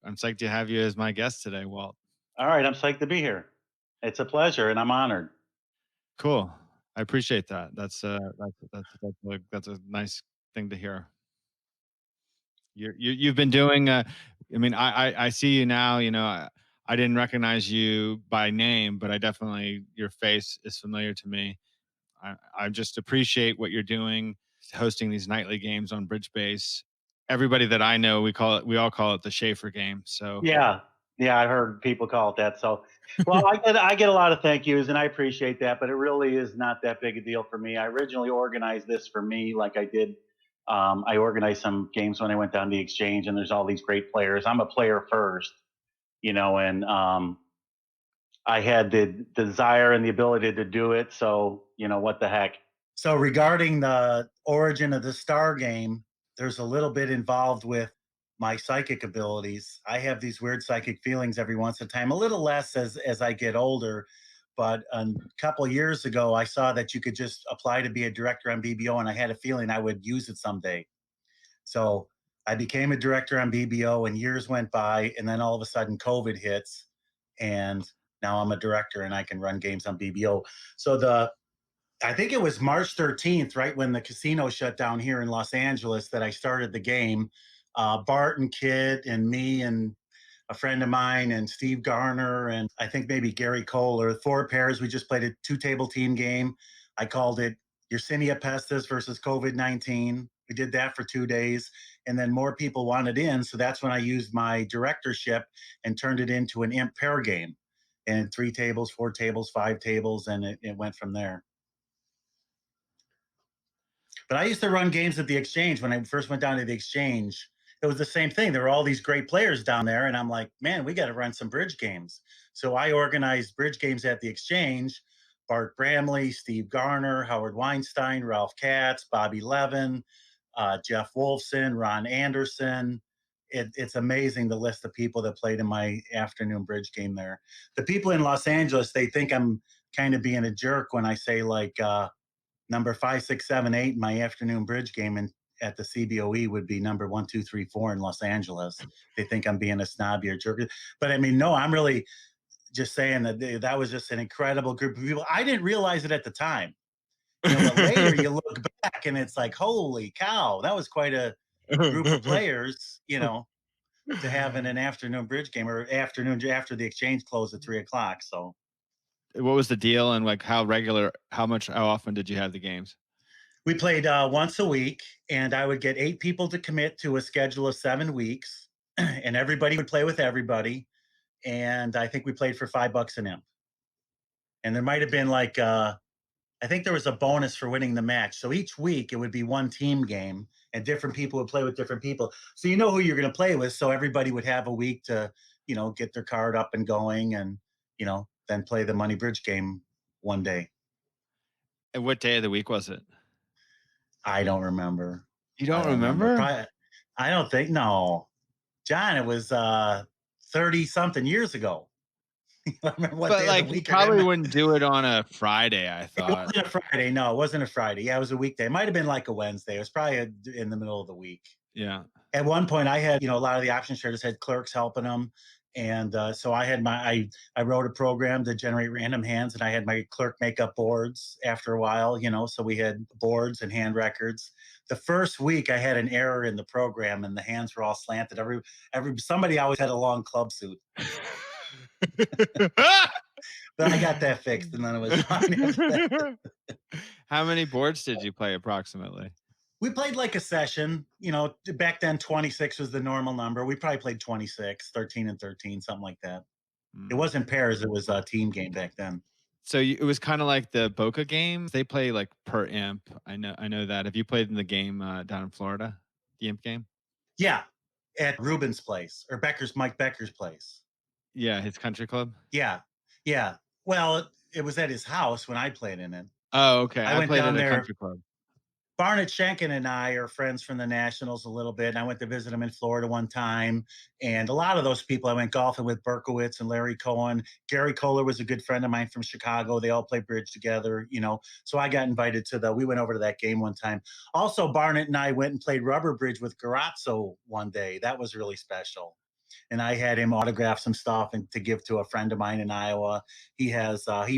I'm psyched to have you as my guest today, Walt. All right, I'm psyched to be here. It's a pleasure, and I'm honored. Cool. I appreciate that. That's a nice thing to hear. You've been doing. I mean, I see you now. I didn't recognize you by name, but I definitely your face is familiar to me. I just appreciate what you're doing, hosting these nightly games on BridgeBase. Everybody that I know, we all call it the Schafer game. So Yeah, yeah, I heard people call it that. So, well, I get a lot of thank yous, and I appreciate that. But it really is not that big a deal for me. I originally organized this for me, like I did. I organized some games when I went down the exchange, and there's all these great players. I'm a player first, and I had the desire and the ability to do it. So, what the heck? So regarding the origin of the Star game, there's a little bit involved with my psychic abilities. I have these weird psychic feelings every once in a time, a little less as I get older. But a couple of years ago, I saw that you could just apply to be a director on BBO, and I had a feeling I would use it someday. So I became a director on BBO, and years went by, and then all of a sudden, COVID hits, and now I'm a director and I can run games on BBO. So I think it was March 13th, right when the casino shut down here in Los Angeles, that I started the game. Bart and Kid and me and a friend of mine and Steve Garner and I think maybe Gary Cole or four pairs. We just played a two-table team game. I called it Yersinia pestis versus COVID-19. We did that for 2 days, and then more people wanted in, so that's when I used my directorship and turned it into an imp pair game. And three tables, four tables, five tables, and it went from there. But I used to run games at the exchange when I first went down to the exchange. It was the same thing. There were all these great players down there, and I'm like, man, we got to run some bridge games. So I organized bridge games at the exchange. Bart Bramley, Steve Garner, Howard Weinstein, Ralph Katz, Bobby Levin, Jeff Wolfson, Ron Anderson. It's amazing the list of people that played in my afternoon bridge game there. The people in Los Angeles, they think I'm kind of being a jerk when I say like number 5, 6, 7, 8 in my afternoon bridge game and at the CBOE would be number 1, 2, 3, 4 in Los Angeles. They think I'm being a snobby or jerk. But I mean, no, I'm really just saying that that was just an incredible group of people. I didn't realize it at the time, but later you look back and it's like, holy cow, that was quite a group of players, to have in an afternoon bridge game or afternoon after the exchange closed at 3 o'clock. So what was the deal and like how often did you have the games? we played once a week, and I would get 8 people to commit to a schedule of 7 weeks, and everybody would play with everybody. And I think we played for $5 an imp. And there might have been like, I think there was a bonus for winning the match. So each week it would be one team game, and different people would play with different people. So you know who you're going to play with. So everybody would have a week to, get their card up and going, and then play the money bridge game one day. And what day of the week was it? I don't remember. You I don't don't remember. remember? Probably, I don't think. No, John, it was 30 something years ago. I remember what But day of the like you week it probably is. wouldn't do it on a Friday, I It thought. wasn't a Friday. No, it wasn't a Friday. Yeah, it was a weekday. It might have been like a Wednesday. It was probably in the middle of the week. Yeah. At one point, I had, a lot of the option traders had clerks helping them. And so I had I wrote a program to generate random hands, and I had my clerk make up boards after a while, so we had boards and hand records. The first week I had an error in the program and the hands were all slanted. Somebody always had a long club suit. But I got that fixed, and then it was fine. How many boards did you play approximately? We played like a session. Back then 26 was the normal number. We probably played 26, 13 and 13, something like that. It Mm. wasn't pairs, it was a team game back then. So it was kind of like the Boca game. They play like per imp. I know that. Have you played in the game down in Florida, the imp game? Yeah, at Ruben's place or Mike Becker's place. Yeah, his country club. Yeah, yeah. Well, it was at his house when I played in it. Oh, okay. I I went played down at a there. country club. Barnett Schenken and I are friends from the Nationals a little bit. And I went to visit him in Florida one time. And a lot of those people I went golfing with Berkowitz and Larry Cohen. Gary Kohler was a good friend of mine from Chicago. They all played bridge together. So I got invited we went over to that game one time. Also, Barnett and I went and played rubber bridge with Garazzo one day. That was really special. and I had him autograph some stuff and to give to a friend of mine in Iowa. He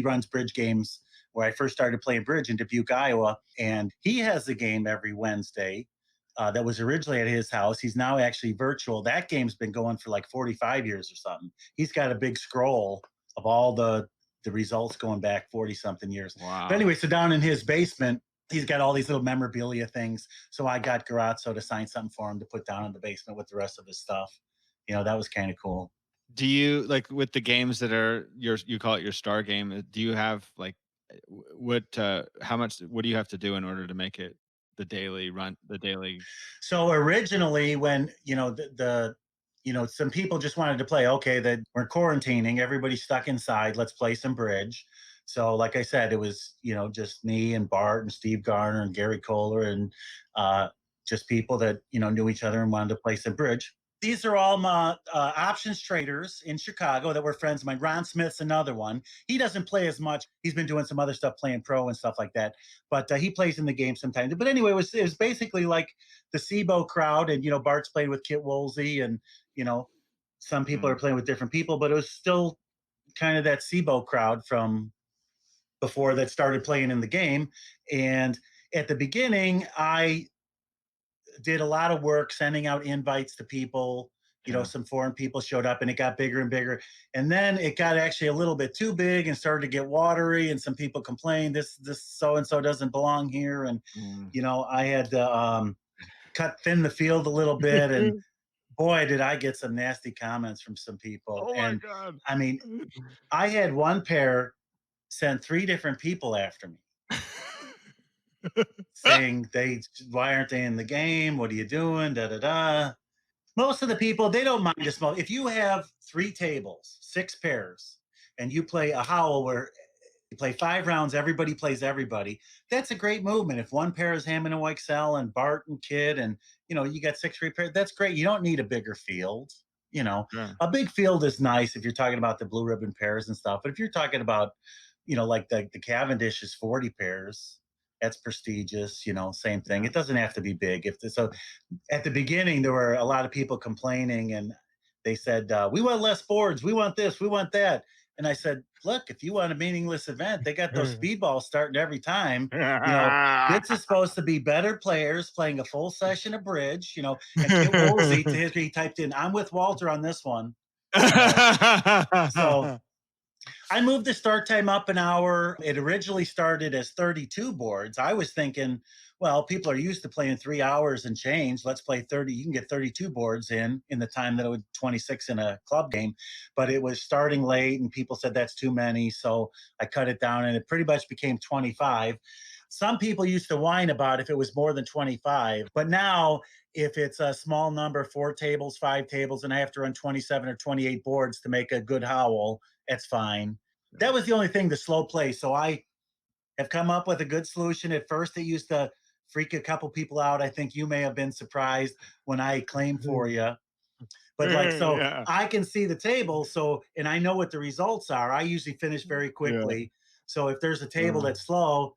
runs bridge games where I first started playing bridge in Dubuque, Iowa, and he has the game every Wednesday. That was originally at his house. He's now actually virtual. That game's been going for like 45 years or something. He's got a big scroll of all the results going back 40 something years. But Wow. anyway, so down in his basement, he's got all these little memorabilia things. So I got Garazzo to sign something for him to put down in the basement with the rest of his stuff. That was kind of cool. Do you like with the games that are you call it your star game? Do you have like what how much what do you have to do in order to make it the daily So originally, when some people just wanted to play. Okay, that we're quarantining, everybody's stuck inside. Let's play some bridge. So, like I said, it was just me and Bart and Steve Garner and Gary Kohler and just people that knew each other and wanted to play some bridge. These are all my options traders in Chicago that were friends of mine. Ron Smith's another one. He doesn't play as much. He's been doing some other stuff, playing pro and stuff like that. But he plays in the game sometimes. But anyway, it was basically like the SIBO crowd, and Bart's playing with Kit Woolsey, and some people are Mm. playing with different people, but it was still kind of that SIBO crowd from before that started playing in the game. And at the beginning, I did a lot of work sending out invites to people. Yeah. Some foreign people showed up, and it got bigger and bigger. And then it got actually a little bit too big and started to get watery. And some people complained, this so and so doesn't belong here. And Mm. I had to thin the field a little bit. And boy, did I get some nasty comments from some people. Oh my And god. I mean, I had one pair send 3 different people after me saying, why aren't they in the game? What are you doing? Da da da. Most of the people, they don't mind a small. If you have 3 tables, 6 pairs, and you play a howl where you play 5 rounds, everybody plays everybody. That's a great movement. If one pair is Hammond and Weichsel and Bart and Kidd, and you got 6 free pairs, that's great. You don't need a bigger field. Yeah. A big field is nice if you're talking about the blue ribbon pairs and stuff. But if you're talking about, like the Cavendish is 40 pairs, that's prestigious. Same thing. Yeah. It doesn't have to be big. So at the beginning, there were a lot of people complaining, and they said, we want less boards. We want this. We want that. And I said, look, if you want a meaningless event, they got those speedballs starting every time. This is supposed to be better players playing a full session of bridge, and Kit Woolsey, to history, he typed in, I'm with Walter on this one. So I moved the start time up an hour. It originally started as 32 boards. I was thinking, well, people are used to playing 3 hours and change. Let's play 30. You can get 32 boards in the time that it would 26 in a club game. But it was starting late, and people said that's too many. So I cut it down, and it pretty much became 25. Some people used to whine about if it was more than 25. But now, if it's a small number, 4 tables, 5 tables, and I have to run 27 or 28 boards to make a good howl, that's fine. That was the only thing, the slow play. So I have come up with a good solution. At first, it used to freak a couple people out. I think you may have been surprised when I claimed for you. But so Yeah. I can see the table. So, and I know what the results are. I usually finish very Yeah. quickly. So if there's a table that's slow,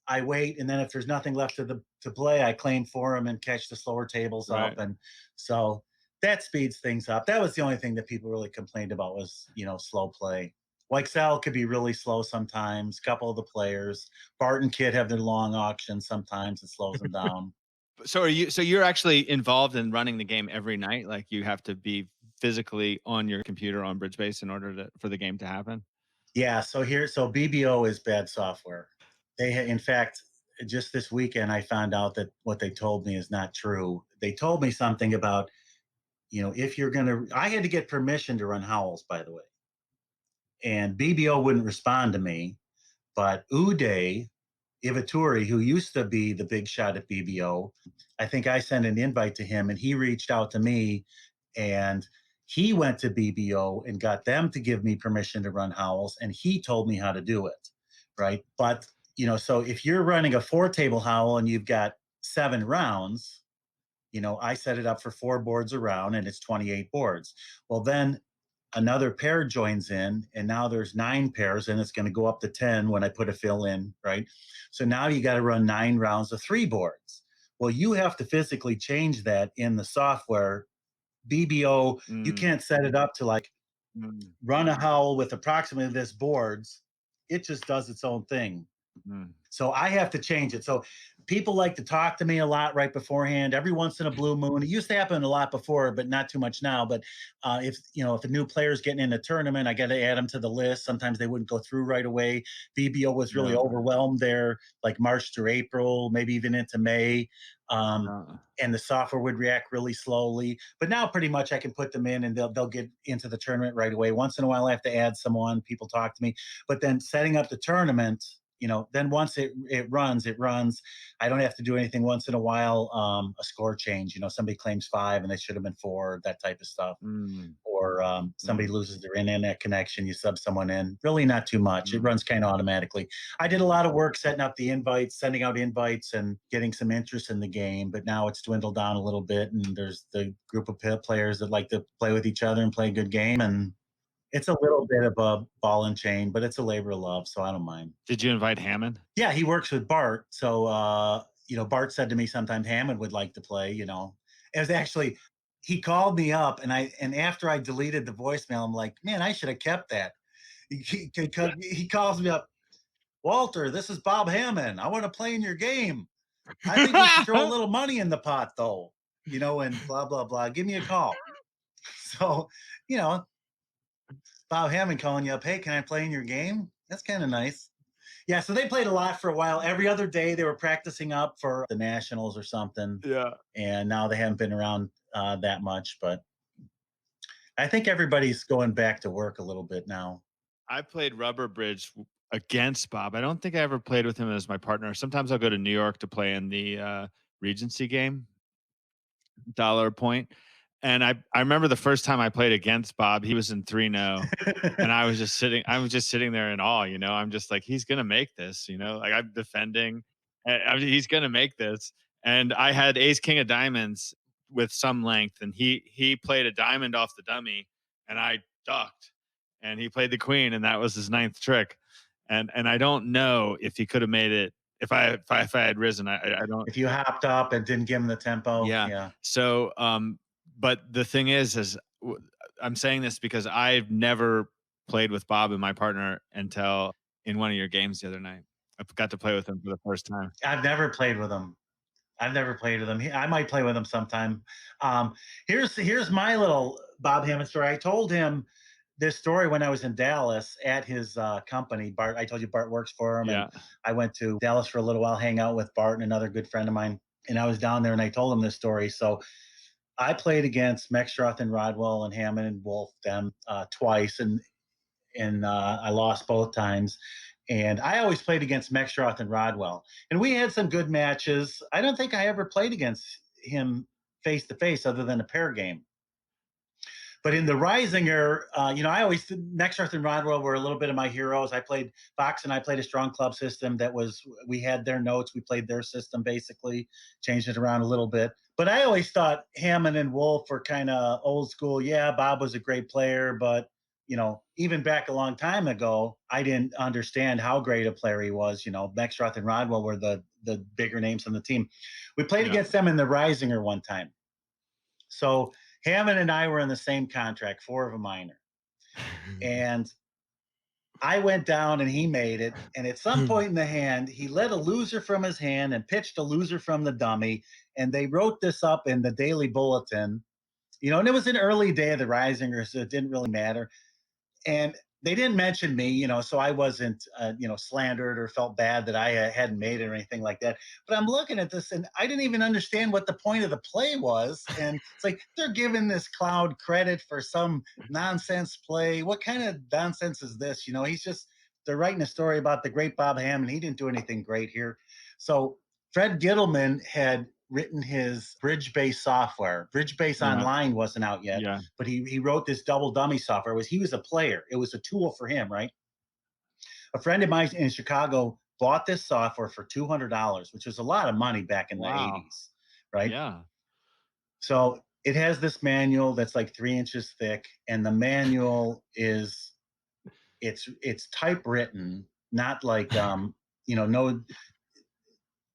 I wait. And then if there's nothing left to play, I claim for them and catch the slower tables Right. up. And so that speeds things up. That was the only thing that people really complained about was, slow play. Like Sal could be really slow sometimes. A couple of the players, Bart and Kid have their long auctions. Sometimes it slows them down. So you're actually involved in running the game every night? Like you have to be physically on your computer on BridgeBase in order for the game to happen? Yeah. So BBO is bad software. In fact, just this weekend, I found out that what they told me is not true. They told me something about, if you're going to, I had to get permission to run howls, by the way. And BBO wouldn't respond to me. But Uday Ivaturi, who used to be the big shot at BBO, I think I sent an invite to him, and he reached out to me, and he went to BBO and got them to give me permission to run howls, and he told me how to do it, right? But so if you're running a 4-table howl and you've got 7 rounds, I set it up for 4 boards around, and it's 28 boards. Well, then another pair joins in, and now there's 9 pairs, and it's going to go up to 10 when I put a fill in, right? So now you got to run 9 rounds of 3 boards. Well, you have to physically change that in the software BBO, you Mm, can't set it up to like mm, run a howl with approximately this boards. It just does its own thing. mm, So I have to change it. So people like to talk to me a lot right beforehand. Every once in a blue moon, it used to happen a lot before, but not too much now. But if if a new player's getting in a tournament, I got to add them to the list. Sometimes they wouldn't go through right away. BBO was really yeah, overwhelmed there, like March through April, maybe even into May. Um, yeah, and the software would react really slowly. But now, pretty much, I can put them in, and they'll get into the tournament right away. Once in a while, I have to add someone. People talk to me, but then setting up the tournament, then once it runs, it runs. I don't have to do anything once in a while. A score change, somebody claims 5 and they should have been 4, that type of stuff. mm, Or somebody mm, loses their internet connection, you sub someone in. Really not too much. It mm, runs kind of automatically. I did a lot of work setting up the invites, sending out invites, and getting some interest in the game. But now it's dwindled down a little bit, and there's the group of players that like to play with each other and play a good game. And it's a little bit of a ball and chain, but it's a labor of love, so I don't mind. Did you invite Hammond? Yeah, he works with Bart. So, Bart said to me sometimes Hammond would like to play. It was actually, he called me up and after I deleted the voicemail, I'm like, man, I should have kept that. He calls me up, Walter, this is Bob Hamman. I want to play in your game. I think we should throw a little money in the pot though, and blah, blah, blah. Give me a call. So, you know, Bob Hammond calling you up, hey, can I play in your game? That's kind of nice. Yeah, so they played a lot for a while. Every other day they were practicing up for the nationals or something, Yeah. and now they haven't been around that much. But I think everybody's going back to work a little bit now. I played rubber bridge against Bob. I don't think I ever played with him as my partner. Sometimes I'll go to New York to play in the Regency game, dollar a point. And I remember the first time I played against Bob, he was in 3-0. And I was just sitting there in awe. I'm just like, he's gonna make this. Like I'm defending. He's gonna make this. And I had ace king of diamonds with some length, and he played a diamond off the dummy, and I ducked, and he played the queen, and that was his ninth trick. And I don't know if he could have made it if I had risen. I don't. If you hopped up and didn't give him the tempo, Yeah. yeah. So, but the thing is I'm saying this because I've never played with Bob and my partner until in one of your games the other night. I got to play with him for the first time. I've never played with him. I've never played with him. I might play with him sometime. Um, here's my little Bob Hammond story. I told him this story when I was in Dallas at his company. Bart, I told you Bart works for him, and Yeah. I went to Dallas for a little while, hang out with Bart and another good friend of mine. And I was down there, and I told him this story. So I played against Mexroth and Rodwell and Hammond and Wolf them twice, and I lost both times. And I always played against Mexroth and Rodwell, and we had some good matches. I don't think I ever played against him face to face, other than a pair game. But in the Risinger, I always Mexroth and Rodwell were a little bit of my heroes. I played Fox and I played a strong club system that was we had their notes, we played their system basically, changed it around a little bit. But I always thought Hammond and Wolf were kind of old school. Yeah, Bob was a great player, but even back a long time ago, I didn't understand how great a player he was. Mexroth and Rodwell were the bigger names on the team. We played Yeah. against them in the Risinger one time. So Hammond and I were in the same contract, 4 of a minor. And I went down and he made it. And at some point in the hand, he let a loser from his hand and pitched a loser from the dummy. And they wrote this up in the Daily Bulletin, and it was an early day of the Risinger, so it didn't really matter. And they didn't mention me, so I wasn't, slandered or felt bad that I hadn't made it or anything like that. But I'm looking at this and I didn't even understand what the point of the play was. And it's like they're giving this clown credit for some nonsense play. What kind of nonsense is this? They're writing a story about the great Bob Hammond. He didn't do anything great here. So Fred Gittleman had written his BridgeBase software. BridgeBase Yeah. Online wasn't out yet, Yeah. but he wrote this double dummy software. He was a player. It was a tool for him, right? A friend of mine in Chicago bought this software for $200, which was a lot of money back in the Wow. 80s, right? Yeah. So it has this manual that's like 3 inches thick, and the manual it's typewritten, not like no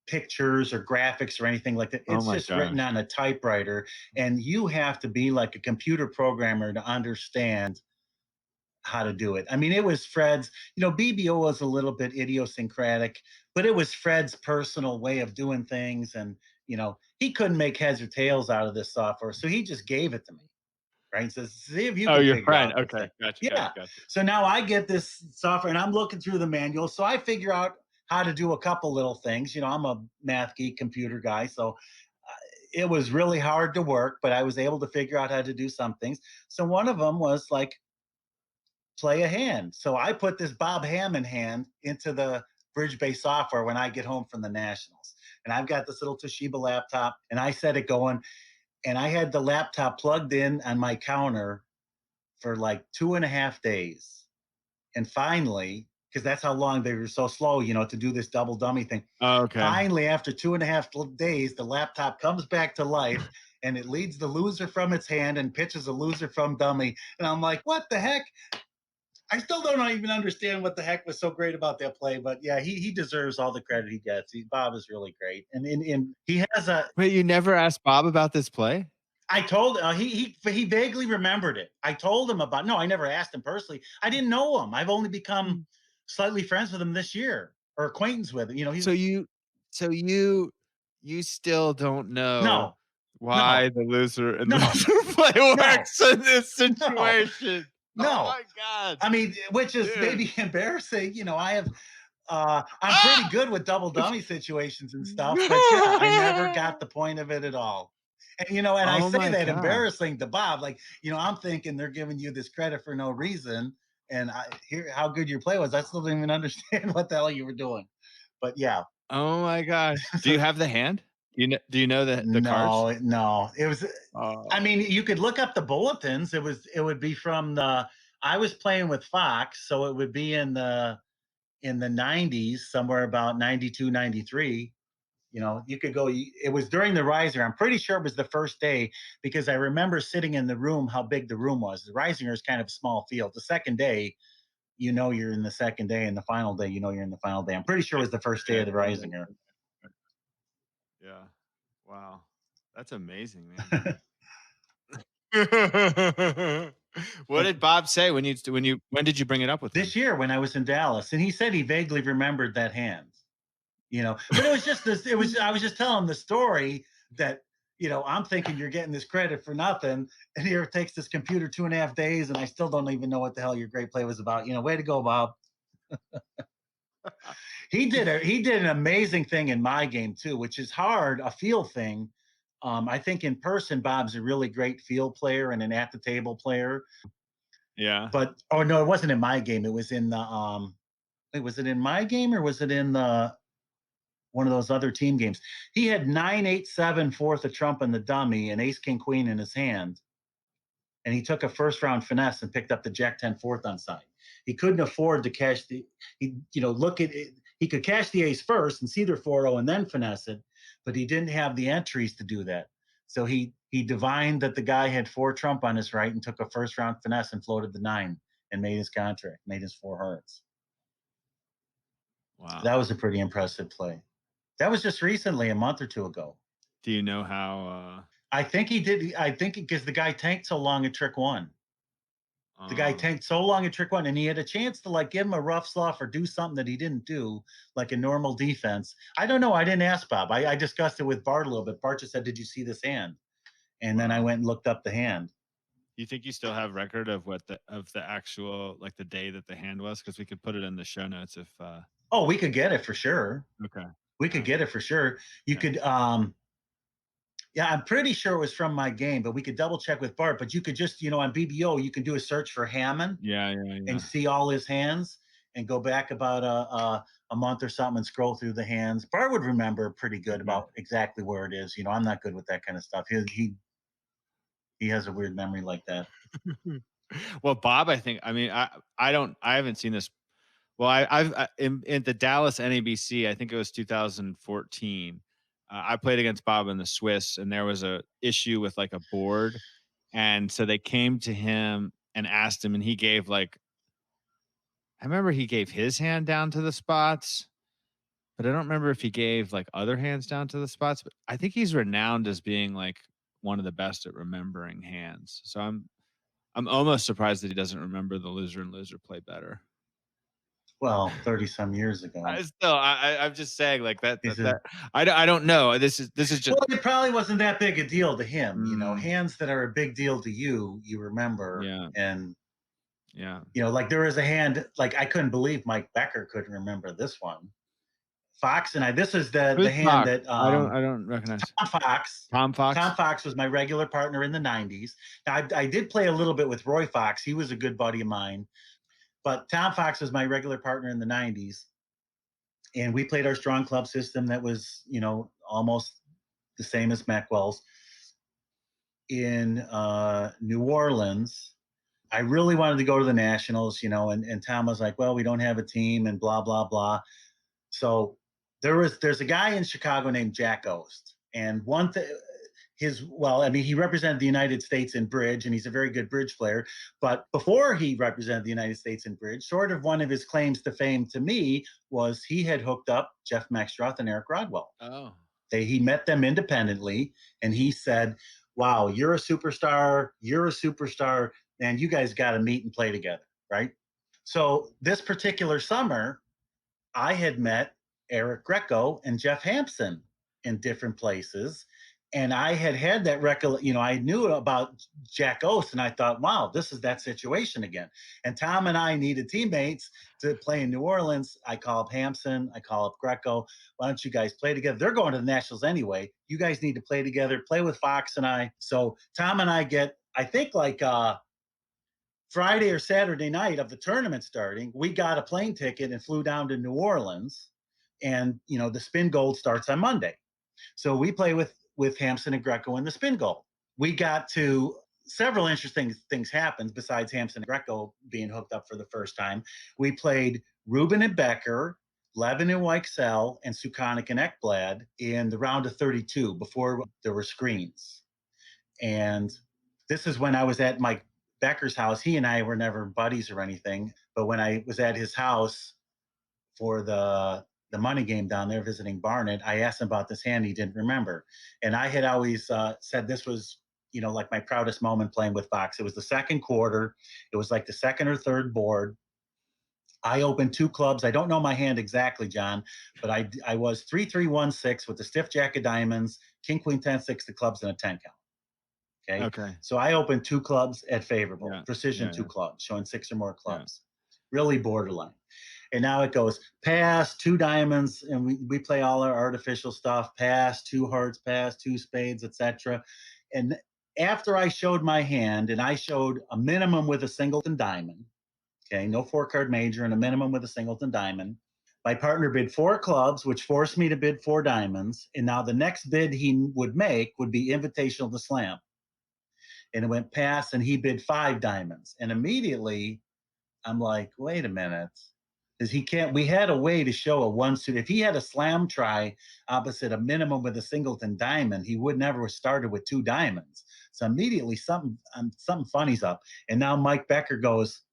pictures or graphics or anything like that. Oh It's my just written gosh. on a typewriter, and you have to be like a computer programmer to understand how to do it. I mean, it was Fred's, BBO was a little bit idiosyncratic, but it was Fred's personal way of doing things. And, he couldn't make heads or tails out of this software. So he just gave it to me, right? He says, see if you Oh, can your figure friend. out this Okay. thing. Gotcha. Gotcha. Yeah. Gotcha. So now I get this software and I'm looking through the manual. So I figure out how to do a couple little things. I'm a math geek computer guy. So it was really hard to work, but I was able to figure out how to do some things. So one of them was like, play a hand. So I put this Bob Hamman hand into the BridgeBase software when I get home from the Nationals. And I've got this little Toshiba laptop and I set it going. And I had the laptop plugged in on my counter for like 2.5 days. And finally, because that's how long they were so slow, to do this double dummy thing. Oh, okay. Finally, after 2.5 days, the laptop comes back to life and it leads the loser from its hand and pitches a loser from dummy. And I'm like, what the heck? I still don't even understand what the heck was so great about that play, but yeah, he deserves all the credit he gets. Bob is really great, and he has a. Wait, you never asked Bob about this play? I told he vaguely remembered it. I told him about. No, I never asked him personally. I didn't know him. I've only become slightly friends with him this year, or acquaintance with him. So you still don't know No, no, why the loser and no, loser play no, works in this no, situation. Oh no. my god, I mean, which is dude. maybe embarrassing. I have I'm pretty Ah! good with double dummy situations and stuff, but yeah, I never got the point of it at all. And and I Oh say my that god. embarrassing to Bob, like, I'm thinking they're giving you this credit for no reason. And I hear how good your play was. I still didn't even understand what the hell you were doing. But yeah, Oh my gosh. Do you have the hand? Do you know the cards? no, no. It was I Oh. mean, you could look up the bulletins. It would be from the I was playing with Fox, so it would be in the 90s, somewhere about 92, 93. You could go, it was during the riser. I'm pretty sure it was the first day because I remember sitting in the room, how big the room was. The Risinger is kind of a small field. The second day, you're in the second day, and the final day, you're in the final day. I'm pretty sure it was the first day Okay, of the okay, Risinger. okay. Yeah. Wow. That's amazing, man. What did Bob say when did you bring it up with him? This year when I was in Dallas, and he said he vaguely remembered that hand. But it was just this. It was I was just telling the story that I'm thinking you're getting this credit for nothing, and here it takes this computer 2.5 days, and I still don't even know what the hell your great play was about. Way to go, Bob. He did an amazing thing in my game too, which is hard, a feel thing. I think in person, Bob's a really great field player and an at the table player. Yeah. But oh no, it wasn't in my game. It was in the wait, was it in my game or was it in the one of those other team games? He had 9-8-7 fourth of trump in the dummy and ace king queen in his hand, and he took a first round finesse and picked up the jack 10 fourth on side. He couldn't afford to cash the look at it. He could cash the ace first and see their 4-0 and then finesse it, but he didn't have the entries to do that. So he divined that the guy had 4 trump on his right and took a first round finesse and floated the 9 and made his contract, made his 4 hearts. Wow. That was a pretty impressive play. That was just recently, a month or two ago. Do you know how I think he did. I think because the guy tanked so long at trick one. The guy uh tanked so long at trick one, and he had a chance to like give him a rough slough or do something that he didn't do, like a normal defense. I don't know. I didn't ask Bob. I discussed it with Bart a little bit. Bart just said, "Did you see this hand?" And then I wow. went and looked up the hand. You think you still have record of the actual, like, the day that the hand was? Because we could put it in the show notes if Oh, we could get it for sure. okay. We All could right. get it for sure. You Okay. could. Yeah, I'm pretty sure it was from my game, but we could double check with Bart. But you could just, on BBO, you can do a search for Hammond Yeah, yeah, and yeah. see all his hands and go back about a month or something and scroll through the hands. Bart would remember pretty good Okay. about exactly where it is. I'm not good with that kind of stuff. He has a weird memory like that. Well, Bob, I haven't seen this. Well, in the Dallas NABC, I think it was 2014. I played against Bob in the Swiss, and there was a issue with like a board, and so they came to him and asked him, and he gave like I remember he gave his hand down to the spots, but I don't remember if he gave like other hands down to the spots. But I think he's renowned as being like one of the best at remembering hands. So I'm almost surprised that he doesn't remember the loser and loser play better. Well, 30 some years ago. I still, I'm just saying like that. He's That a, I don't know. This is just. well, it probably wasn't that big a deal to him. Mm, Hands that are a big deal to you, you remember. yeah, And, yeah. like there was a hand, like I couldn't believe Mike Becker couldn't remember this one. Fox and I, this is the Who's hand Fox? that I don't recognize Tom Fox. Tom Tom Fox. Fox was my regular partner in the 90s. Now, I did play a little bit with Roy Fox. He was a good buddy of mine. But Tom Fox was my regular partner in the 90s. And we played our strong club system that was, almost the same as Macwell's. In New Orleans, I really wanted to go to the Nationals, and Tom was like, well, we don't have a team and blah, blah, blah. So there's a guy in Chicago named Jack Oast. And one thing, he represented the United States in bridge, and he's a very good bridge player. But before he represented the United States in bridge, sort of one of his claims to fame to me was he had hooked up Jeff Maxtroth and Eric Rodwell. Oh, He met them independently, and he said, wow, you're a superstar, and you guys got to meet and play together, right? So this particular summer, I had met Eric Greco and Jeff Hampson in different places. And I had that I knew about Jack Oast, and I thought, wow, this is that situation again. And Tom and I needed teammates to play in New Orleans. I call up Hampson, I call up Greco. Why don't you guys play together? They're going to the Nationals anyway. You guys need to play together, play with Fox and I. So Tom and I get, I think like Friday or Saturday night of the tournament starting, we got a plane ticket and flew down to New Orleans. And, the spin gold starts on Monday. So we play with Hampson and Greco in the spin goal. We got to several interesting things happened besides Hampson and Greco being hooked up for the first time. We played Rubin and Becker, Levin and Weichsel, and Sukonic and Ekblad in the round of 32 before there were screens. And this is when I was at Mike Becker's house. He and I were never buddies or anything, but when I was at his house for the money game down there visiting Barnett, I asked him about this hand he didn't remember. And I had always said this was, like my proudest moment playing with Fox. It was the second quarter. It was like the second or third board. I opened two clubs. I don't know my hand exactly, John, but I was 3-3-1-6 with the stiff jack of diamonds, king, queen, 10, 6 of clubs, and a 10 count. Okay. okay. So I opened two clubs at favorable, precision yeah. two clubs, showing 6 or more clubs. Really borderline. And now it goes pass, 2 diamonds, and we play all our artificial stuff, pass, 2 hearts, pass, 2 spades, etc. And after I showed my hand, and I showed a minimum with a singleton diamond, okay, no 4-card major, and a minimum with a singleton diamond, my partner bid 4 clubs, which forced me to bid 4 diamonds. And now the next bid he would make would be invitational to slam. And it went pass, and he bid 5 diamonds. And immediately I'm like, wait a minute. Because we had a way to show a 1 suit. If he had a slam try opposite a minimum with a singleton diamond, he would never have started with 2 diamonds. So immediately something funny's up. And now Mike Becker goes,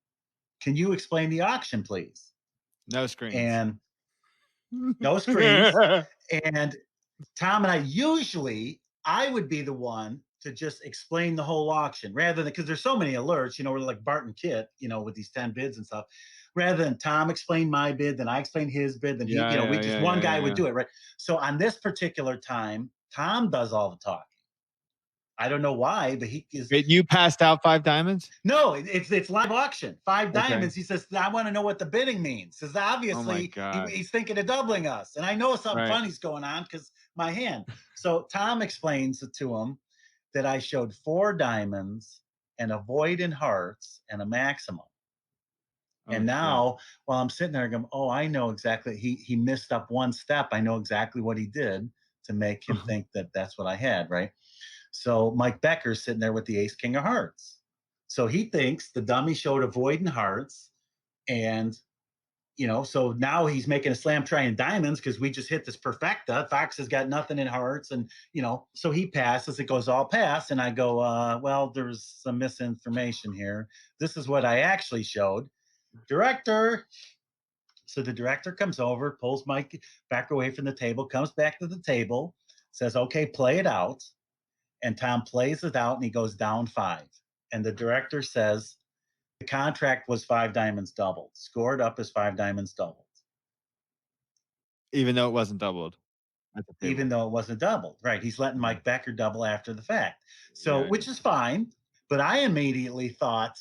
can you explain the auction, please? No screens. And no screens. And Tom and I would be the one to just explain the whole auction rather than, because there's so many alerts, we're like Bart and Kit, with these 10 bids and stuff. Rather than Tom explain my bid, then I explain his bid, then one guy would do it, right? So on this particular time, Tom does all the talking. I don't know why, but he is. You passed out 5 diamonds? No, it's live auction. 5 diamonds. He says, I want to know what the bidding means. Because obviously he's thinking of doubling us. And I know something funny's going on because my hand. So Tom explains to him that I showed 4 diamonds and a void in hearts and a maximum. And now, while I'm sitting there, going, oh, I know exactly. He missed up 1 step. I know exactly what he did to make him think that that's what I had, right? So Mike Becker's sitting there with the ace, king of hearts. So he thinks the dummy showed a void in hearts. And, so now he's making a slam try in diamonds because we just hit this perfecta. Fox has got nothing in hearts. And, so he passes. It goes all pass. And I go, well, there's some misinformation here. This is what I actually showed. Director. So the director comes over, pulls Mike back away from the table, comes back to the table, says, okay, play it out. And Tom plays it out and he goes down 5. And the director says, the contract was 5 diamonds doubled, scored up as 5 diamonds doubled, Even though it wasn't doubled at the even table. though it wasn't doubled. Right. He's letting Yeah. Mike Becker double after the fact. So, Yeah. which is fine. But I immediately thought,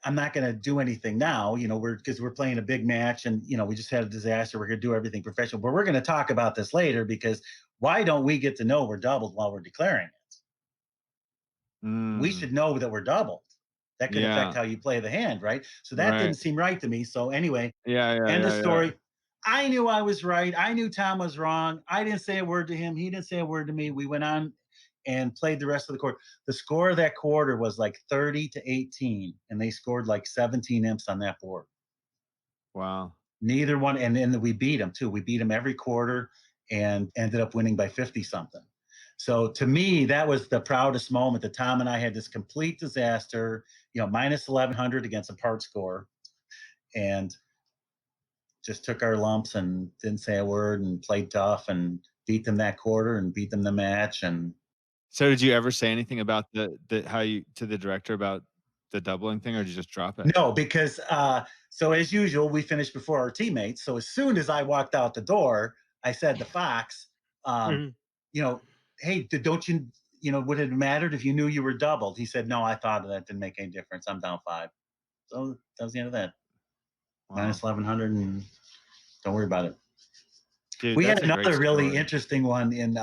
I'm not going to do anything now, because we're playing a big match and, we just had a disaster. We're going to do everything professional. But we're going to talk about this later because why don't we get to know we're doubled while we're declaring it? We Mm. should know that we're doubled. That could affect Yeah. how you play the hand, right? So that Right. didn't seem right to me. So anyway, Yeah. end of Yeah. story. I knew I was right. I knew Tom was wrong. I didn't say a word to him. He didn't say a word to me. We went on and played the rest of the quarter. The score of that quarter was like 30-18, and they scored like 17 imps on that board. Wow. Neither one, and then we beat them too. We beat them every quarter and ended up winning by 50 something. So to me, that was the proudest moment that Tom and I had this complete disaster, minus 1100 against a part score, and just took our lumps and didn't say a word and played tough and beat them that quarter and beat them the match. And So did you ever say anything about the how you to the director about the doubling thing, or did you just drop it? no, because so as usual, we finished before our teammates. So as soon as I walked out the door, I said to Fox, Mhm. Hey, don't you, would it have mattered if you knew you were doubled? He said, no, I thought that didn't make any difference. I'm down 5. So that was the end of that. Wow. Minus 1100, and don't worry about it. Dude, We had that's a great another really story. interesting one in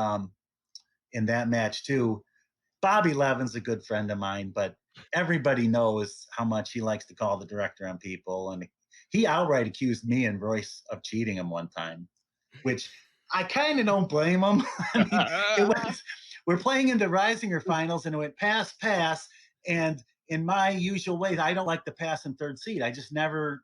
that match too. Bobby Levin's a good friend of mine, but everybody knows how much he likes to call the director on people. And he outright accused me and Royce of cheating him one time, which I kind of don't blame him. I mean, we're playing in the Risinger finals and it went pass. And in my usual ways, I don't like the pass in third seed. It just never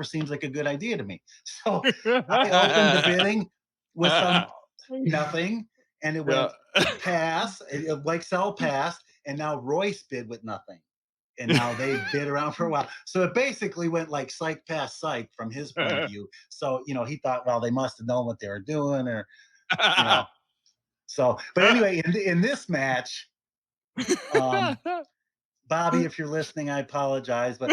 seems like a good idea to me. So I opened the bidding with some nothing, and it went pass, like sell pass, and now Royce bid with nothing. And now they bid around for a while. So it basically went like psych pass psych from his point of view. So, he thought, well, they must have known what they were doing or, so, but anyway, in this match, Bobby, if you're listening, I apologize, but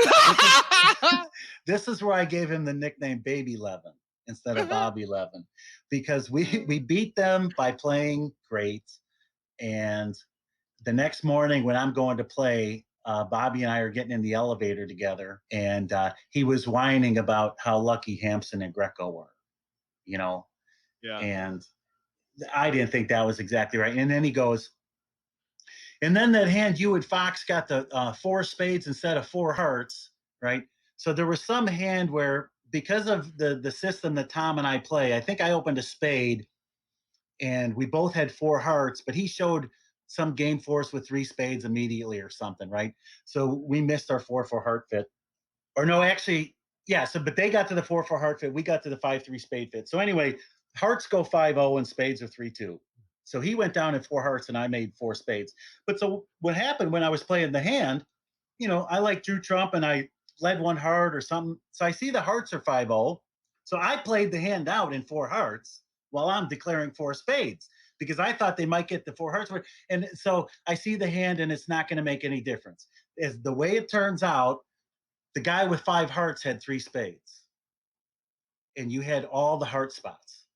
this is where I gave him the nickname Baby Levin instead of Bobby Levin, because we beat them by playing great. And the next morning when I'm going to play, Bobby and I are getting in the elevator together, and he was whining about how lucky Hampson and Greco were, Yeah. and I didn't think that was exactly right. And then he goes, and then that hand you and Fox got the 4 spades instead of 4 hearts, right? So there was some hand where, because of the system that Tom and I play, I think I opened a spade and we both had 4 hearts, but he showed some game force with 3 spades immediately or something, right? So we missed our 4-4 heart fit. Or no, actually, yeah. So, but they got to the 4-4 heart fit. We got to the 5-3 spade fit. So anyway, hearts go 5-0 and spades are 3-2. So he went down in 4 hearts and I made 4 spades. But so what happened when I was playing the hand, I like drew trump and I led 1 heart or something. So I see the hearts are 5-0. So I played the hand out in 4 hearts while I'm declaring 4 spades because I thought they might get the 4 hearts. And so I see the hand and it's not going to make any difference. As the way it turns out, the guy with 5 hearts had 3 spades. And you had all the heart spots.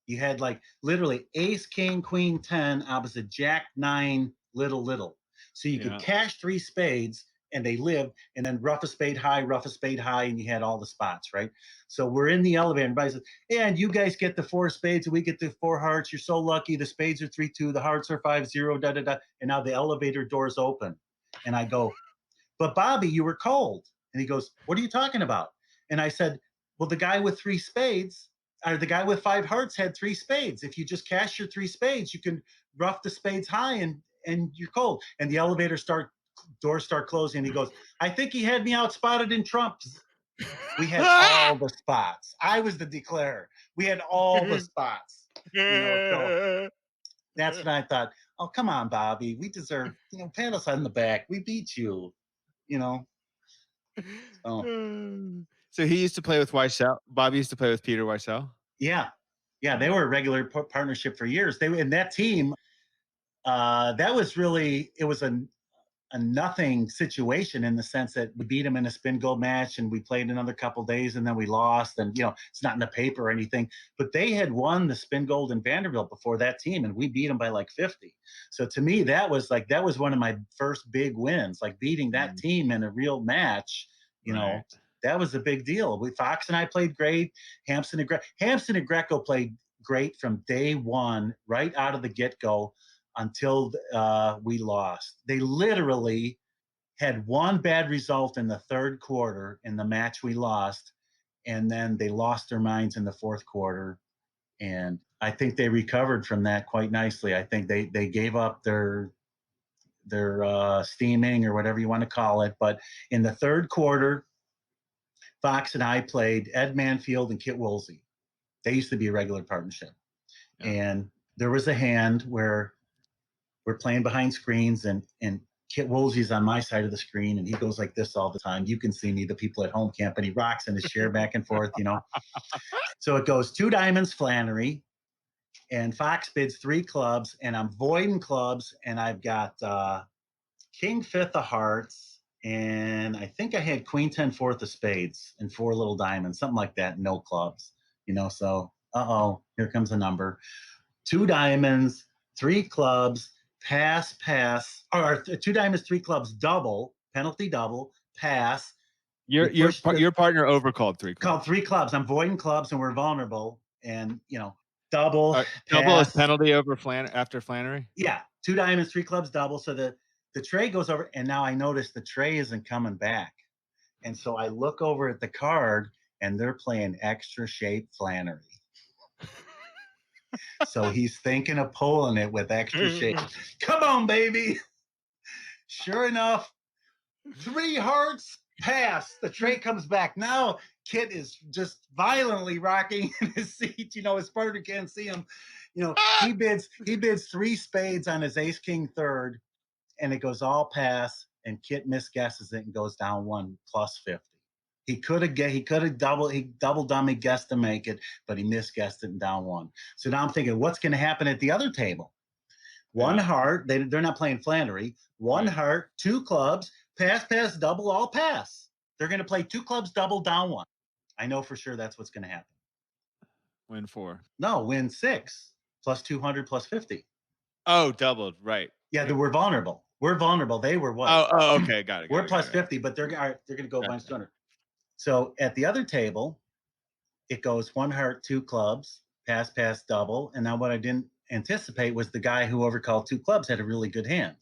You had like literally ace, king, queen, 10 opposite jack, 9, little. So you could cash 3 spades and they lived, and then rough a spade high, and you had all the spots, right? So we're in the elevator, and everybody says, yeah, and you guys get the 4 spades, and we get the 4 hearts. You're so lucky. The spades are 3-2, the hearts are 5-0, And now the elevator doors open. And I go, but Bobby, you were cold. And he goes, what are you talking about? And I said, well, the guy with 3 spades, or the guy with 5 hearts had 3 spades. If you just cash your 3 spades, you can rough the spades high and you're cold. And the doors start closing. And he goes, I think he had me out spotted in trumps. We had all the spots. I was the declarer. We had all the spots. So that's when I thought, oh, come on, Bobby. We deserve, pat us on the back. We beat you. So So he used to play with Weissel. Bob used to play with Peter Weissel. Yeah, yeah, they Oh, were a regular partnership for years. They in that team. That was really it was a nothing situation in the sense that we beat them in a spin gold match and we played another couple days and then we lost, and it's not in the paper or anything, but they had won the spin gold in Vanderbilt before that team and we beat them by like 50. So to me that was one of my first big wins, like beating that mm, team in a real match. you right. know that was a big deal. Fox and I played great. Hampson and Greco played great from day one, right out of the get-go, until we lost. They literally had one bad result in the third quarter in the match we lost, and then they lost their minds in the fourth quarter. And I think they recovered from that quite nicely. I think they gave up their steaming or whatever you want to call it. But in the third quarter, Fox and I played Ed Manfield and Kit Woolsey. They used to be a regular partnership. Yeah. And there was a hand where we're playing behind screens, and Kit Woolsey's on my side of the screen and he goes like this all the time. You can see me, the people at home can't, but he rocks in his chair back and forth. So it goes 2 diamonds Flannery, and Fox bids 3 clubs, and I'm voiding clubs, and I've got King 5th of hearts, and I think I had Queen 10 4th of spades and 4 little diamonds, something like that, no clubs. So here comes a number. 2 diamonds, 3 clubs, pass, or 2 diamonds, 3 clubs, double, penalty double, pass. Your We your push par- the your partner overcalled 3 called clubs. 3 clubs. I'm voiding clubs and we're vulnerable. And double, Double is pass. penalty over after Flannery. Yeah, 2 diamonds, 3 clubs, double. So the tray goes over, and now I notice the tray isn't coming back. And so I look over at the card and they're playing extra shape Flannery. So he's thinking of pulling it with extra shape. Come on, baby. Sure enough, 3 hearts, pass. The tray comes back. Now Kit is just violently rocking in his seat. His partner can't see him. He bids 3 spades on his ace king third, and it goes all pass, and Kit misguesses it and goes down 1 plus 50. He could have double dummy guessed to make it, but he misguessed it and down 1. So now I'm thinking, what's going to happen at the other table? 1 Yeah. heart, they're not playing Flannery. 1 Right. heart, 2 clubs, pass, double, all pass. They're going to play 2 clubs, double, down 1. I know for sure that's what's going to happen. Win 4. No, win 6 plus 200 plus 50. Oh, doubled. Right. Yeah, we're vulnerable. We're vulnerable. They were what? Okay. Got it. We're Got it. Got plus it. 50, but they're going to go minus Gotcha. 200. So at the other table, it goes 1 heart, 2 clubs, pass, double. And now what I didn't anticipate was the guy who overcalled 2 clubs had a really good hand.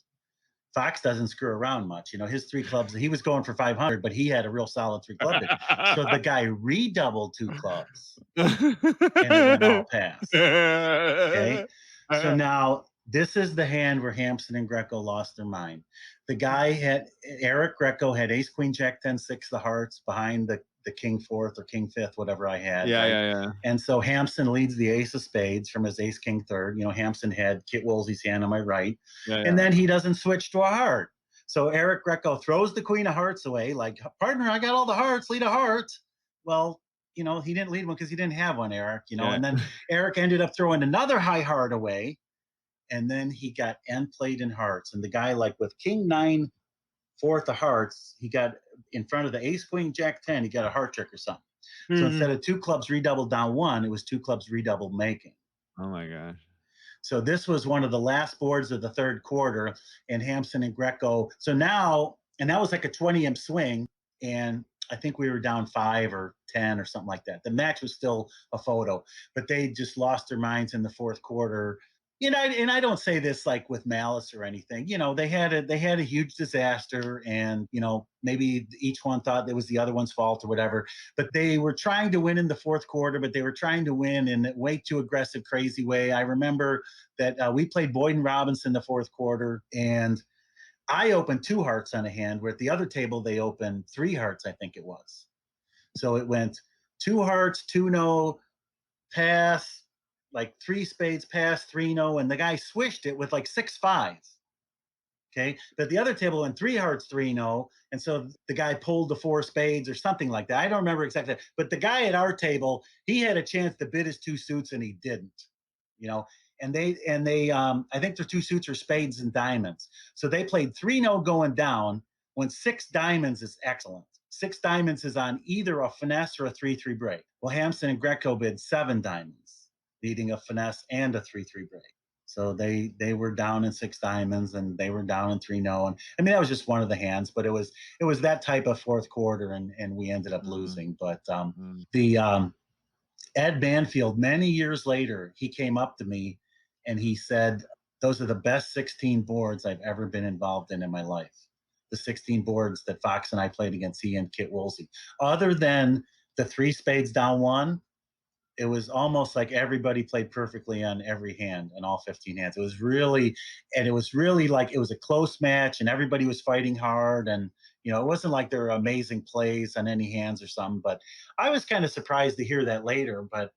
Fox doesn't screw around much. His 3 clubs, he was going for 500, but he had a real solid 3 club bid. So the guy redoubled 2 clubs and it went all pass. Okay. So now this is the hand where Hampson and Greco lost their mind. Eric Greco had ace, queen, jack, 10, 6 the hearts behind the king 4th or king 5th, whatever I had. Yeah. Right? Yeah. And so Hampson leads the ace of spades from his ace, king 3rd. Hampson had Kit Woolsey's hand on my right. Yeah. And then he doesn't switch to a heart. So Eric Greco throws the queen of hearts away, like, partner, I got all the hearts, lead a heart. Well, he didn't lead one because he didn't have one, Eric, Yeah. and then Eric ended up throwing another high heart away. And then he got end played in hearts. And the guy, like with king 9, 4th of hearts, he got in front of the ace, queen, jack 10, he got a heart trick or something. So instead of 2 clubs redoubled down 1, it was 2 clubs redoubled making. Oh my gosh. So this was one of the last boards of the third quarter, and Hampson and Greco. So now, and that was like a 20-imp swing, and I think we were down 5 or 10 or something like that. The match was still a photo, but they just lost their minds in the fourth quarter. And I don't say this like with malice or anything. They had a huge disaster, and maybe each one thought it was the other one's fault or whatever. But they were trying to win in the fourth quarter, but they were trying to win in a way too aggressive, crazy way. I remember that we played Boyd and Robinson the fourth quarter, and I opened 2 hearts on a hand, where at the other table they opened 3 hearts, I think it was. So it went 2 hearts, 2 no, pass, like 3 spades, pass, 3 no, and the guy swished it with like 6 5s. Okay. But the other table went 3 hearts, 3-0. And so the guy pulled the 4 spades or something like that. I don't remember exactly. But the guy at our table, he had a chance to bid his 2 suits and he didn't, you know. And they I think their 2 suits are spades and diamonds. So they played 3-0 going down when 6 diamonds is excellent. 6 diamonds is on either a finesse or a 3-3 break. Well, Hampson and Greco bid 7 diamonds, leading a finesse and a 3-3 break. So they were down in 6 diamonds and they were down in 3-0. And I mean, that was just one of the hands, but it was that type of fourth quarter, and we ended up losing. But the Ed Banfield, many years later, he came up to me and he said, "Those are the best 16 boards I've ever been involved in my life." The 16 boards that Fox and I played against he and Kit Woolsey. Other than the 3 spades down 1, it was almost like everybody played perfectly on every hand and all 15 hands. It was really like it was a close match and everybody was fighting hard. And, you know, it wasn't like there were amazing plays on any hands or something, but I was kind of surprised to hear that later. But,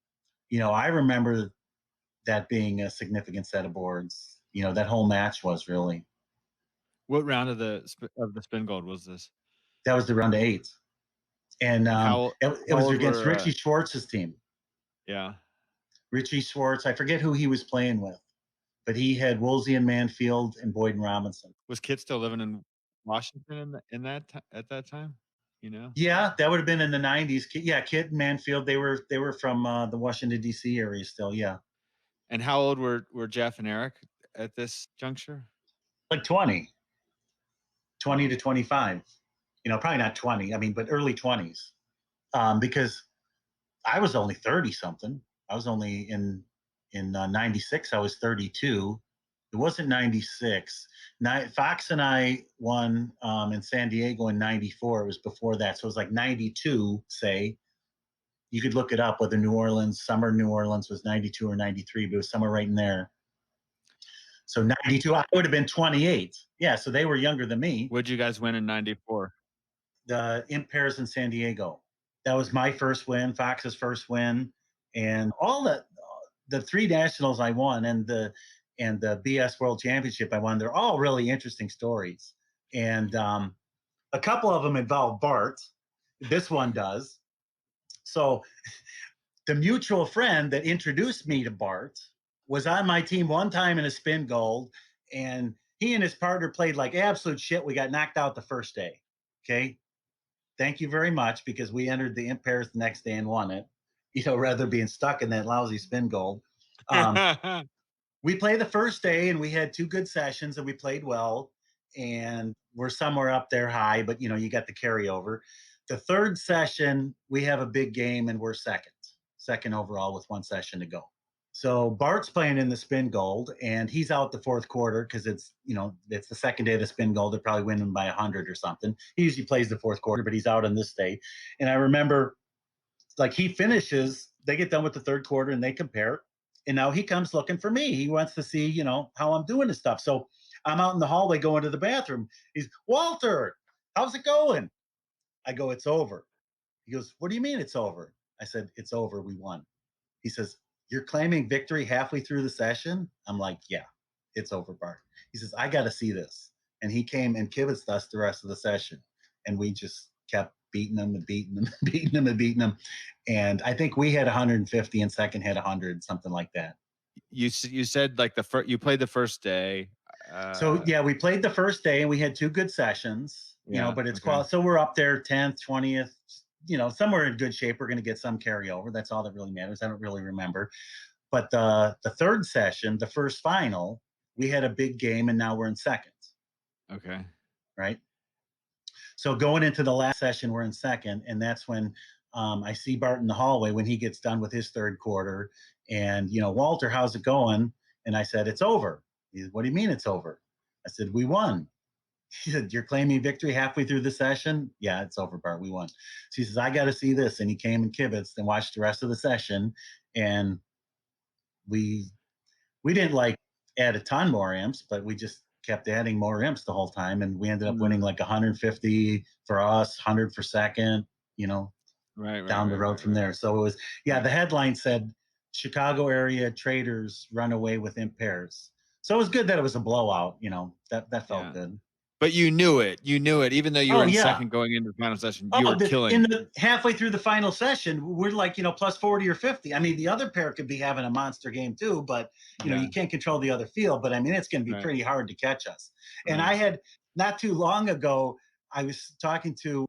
you know, I remember that being a significant set of boards. You know, that whole match was really. What round of the spin gold was this? That was the round of 8. And how it was against were, Richie Schwartz's team. Yeah. Richie Schwartz, I forget who he was playing with, but he had Woolsey and Manfield and Boyd and Robinson. Was Kit still living in Washington at that time? You know? Yeah, that would have been in the 90s. Yeah, Kit and Manfield, they were from the Washington D.C. area still. Yeah. And how old were Jeff and Eric at this juncture? Like 20 to 25. You know, probably not 20. I mean, but early 20s. Because I was only 30 something. I was only in 96. I was 32. It wasn't 96. Fox and I won in San Diego in 94. It was before that. So it was like 92, say. You could look it up whether summer New Orleans was 92 or 93, but it was somewhere right in there. So 92, I would have been 28. Yeah, so they were younger than me. What'd you guys win in 94? The Impairs in San Diego. That was my first win, Fox's first win, and all the 3 nationals I won and the BS World Championship I won. They're all really interesting stories, and a couple of them involve Bart. This one does. So the mutual friend that introduced me to Bart was on my team one time in a spin gold, and he and his partner played like absolute shit. We got knocked out the first day. Okay. Thank you very much, because we entered the Impairs the next day and won it, you know, rather being stuck in that lousy spin gold. We played the first day and we had 2 good sessions and we played well, and we're somewhere up there high, but you know, you got the carryover. The third session, we have a big game and we're second overall with 1 session to go. So Bart's playing in the spin gold and he's out the fourth quarter because it's, you know, it's the second day of the spin gold. They're probably winning by 100 or something. He usually plays the fourth quarter, but he's out on this day. And I remember, like, he finishes, they get done with the third quarter and they compare. And now he comes looking for me. He wants to see, you know, how I'm doing and stuff. So I'm out in the hallway going to the bathroom. He's, "Walter, how's it going?" I go, "It's over." He goes, "What do you mean it's over?" I said, "It's over. We won." He says, "You're claiming victory halfway through the session?" I'm like, "Yeah, it's over, Bart." He says, "I got to see this." And he came and kibitzed us the rest of the session. And we just kept beating him and beating him, beating him and beating him. And I think we had 150 and second had 100, something like that. You said like you played the first day. So yeah, we played the first day and we had 2 good sessions, you know, but it's okay. So we're up there 10th, 20th, you know, somewhere in good shape. We're going to get some carryover. That's all that really matters. I don't really remember. But the third session, the first final, we had a big game and now we're in second. Okay. Right. So going into the last session, we're in second. And that's when I see Bart in the hallway when he gets done with his third quarter. And, you know, "Walter, how's it going?" And I said, "It's over." He said, "What do you mean it's over?" I said, "We won." He said, "You're claiming victory halfway through the session?" "Yeah, it's over, Bart. We won." So he says, "I got to see this." And he came and kibitzed and watched the rest of the session. And we didn't like add a ton more imps, but we just kept adding more imps the whole time. And we ended up winning like 150 for us, 100 for second, you know, down the road from there. So it was, yeah, the headline said, "Chicago area traders run away with Impairs." So it was good that it was a blowout. That felt Yeah. good. But you knew it. You knew it. Even though you were Oh in yeah. second going into the final session, you Oh, were killing in it. the halfway through the final session, we're like, plus 40 or 50. I mean, the other pair could be having a monster game too, but Yeah. you can't control the other field. But I mean, it's going to be Right. pretty hard to catch us. And Right. I had not too long ago, I was talking to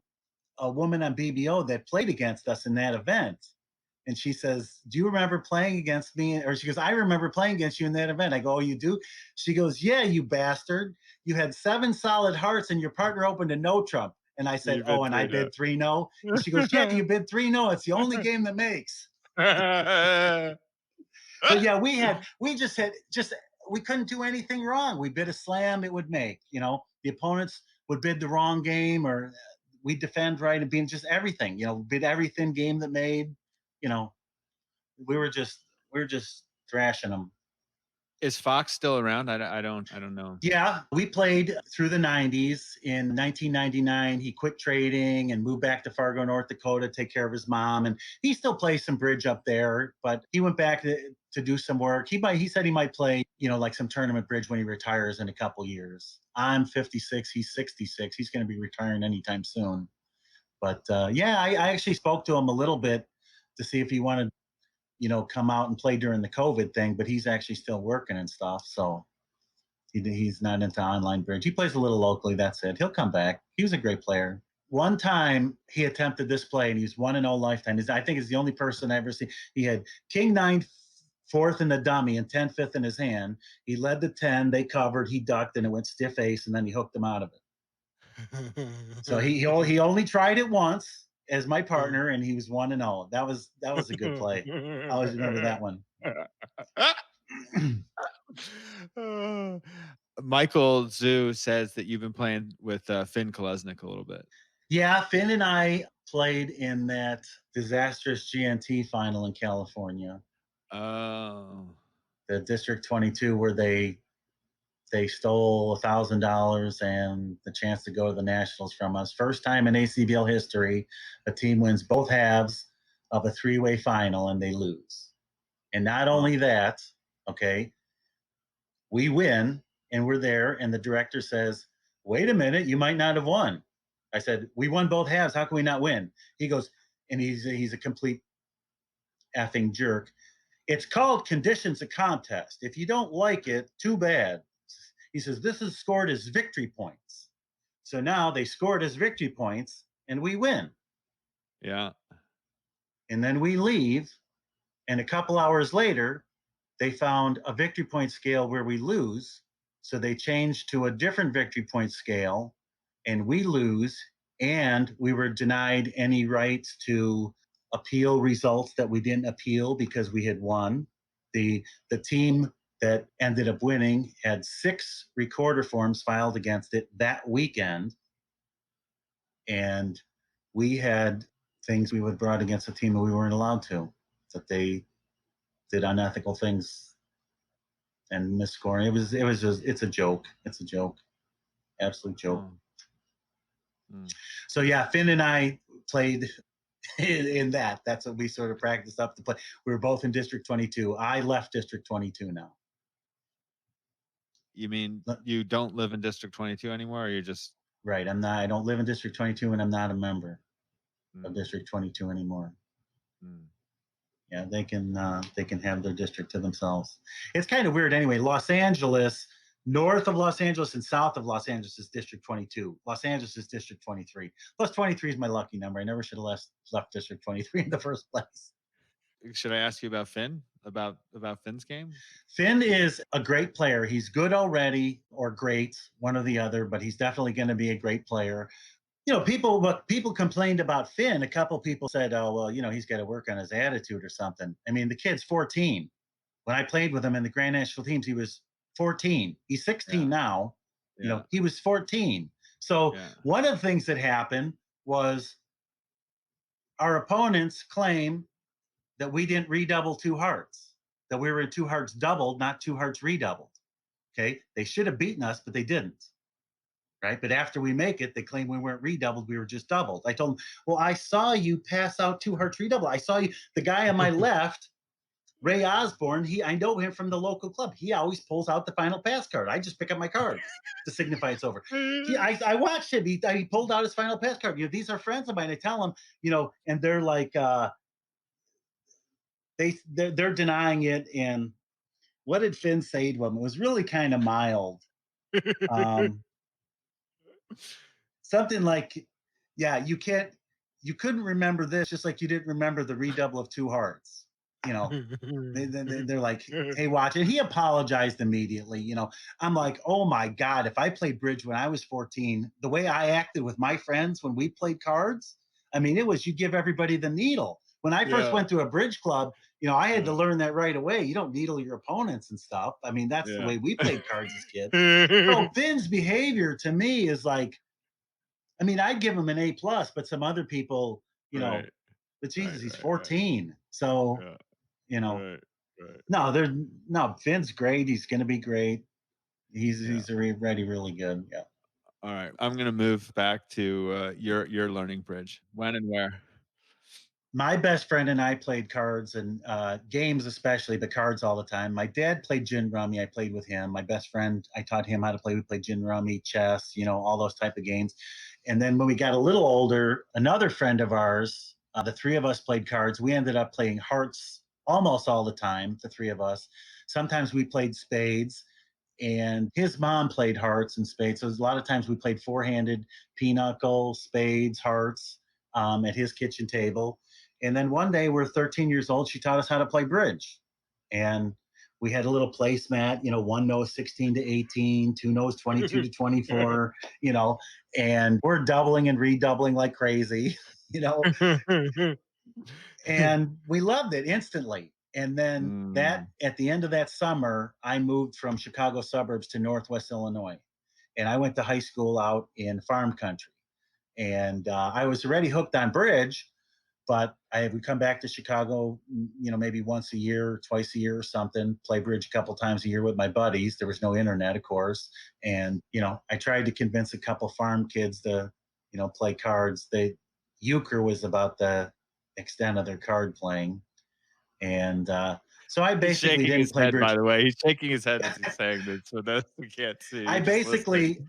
a woman on BBO that played against us in that event. And she says, "Do you remember playing against me?" Or she goes, "I remember playing against you in that event." I go, "Oh, you do?" She goes, "Yeah, you bastard. You had 7 solid hearts and your partner opened a no trump." And I said, You "Oh, bid and I 3-0. bid 3-0." And she goes, "Yeah, you bid 3-0. It's the only game that makes." But yeah, we couldn't do anything wrong. We bid a slam, it would make. The opponents would bid the wrong game, or we defend right and being just everything. Bid everything game that made. You know, we were just thrashing them. Is Fox still around? I don't know. Yeah, we played through the 90s. In 1999, he quit trading and moved back to Fargo, North Dakota, to take care of his mom. And he still plays some bridge up there, but he went back to do some work. He said he might play, like some tournament bridge when he retires in a couple years. I'm 56, he's 66. He's going to be retiring anytime soon. But yeah, I actually spoke to him a little bit to see if he wanted, come out and play during the COVID thing, but he's actually still working and stuff. So he's not into online bridge. He plays a little locally. That's it. He'll come back. He was a great player. One time he attempted this play and he's 1-0 lifetime. I think he's the only person I ever seen. He had king 9 fourth in the dummy and 10 fifth in his hand. He led the 10. They covered. He ducked and it went stiff ace and then he hooked him out of it. So he only tried it once as my partner and he was 1-0. That was a good play. I always remember that one. Michael Zoo says that you've been playing with Finn Kolesnik a little bit. Yeah, Finn and I played in that disastrous GNT final in California, Oh. the District 22, where they stole $1,000 and the chance to go to the Nationals from us. First time in ACBL history, a team wins both halves of a 3-way final and they lose. And not only that, okay, we win and we're there, and the director says, "Wait a minute, you might not have won." I said, "We won both halves. How can we not win?" He goes, and he's a complete effing jerk. "It's called conditions of contest. If you don't like it, too bad." He says, "This is scored as victory points." So now they scored as victory points and we win. Yeah. And then we leave. And a couple hours later, they found a victory point scale where we lose. So they changed to a different victory point scale and we lose. And we were denied any rights to appeal results that we didn't appeal because we had won. The team that ended up winning had 6 recorder forms filed against it that weekend. And we had things we would brought against the team that we weren't allowed to, that they did unethical things and misscoring. It's a joke. It's a joke. Absolute joke. So yeah, Finn and I played in that. That's what we sort of practiced up to play. We were both in District 22. I left District 22 now. You mean you don't live in District 22 anymore, or you're just right? I don't live in District 22, and I'm not a member of District 22 anymore. Yeah, they can have their district to themselves. It's kind of weird anyway. Los Angeles, north of Los Angeles and south of Los Angeles is District 22. Los Angeles is District 23. Plus 23 is my lucky number. I never should have left District 23 in the first place. Should I ask you about Finn? About Finn's game? Finn is a great player. He's good already, or great, one or the other, but he's definitely going to be a great player. People complained about Finn. A couple people said, "Oh, well, he's got to work on his attitude or something." I mean, the kid's 14. When I played with him in the Grand National teams, he was 14. He's 16 now. Yeah. He was 14. So one of the things that happened was our opponents claim that we didn't redouble 2 hearts, that we were in 2 hearts doubled, not 2 hearts redoubled. Okay, they should have beaten us, but they didn't. Right? But after we make it, they claim we weren't redoubled, we were just doubled. I told them, "Well, I saw you pass out 2 hearts redoubled. I saw you, the guy on my left Ray Osborne, I know him from the local club. He always pulls out the final pass card. I just pick up my cards to signify it's over. I watched him. He pulled out his final pass card. These are friends of mine. I tell them, and they're like, they're denying it. And what did Finn say to him? It was really kind of mild. Um, Something like, yeah, you couldn't remember this, just like you didn't remember the redouble of Two Hearts. They're like, hey, watch it. He apologized immediately. I'm like, oh my God, if I played bridge when I was 14, the way I acted with my friends when we played cards, I mean, it was you give everybody the needle. When I first went to a bridge club, I had to learn that right away. You don't needle your opponents and stuff. I mean, that's the way we played cards as kids. So Finn's behavior to me is like, I mean, I'd give him an A+, but some other people, Right. but Jesus, he's Right. 14. So, Right. no, Finn's great. He's going to be great. He's already really good. Yeah. All right. I'm gonna move back to your learning bridge. When and where? My best friend and I played cards and games, especially, but cards all the time. My dad played gin rummy. I played with him. My best friend, I taught him how to play. We played gin rummy, chess, all those type of games. And then when we got a little older, another friend of ours, the three of us played cards. We ended up playing hearts almost all the time, the three of us. Sometimes we played spades, and his mom played hearts and spades. So a lot of times we played four-handed, pinochle, spades, hearts at his kitchen table. And then one day we're 13 years old. She taught us how to play bridge. And we had a little placemat, one knows 16 to 18, two knows 22 to 24, and we're doubling and redoubling like crazy, and we loved it instantly. And then at the end of that summer, I moved from Chicago suburbs to Northwest Illinois. And I went to high school out in farm country. And I was already hooked on bridge, but I would come back to Chicago, maybe once a year, twice a year or something, play bridge a couple times a year with my buddies. There was no internet, of course. And, I tried to convince a couple farm kids to, play cards. Euchre was about the extent of their card playing. And so I basically didn't play bridge. By the way, he's shaking his head as he's saying this, so those we can't see. I basically,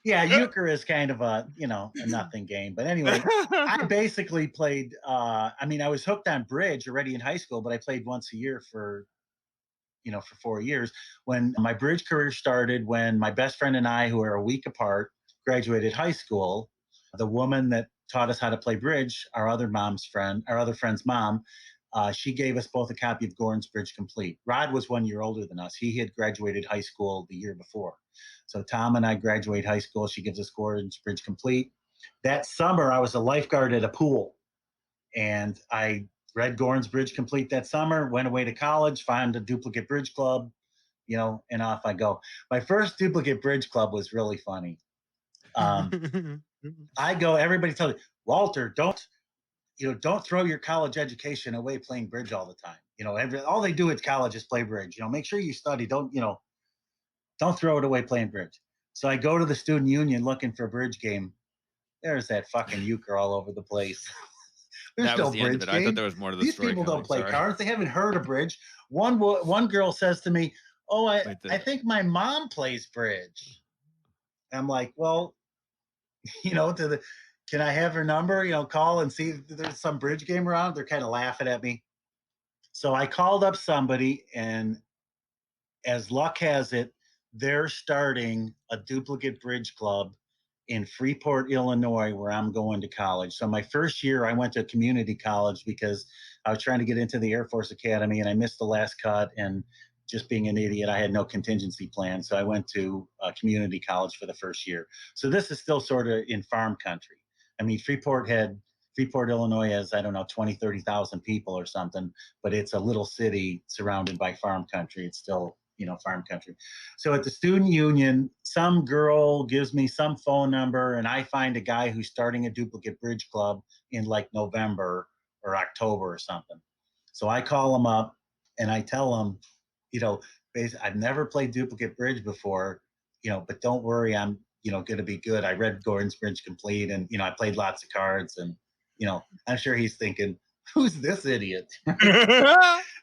yeah, euchre is kind of a nothing game. But anyway, I basically played. I mean, I was hooked on bridge already in high school, but I played once a year for 4 years. When my bridge career started, when my best friend and I, who are a week apart, graduated high school, the woman that taught us how to play bridge, our other friend's mom, she gave us both a copy of Gordon's Bridge Complete. Rod was 1 year older than us. He had graduated high school the year before. So Tom and I graduate high school. She gives us Gordon's Bridge Complete. That summer, I was a lifeguard at a pool. And I read Gordon's Bridge Complete that summer, went away to college, found a duplicate bridge club, and off I go. My first duplicate bridge club was really funny. Everybody tells me, Walter, don't throw your college education away playing bridge all the time. All they do at college is play bridge. Make sure you study. Don't throw it away playing bridge. So I go to the student union looking for a bridge game. There's that fucking euchre all over the place. There's no bridge game. I thought there was more to the These story. These people don't play cards. They haven't heard of bridge. One girl says to me, "Oh, I think my mom plays bridge." I'm like, well, can I have her number? Call and see if there's some bridge game around. They're kind of laughing at me. So I called up somebody, and as luck has it, they're starting a duplicate bridge club in Freeport, Illinois, where I'm going to college. So my first year, I went to community college because I was trying to get into the Air Force Academy, and I missed the last cut. And just being an idiot, I had no contingency plan. So I went to community college for the first year. So this is still sort of in farm country. I mean, Freeport, Illinois has, 20, 30,000 people or something, but it's a little city surrounded by farm country. It's still, farm country. So at the student union, some girl gives me some phone number, and I find a guy who's starting a duplicate bridge club in like November or October or something. So I call him up and I tell him, I've never played duplicate bridge before, but don't worry, I'm, going to be good. I read Gordon's Bridge Complete, and, I played lots of cards, and, I'm sure he's thinking, who's this idiot?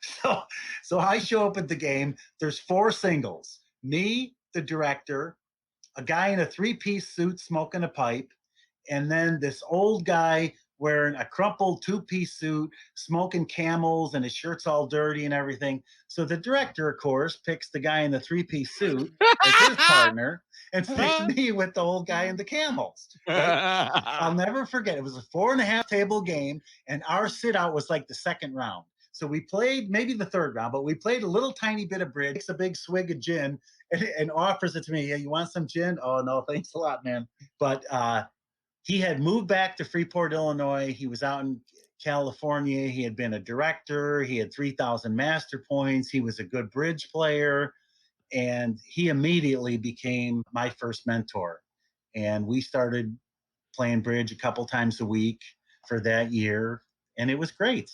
So, so I show up at the game. There's 4 singles. Me, the director, a guy in a 3-piece suit smoking a pipe, and then this old guy wearing a crumpled 2-piece suit, smoking Camels, and his shirt's all dirty and everything. So the director, of course, picks the guy in the 3-piece suit as his partner and picks me with the old guy in the Camels. Right? I'll never forget. It was a 4.5 table game, and our sit out was like the second round. So we played maybe the third round, but we played a little tiny bit of bridge, takes a big swig of gin, and offers it to me. Yeah, you want some gin? Oh no, thanks a lot, man. But he had moved back to Freeport, Illinois. He was out in California. He had been a director. He had 3,000 master points. He was a good bridge player. And he immediately became my first mentor. And we started playing bridge a couple times a week for that year. And it was great.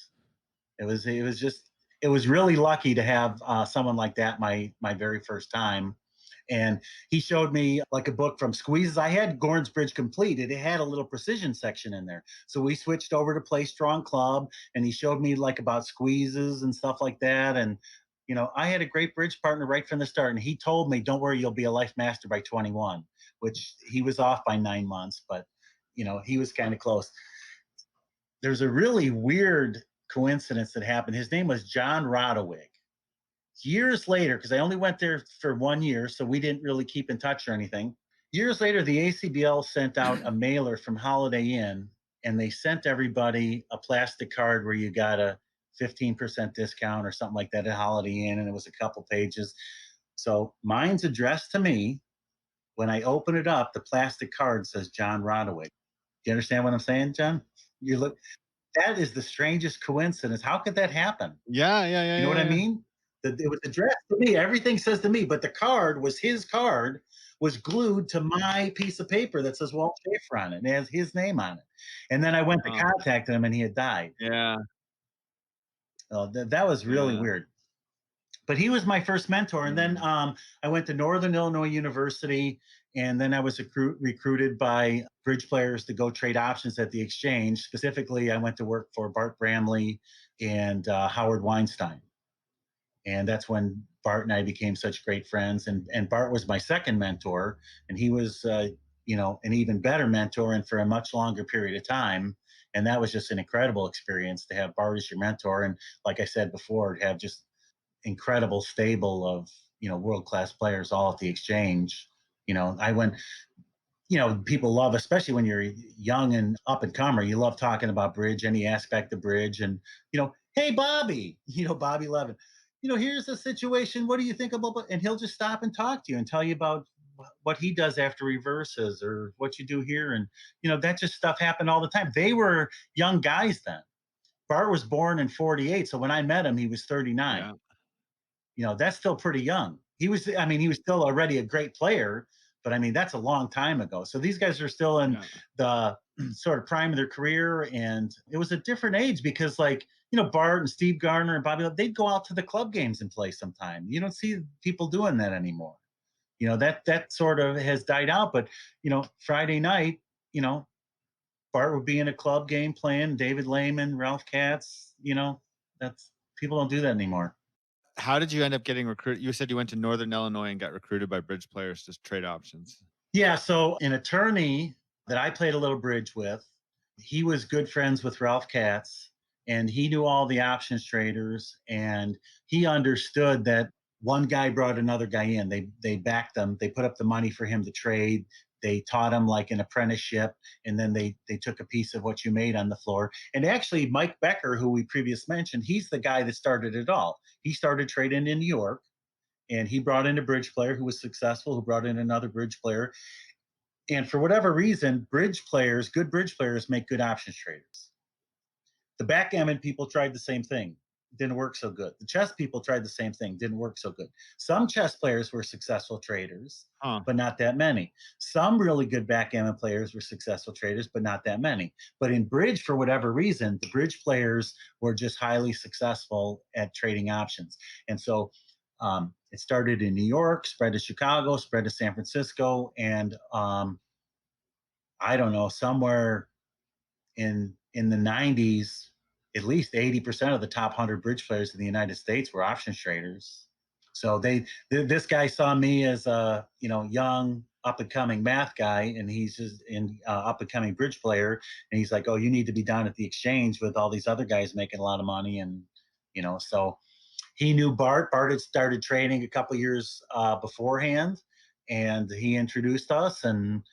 It was really lucky to have someone like that my very first time. And he showed me like a book from Squeezes. I had Gorn's Bridge completed. It had a little precision section in there. So we switched over to Play Strong Club, and he showed me like about squeezes and stuff like that. And, you know, I had a great bridge partner right from the start. And he told me, don't worry, you'll be a life master by 21, which he was off by 9 months, but, you know, he was kind of close. There's a really weird coincidence that happened. His name was John Rodowig. Years later, because I only went there for 1 year, so we didn't really keep in touch or anything. Years later, the ACBL sent out a mailer from Holiday Inn, and they sent everybody a plastic card where you got a 15% discount or something like that at Holiday Inn, and it was a couple pages. So mine's addressed to me. When I open it up, the plastic card says John Rodowig. Do you understand what I'm saying, John? You look. That is the strangest coincidence. How could that happen? Yeah, yeah, yeah, You know what yeah, I yeah. mean? It was addressed to me. Everything says to me, but the card was his card, was glued to my piece of paper that says Walt Schafer on it. And it has his name on it. And then I went to Oh, contact him, and he had died. yeah, That was really yeah. weird. But he was my first mentor. And then Mm. I went to Northern Illinois University, and then I was recruited by bridge players to go trade options at the exchange. Specifically, I went to work for Bart Bramley and Howard Weinstein. And that's when Bart and I became such great friends. And Bart was my second mentor, and he was, you know, an even better mentor, and for a much longer period of time. And that was just an incredible experience to have Bart as your mentor. And like I said before, to have just incredible stable of, you know, world class players all at the exchange. You know, I went. You know, people love, especially when you're young and up and comer, you love talking about bridge, any aspect of bridge. And, you know, hey, Bobby, you know, Bobby Levin, you know, here's the situation. What do you think about? And he'll just stop and talk to you and tell you about what he does after reverses or what you do here. And, you know, that just stuff happened all the time. They were young guys then. Bart was born in 48. So when I met him, he was 39. Yeah. You know, that's still pretty young. I mean, he was still already a great player, but I mean, that's a long time ago. So these guys are still in Yeah. the sort of prime of their career. And it was a different age because, like, you know, Bart and Steve Garner and Bobby, they'd go out to the club games and play sometime. You don't see people doing that anymore. You know, that sort of has died out. But, you know, Friday night, you know, Bart would be in a club game playing David Lehman, Ralph Katz, you know, that's people don't do that anymore. How did you end up getting recruited? You said you went to Northern Illinois and got recruited by bridge players to trade options. Yeah, so an attorney that I played a little bridge with, he was good friends with Ralph Katz, and he knew all the options traders, and he understood that one guy brought another guy in. They backed them. They put up the money for him to trade. They taught him like an apprenticeship, and then they took a piece of what you made on the floor. And actually, Mike Becker, who we previously mentioned, he's the guy that started it all. He started trading in New York, and he brought in a bridge player who was successful, who brought in another bridge player. And for whatever reason, bridge players, good bridge players, make good options traders. The backgammon people tried the same thing, didn't work so good. The chess people tried the same thing, didn't work so good. Some chess players were successful traders, Huh. but not that many. Some really good backgammon players were successful traders, but not that many. But in bridge, for whatever reason, the bridge players were just highly successful at trading options. And so it started in New York, spread to Chicago, spread to San Francisco, and I don't know, somewhere in the 90s, at least 80% of the top 100 bridge players in the United States were options traders. So this guy saw me as a, young up and coming math guy, and he's just an up and coming bridge player, and he's like, "Oh, you need to be down at the exchange with all these other guys making a lot of money," and so he knew Bart. Bart had started trading a couple years beforehand, and he introduced us. And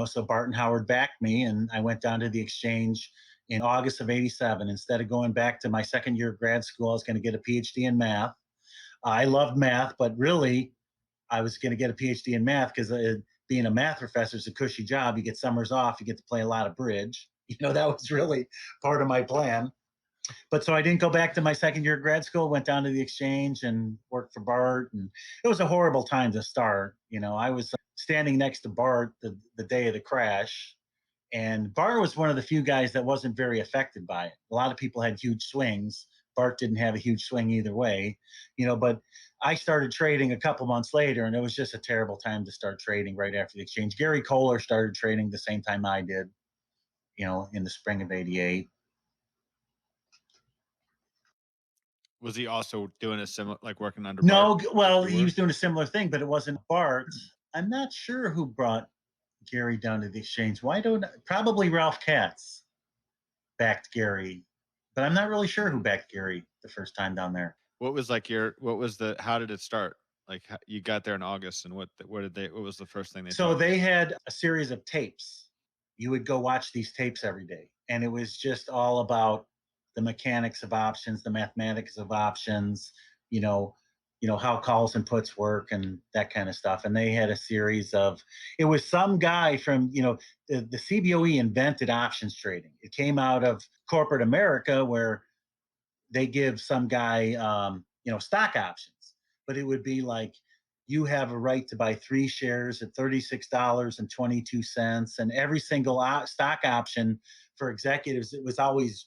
so Bart and Howard backed me, and I went down to the exchange in August of '87. Instead of going back to my second year of grad school, I was going to get a PhD in math. I loved math, but really, I was going to get a PhD in math because being a math professor is a cushy job. You get summers off, you get to play a lot of bridge. That was really part of my plan. But so I didn't go back to my second year of grad school, went down to the exchange and worked for Bart. And it was a horrible time to start. I was standing next to Bart the day of the crash. And Bart was one of the few guys that wasn't very affected by it. A lot of people had huge swings. Bart didn't have a huge swing either way, but I started trading a couple months later, and it was just a terrible time to start trading right after the exchange. Gary Kohler started trading the same time I did, in the spring of '88. Was he also doing a similar, like working under Bart? No, well, like you he were? was doing a similar thing, but it wasn't Bart. I'm not sure who brought Gary down to the exchange. Probably Ralph Katz backed Gary, but I'm not really sure who backed Gary the first time down there. What was how did it start? Like you got there in August, and what was the first thing they So taught you? they had a series of tapes. You would go watch these tapes every day, and it was just all about the mechanics of options, the mathematics of options, you know, how calls and puts work and that kind of stuff. And they had a series of, it was some guy from, the CBOE invented options trading. It came out of corporate America, where they give some guy, stock options, but it would be like, you have a right to buy 3 shares at $36.22, and every single stock option for executives, it was always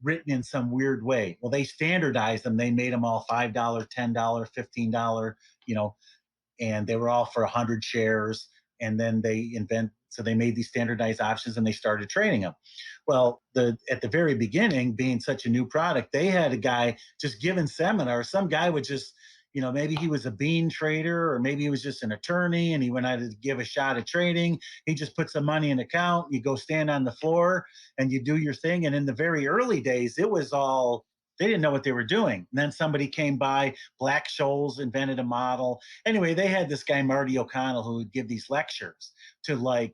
written in some weird way. Well, they standardized them. They made them all $5, $10, $15, and they were all for 100 shares. And then so they made these standardized options and they started trading them. Well, at the very beginning, being such a new product, they had a guy just giving seminars. Some guy would just, maybe he was a bean trader, or maybe he was just an attorney and he went out to give a shot at trading. He just put some money in an account. You go stand on the floor and you do your thing. And in the very early days, it was all, they didn't know what they were doing. And then somebody came by, Black Scholes invented a model. Anyway, they had this guy, Marty O'Connell, who would give these lectures to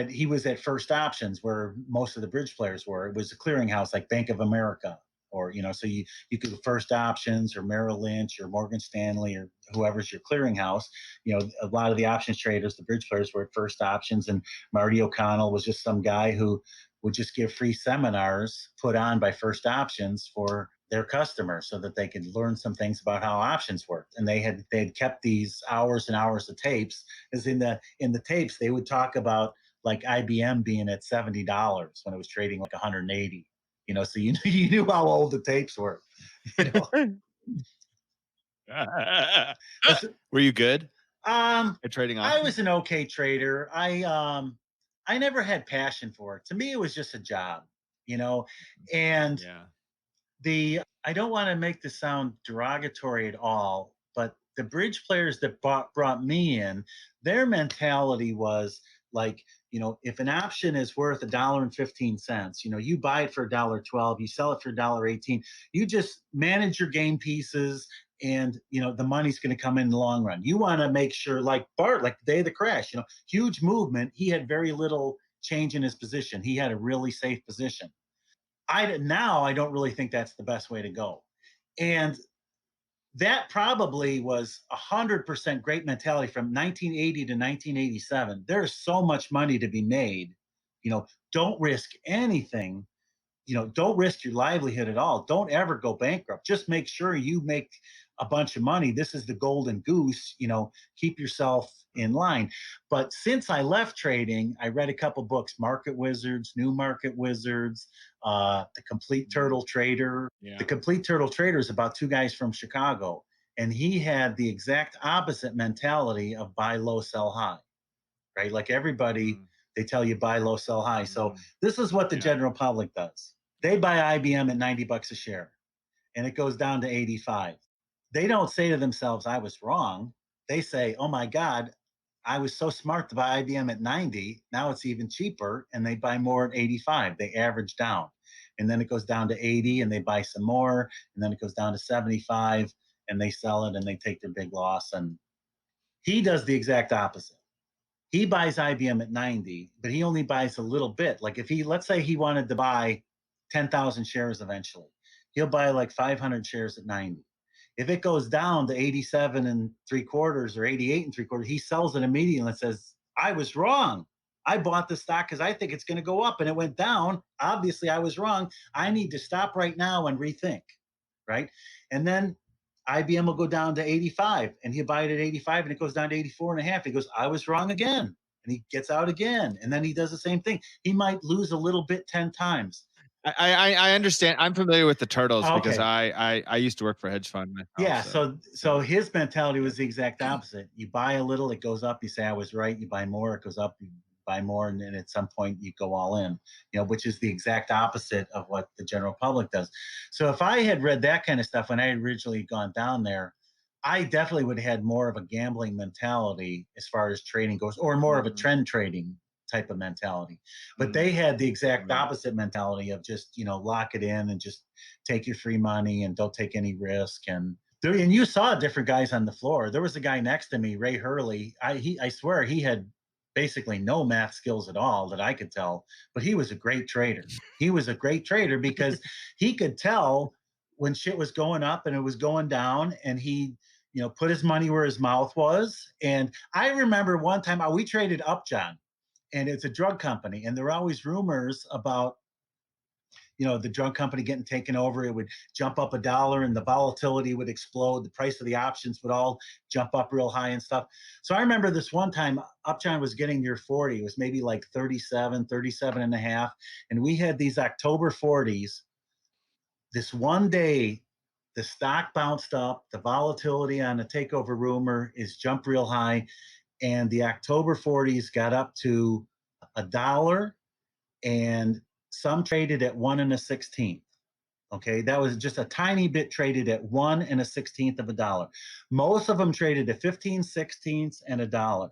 he was at First Options, where most of the bridge players were. It was a clearinghouse like Bank of America, or, so you could First Options or Merrill Lynch or Morgan Stanley or whoever's your clearinghouse. A lot of the options traders, the bridge players, were at First Options, and Marty O'Connell was just some guy who would just give free seminars put on by First Options for their customers so that they could learn some things about how options worked. And they had kept these hours and hours of tapes, as in the tapes they would talk about like IBM being at $70 when it was trading like 180. So you knew how old the tapes were. Were you good at trading I options? was an okay trader. I never had passion for it. To me, it was just a job, and Yeah. I don't want to make this sound derogatory at all, but the bridge players that brought me in, their mentality was like, if an option is worth $1.15, you buy it for $1.12, you sell it for $1.18, you just manage your game pieces, and the money's going to come in the long run. You want to make sure, like Bart, like the day of the crash, huge movement, he had very little change in his position. He had a really safe position. I don't really think that's the best way to go. And that probably was 100% great mentality from 1980 to 1987. There's so much money to be made. Don't risk anything. Don't risk your livelihood at all. Don't ever go bankrupt. Just make sure you make a bunch of money. This is the golden goose. Keep yourself in line. But since I left trading, I read a couple books: Market Wizards, New Market Wizards, The Complete Turtle Trader. Yeah. The Complete Turtle Trader is about 2 guys from Chicago, and he had the exact opposite mentality of buy low, sell high. Right? Like everybody, they tell you buy low, sell high. So this is what the general public does. They buy IBM at $90 a share and it goes down to 85. They don't say to themselves, I was wrong. They say, oh my God, I was so smart to buy IBM at 90. Now it's even cheaper. And they buy more at 85. They average down. And then it goes down to 80 and they buy some more. And then it goes down to 75 and they sell it and they take their big loss. And he does the exact opposite. He buys IBM at 90, but he only buys a little bit. Like if he, let's say he wanted to buy 10,000 shares eventually, he'll buy like 500 shares at 90. If it goes down to 87 and three quarters or 88 and three quarters, he sells it immediately and says, I was wrong. I bought the stock because I think it's going to go up and it went down. Obviously, I was wrong. I need to stop right now and rethink. Right. And then IBM will go down to 85 and he'll buy it at 85 and it goes down to 84 and a half. He goes, I was wrong again. And he gets out again. And then he does the same thing. He might lose a little bit 10 times. I understand. I'm familiar with the turtles because Okay. I used to work for a hedge fund myself. Yeah. So his mentality was the exact opposite. You buy a little, it goes up. You say, I was right. You buy more, it goes up. You buy more. And then at some point you go all in, which is the exact opposite of what the general public does. So if I had read that kind of stuff when I had originally gone down there, I definitely would have had more of a gambling mentality as far as trading goes, or more of a trend trading type of mentality. But they had the exact opposite mentality of just, lock it in and just take your free money and don't take any risk. And you saw different guys on the floor. There was a guy next to me, Ray Hurley. I swear he had basically no math skills at all that I could tell, but he was a great trader. He was a great trader because he could tell when shit was going up and it was going down, and he put his money where his mouth was. And I remember one time we traded Upjohn, and it's a drug company, and there were always rumors about the drug company getting taken over. It would jump up $1 and the volatility would explode. The price of the options would all jump up real high and stuff. So I remember this one time Upjohn was getting near 40. It was maybe like 37 and a half. And we had these October 40s. This one day, the stock bounced up. The volatility on the takeover rumor is jumped real high. And the October 40s got up to $1, and some traded at 1 1/16. Okay, that was just a tiny bit traded at 1 1/16 of a dollar. Most of them traded at 15/16 and $1.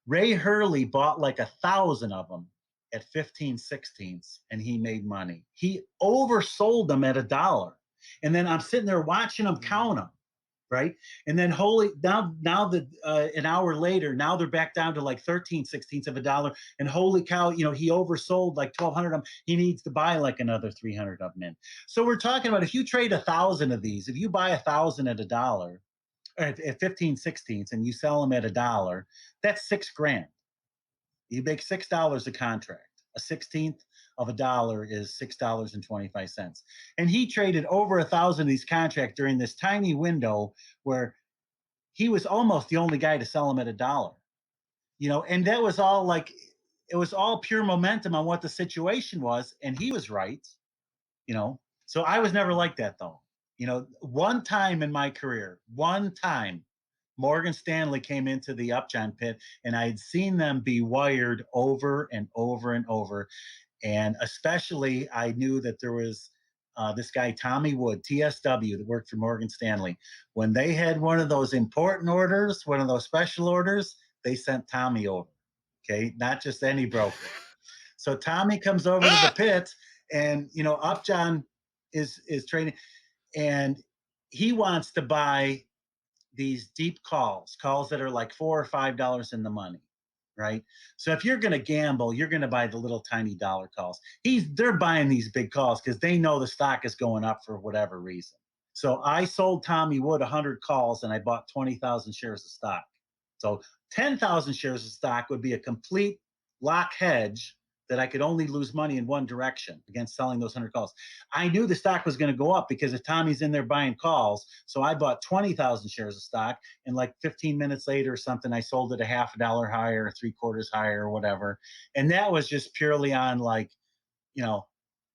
Ray Hurley bought like 1,000 of them at 15/16, and he made money. He oversold them at $1. And then I'm sitting there watching him count them. Right. And then now that an hour later, now they're back down to like 13/16 of a dollar. And holy cow, he oversold like 1,200 of them. He needs to buy like another 300 of them in. So we're talking about, if you trade 1,000 of these, if you buy 1,000 at $1 at 15/16 and you sell them at $1, that's $6,000. You make $6 a contract. A 16th of a dollar is $6.25. And he traded over 1,000 of these contracts during this tiny window where he was almost the only guy to sell them at $1. And that was all like, it was all pure momentum on what the situation was. And he was right, So I was never like that though. One time in my career, Morgan Stanley came into the Upjohn pit, and I had seen them be wired over and over and over. And especially, I knew that there was this guy, Tommy Wood, TSW, that worked for Morgan Stanley. When they had one of those important orders, one of those special orders, they sent Tommy over. Okay, not just any broker. So Tommy comes over to the pit, and Upjohn is trading, and he wants to buy these deep calls that are like $4 or $5 in the money, right? So if you're going to gamble, you're going to buy the little tiny dollar calls. They're buying these big calls because they know the stock is going up for whatever reason. So I sold Tommy Wood 100 calls and I bought 20,000 shares of stock. So 10,000 shares of stock would be a complete lock hedge that I could only lose money in one direction against selling those 100 calls. I knew the stock was going to go up because if Tommy's in there buying calls, so I bought 20,000 shares of stock, and like 15 minutes later or something, I sold it a $0.50 higher, 3/4 higher, or whatever. And that was just purely on like,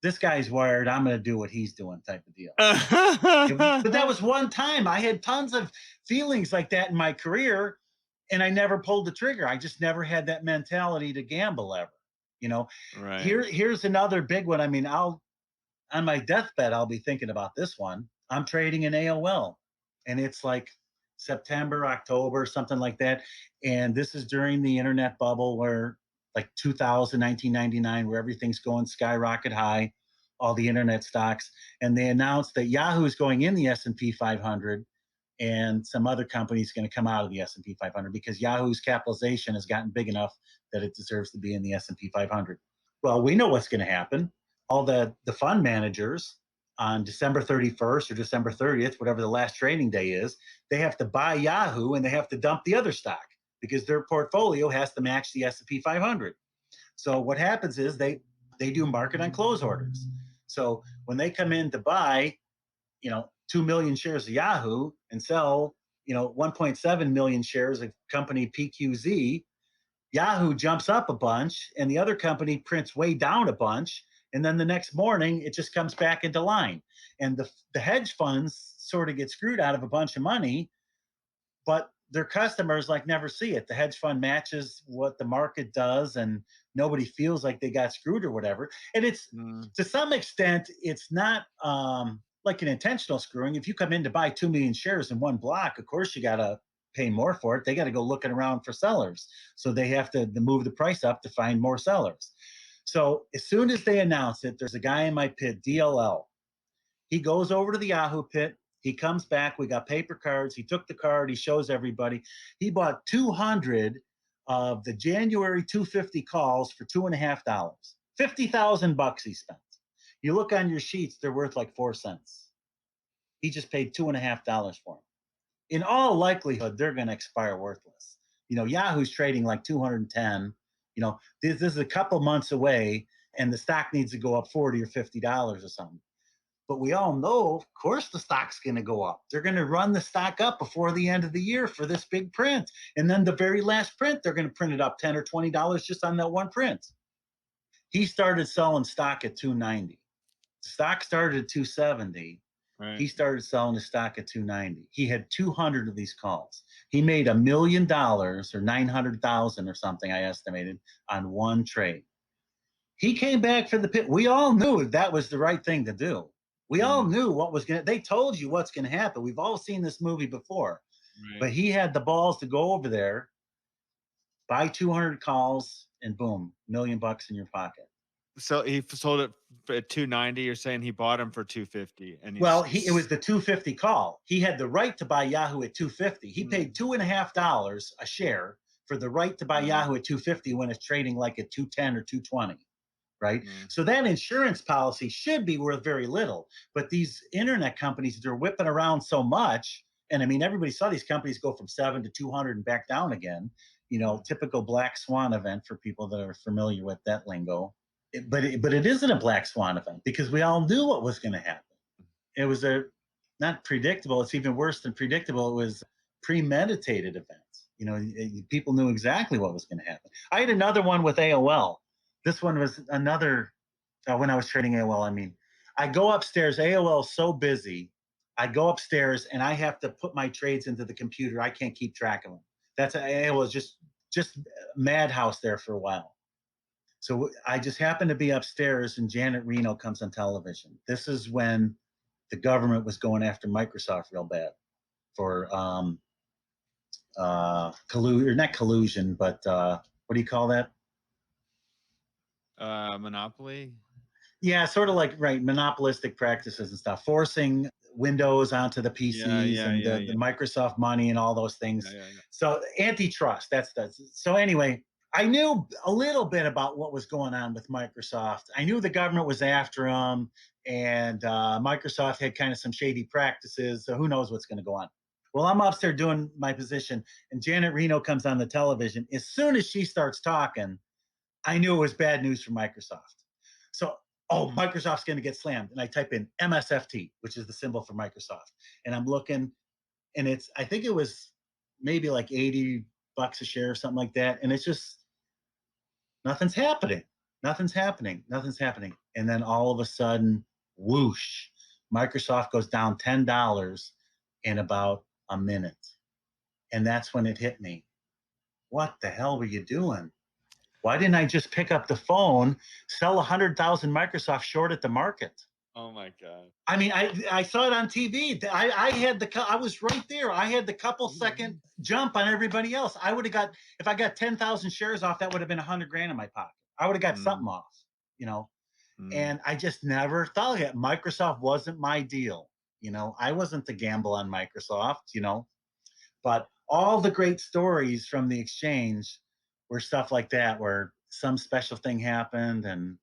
this guy's wired, I'm going to do what he's doing type of deal. But that was one time. I had tons of feelings like that in my career, and I never pulled the trigger. I just never had that mentality to gamble ever. Right. Here's another big one. I mean, on my deathbed, I'll be thinking about this one. I'm trading in AOL, and it's like September, October, something like that. And this is during the internet bubble where like 2000, 1999, where everything's going skyrocket high, all the internet stocks. And they announced that Yahoo is going in the S&P 500 and some other companies going to come out of the S&P 500 because Yahoo's capitalization has gotten big enough that it deserves to be in the S&P 500. Well, we know what's going to happen. All the fund managers on December 31st or December 30th, whatever the last trading day is, they have to buy Yahoo and they have to dump the other stock because their portfolio has to match the S&P 500. So what happens is they do market on close orders. So when they come in to buy, 2 million shares of Yahoo and sell, 1.7 million shares of company PQZ, Yahoo jumps up a bunch and the other company prints way down a bunch. And then the next morning, it just comes back into line. And the hedge funds sort of get screwed out of a bunch of money, but their customers like never see it. The hedge fund matches what the market does and nobody feels like they got screwed or whatever. And it's to some extent, it's not like an intentional screwing. If you come in to buy 2 million shares in one block, of course you got to pay more for it. They got to go looking around for sellers. So they have to move the price up to find more sellers. So as soon as they announce it, there's a guy in my pit, DLL. He goes over to the Yahoo pit. He comes back. We got paper cards. He took the card. He shows everybody. He bought 200 of the January 250 calls for $2.50. $50,000 he spent. You look on your sheets, they're worth like 4 cents. He just paid $2.50 for them. In all likelihood, they're going to expire worthless. Yahoo's trading like 210. This is a couple months away, and the stock needs to go up $40 or $50 or something. But we all know, of course, the stock's going to go up. They're going to run the stock up before the end of the year for this big print. And then the very last print, they're going to print it up $10 or $20 just on that one print. He started selling stock at 290. The stock started at 270. Right. He started selling the stock at 290. He had 200 of these calls. He made $1 million or 900,000 or something, I estimated, on one trade. He came back for the pit. We all knew that was the right thing to do. We all knew what was going to, they told you what's going to happen. We've all seen this movie before. Right. But he had the balls to go over there, buy 200 calls, and boom, $1 million in your pocket. So he sold it at 290. You're saying he bought them for 250, and it was the 250 call. He had the right to buy Yahoo at 250. He paid $2.50 a share for the right to buy Yahoo at 250 when it's trading like at 210 or 220. Right. So that insurance policy should be worth very little. But these internet companies, they're whipping around so much. And I mean, everybody saw these companies go from 7 to 200 and back down again. Typical black swan event for people that are familiar with that lingo. But it isn't a black swan event because we all knew what was going to happen. It was not predictable. It's even worse than predictable. It was premeditated events. People knew exactly what was going to happen. I had another one with AOL. This one was another, when I was trading AOL, I go upstairs, AOL is so busy, I go upstairs and I have to put my trades into the computer. I can't keep track of them. AOL is just madhouse there for a while. So I just happened to be upstairs and Janet Reno comes on television. This is when the government was going after Microsoft real bad for not collusion, but what do you call that? Monopoly. Yeah, sort of like monopolistic practices and stuff, forcing Windows onto the PCs the Microsoft money and all those things. So antitrust, so anyway, I knew a little bit about what was going on with Microsoft. I knew the government was after them, and Microsoft had kind of some shady practices. So who knows what's going to go on? Well, I'm upstairs doing my position, and Janet Reno comes on the television. As soon as she starts talking, I knew it was bad news for Microsoft. So, Microsoft's going to get slammed. And I type in MSFT, which is the symbol for Microsoft. And I'm looking, and I think it was maybe like $80 a share or something like that. And it's just, nothing's happening. And then all of a sudden, whoosh, Microsoft goes down $10 in about a minute. And that's when it hit me. What the hell were you doing? Why didn't I just pick up the phone, sell 100,000 Microsoft short at the market? Oh my God. I mean, I saw it on TV. I had I was right there. I had the couple second jump on everybody else. I would have got, if I got 10,000 shares off, that would have been 100 grand in my pocket. I would have got something Mm, off, you know. mm. And I just never thought of it. Microsoft wasn't my deal. I wasn't the gamble on Microsoft. But all the great stories from the exchange were stuff like that, where some special thing happened and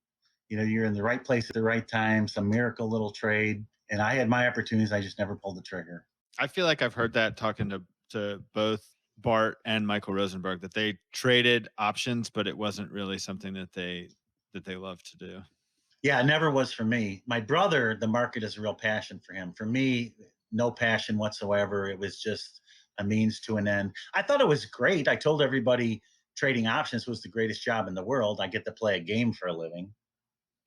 you're in the right place at the right time, some miracle little trade. And I had my opportunities. I just never pulled the trigger. I feel like I've heard that talking to both Bart and Michael Rosenberg, that they traded options, but it wasn't really something that they love to do. Yeah, it never was for me. My brother, the market is a real passion for him. For me, no passion whatsoever. It was just a means to an end. I thought it was great. I told everybody trading options was the greatest job in the world. I get to play a game for a living.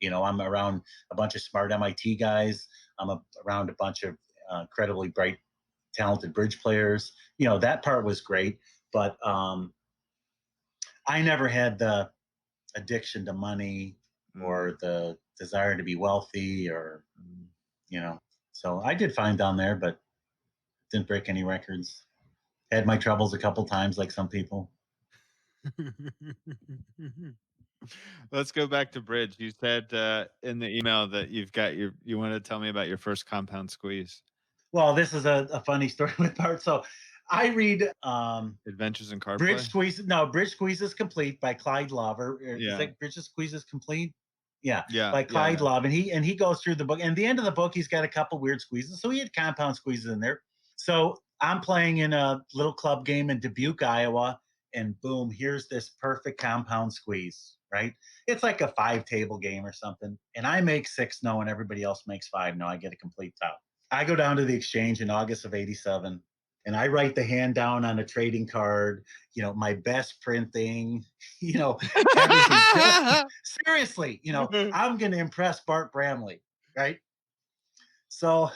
I'm around a bunch of smart MIT guys. Around a bunch of incredibly bright, talented bridge players. That part was great. But I never had the addiction to money Mm. or the desire to be wealthy you know, so I did fine down there, but didn't break any records. Had my troubles a couple times, like some people. Let's go back to bridge. You said in the email that you want to tell me about your first compound squeeze. Well, this is a funny story with Bart. So I read Adventures in Card Bridge Play? Squeeze. No, Bridge Squeeze is Complete by Clyde Love. Is Yeah. that Bridge Squeeze is Complete? Yeah, Yeah. by Yeah. Clyde Yeah. Love. And he goes through the book. And at the end of the book, he's got a couple weird squeezes. So he had compound squeezes in there. So I'm playing in a little club game in Dubuque, Iowa. And boom, here's this perfect compound squeeze, right? It's like a 5-table game or something. And I make 6 no, and everybody else makes 5 no. I get a complete top. I go down to the exchange in August of '87 and I write the hand down on a trading card, my best printing, everything. Seriously, I'm going to impress Bart Bramley, right? So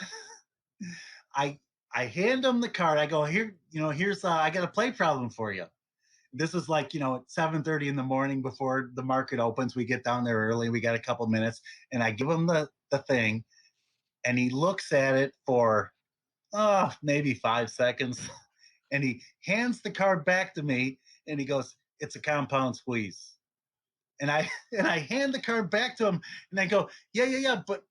I I hand him the card. I go, here, here's I got a play problem for you. This is like, at 7:30 in the morning before the market opens. We get down there early. We got a couple minutes, and I give him the thing, and he looks at it for maybe 5 seconds. And he hands the card back to me and he goes, "It's a compound squeeze." And I and I hand the card back to him and I go, "Yeah, but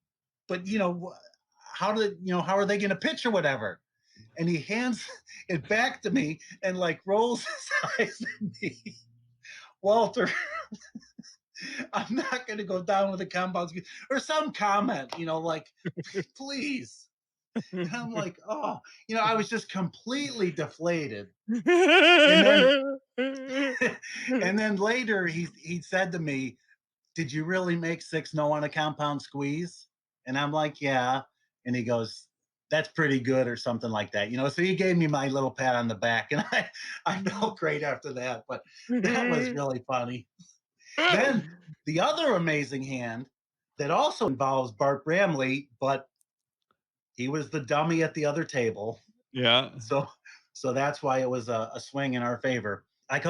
how are they going to pitch or whatever?" And he hands it back to me and like rolls his eyes at me. Walter, I'm not going to go down with a compound squeeze or some comment, like, please. And I'm like, oh, I was just completely deflated. And then and then later he said to me, "Did you really make 6 no on a compound squeeze?" And I'm like, "Yeah." And he goes, "That's pretty good," or something like that. So he gave me my little pat on the back, and I felt great after that. But that was really funny. Then the other amazing hand that also involves Bart Bramley, but he was the dummy at the other table. Yeah. So that's why it was a swing in our favor.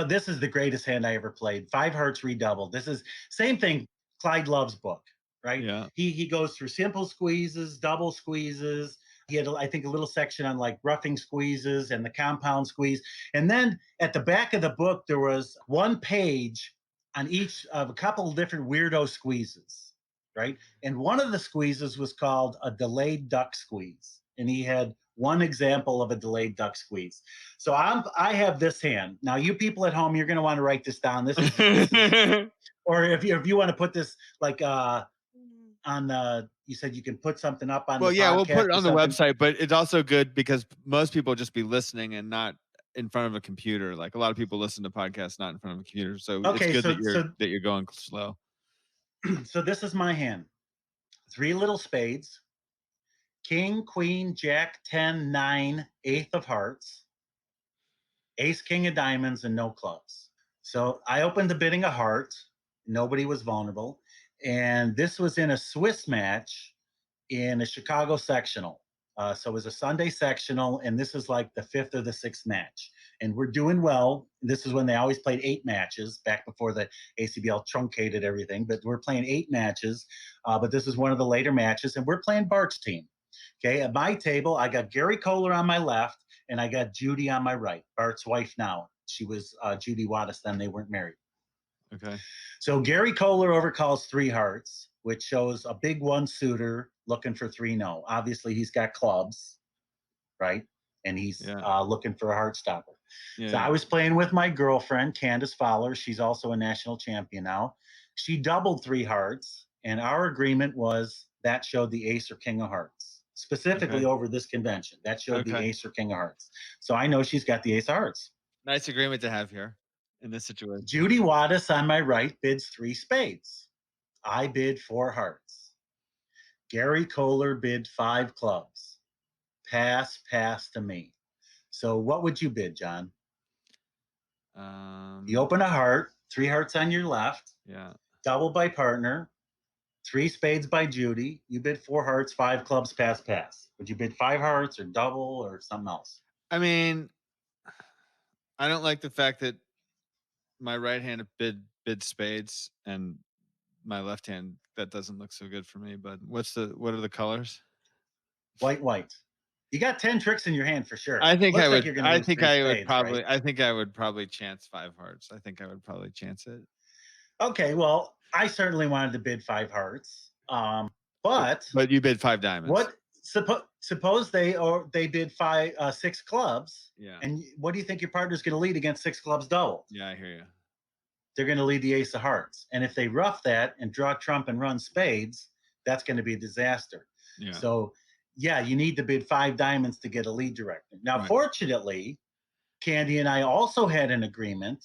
This is the greatest hand I ever played. 5 hearts redoubled. This is same thing. Clyde Love's book, right? Yeah. He goes through simple squeezes, double squeezes. He had, I think, a little section on like roughing squeezes and the compound squeeze. And then at the back of the book, there was one page on each of a couple of different weirdo squeezes, right? And one of the squeezes was called a delayed duck squeeze. And he had one example of a delayed duck squeeze. So I have this hand. Now, you people at home, you're going to want to write this down. This is or if you want to put this like on you said you can put something up on Well, the yeah, we'll put podcast it or on the something. website, but it's also good because most people just be listening and not in front of a computer. Like a lot of people listen to podcasts not in front of a computer, so it's Okay, good so that you're going slow. so this is my hand. 3 little spades, king, queen, jack, 10, 9, 8 of hearts, ace, king of diamonds, and no clubs. So I opened the bidding a heart. Nobody was vulnerable. And this was in a Swiss match in a Chicago sectional. So it was a Sunday sectional, and this is like the 5th or the 6th match. and we're doing well. This is when they always played 8 matches back before the ACBL truncated everything, but we're playing 8 matches. But this is one of the later matches, and we're playing Bart's team. Okay, at my table, I got Gary Kohler on my left, and I got Judy on my right, Bart's wife now. She was Judy Wattis then, they weren't married. Okay. So Gary Kohler overcalls 3 hearts, which shows a big 1-suitor looking for 3-no. Obviously, he's got clubs, right? And he's looking for a heart stopper. So I was playing with my girlfriend, Candace Fowler. She's also a national champion now. She doubled 3 hearts, and our agreement was that showed the ace or king of hearts, specifically over this convention. That showed the ace or king of hearts. So I know she's got the ace of hearts. Nice agreement to have here in this situation. Judy Wattis on my right bids 3 spades. I bid 4 hearts. Gary Kohler bid 5 clubs. Pass to me. So what would you bid, John? You open a heart, 3 hearts on your left. Yeah. Double by partner. 3 spades by Judy. You bid 4 hearts, 5 clubs, pass. Would you bid 5 hearts or double or something else? I mean, I don't like the fact that my right hand bid spades and my left hand, that doesn't look so good for me. But what are the colors? White. You got 10 tricks in your hand for sure. I think I would. Like I think I would spades, probably. right? I think I would probably chance 5 hearts. I think I would probably chance it. Okay, well, I certainly wanted to bid 5 hearts, but you bid 5 diamonds. What? Suppose they bid 6 clubs. Yeah. And what do you think your partner's going to lead against 6 clubs double? Yeah, I hear you. They're going to lead the ace of hearts, and if they rough that and draw trump and run spades, that's going to be a disaster. Yeah. So, yeah, you need to bid 5 diamonds to get a lead director. Now, fortunately, Candy and I also had an agreement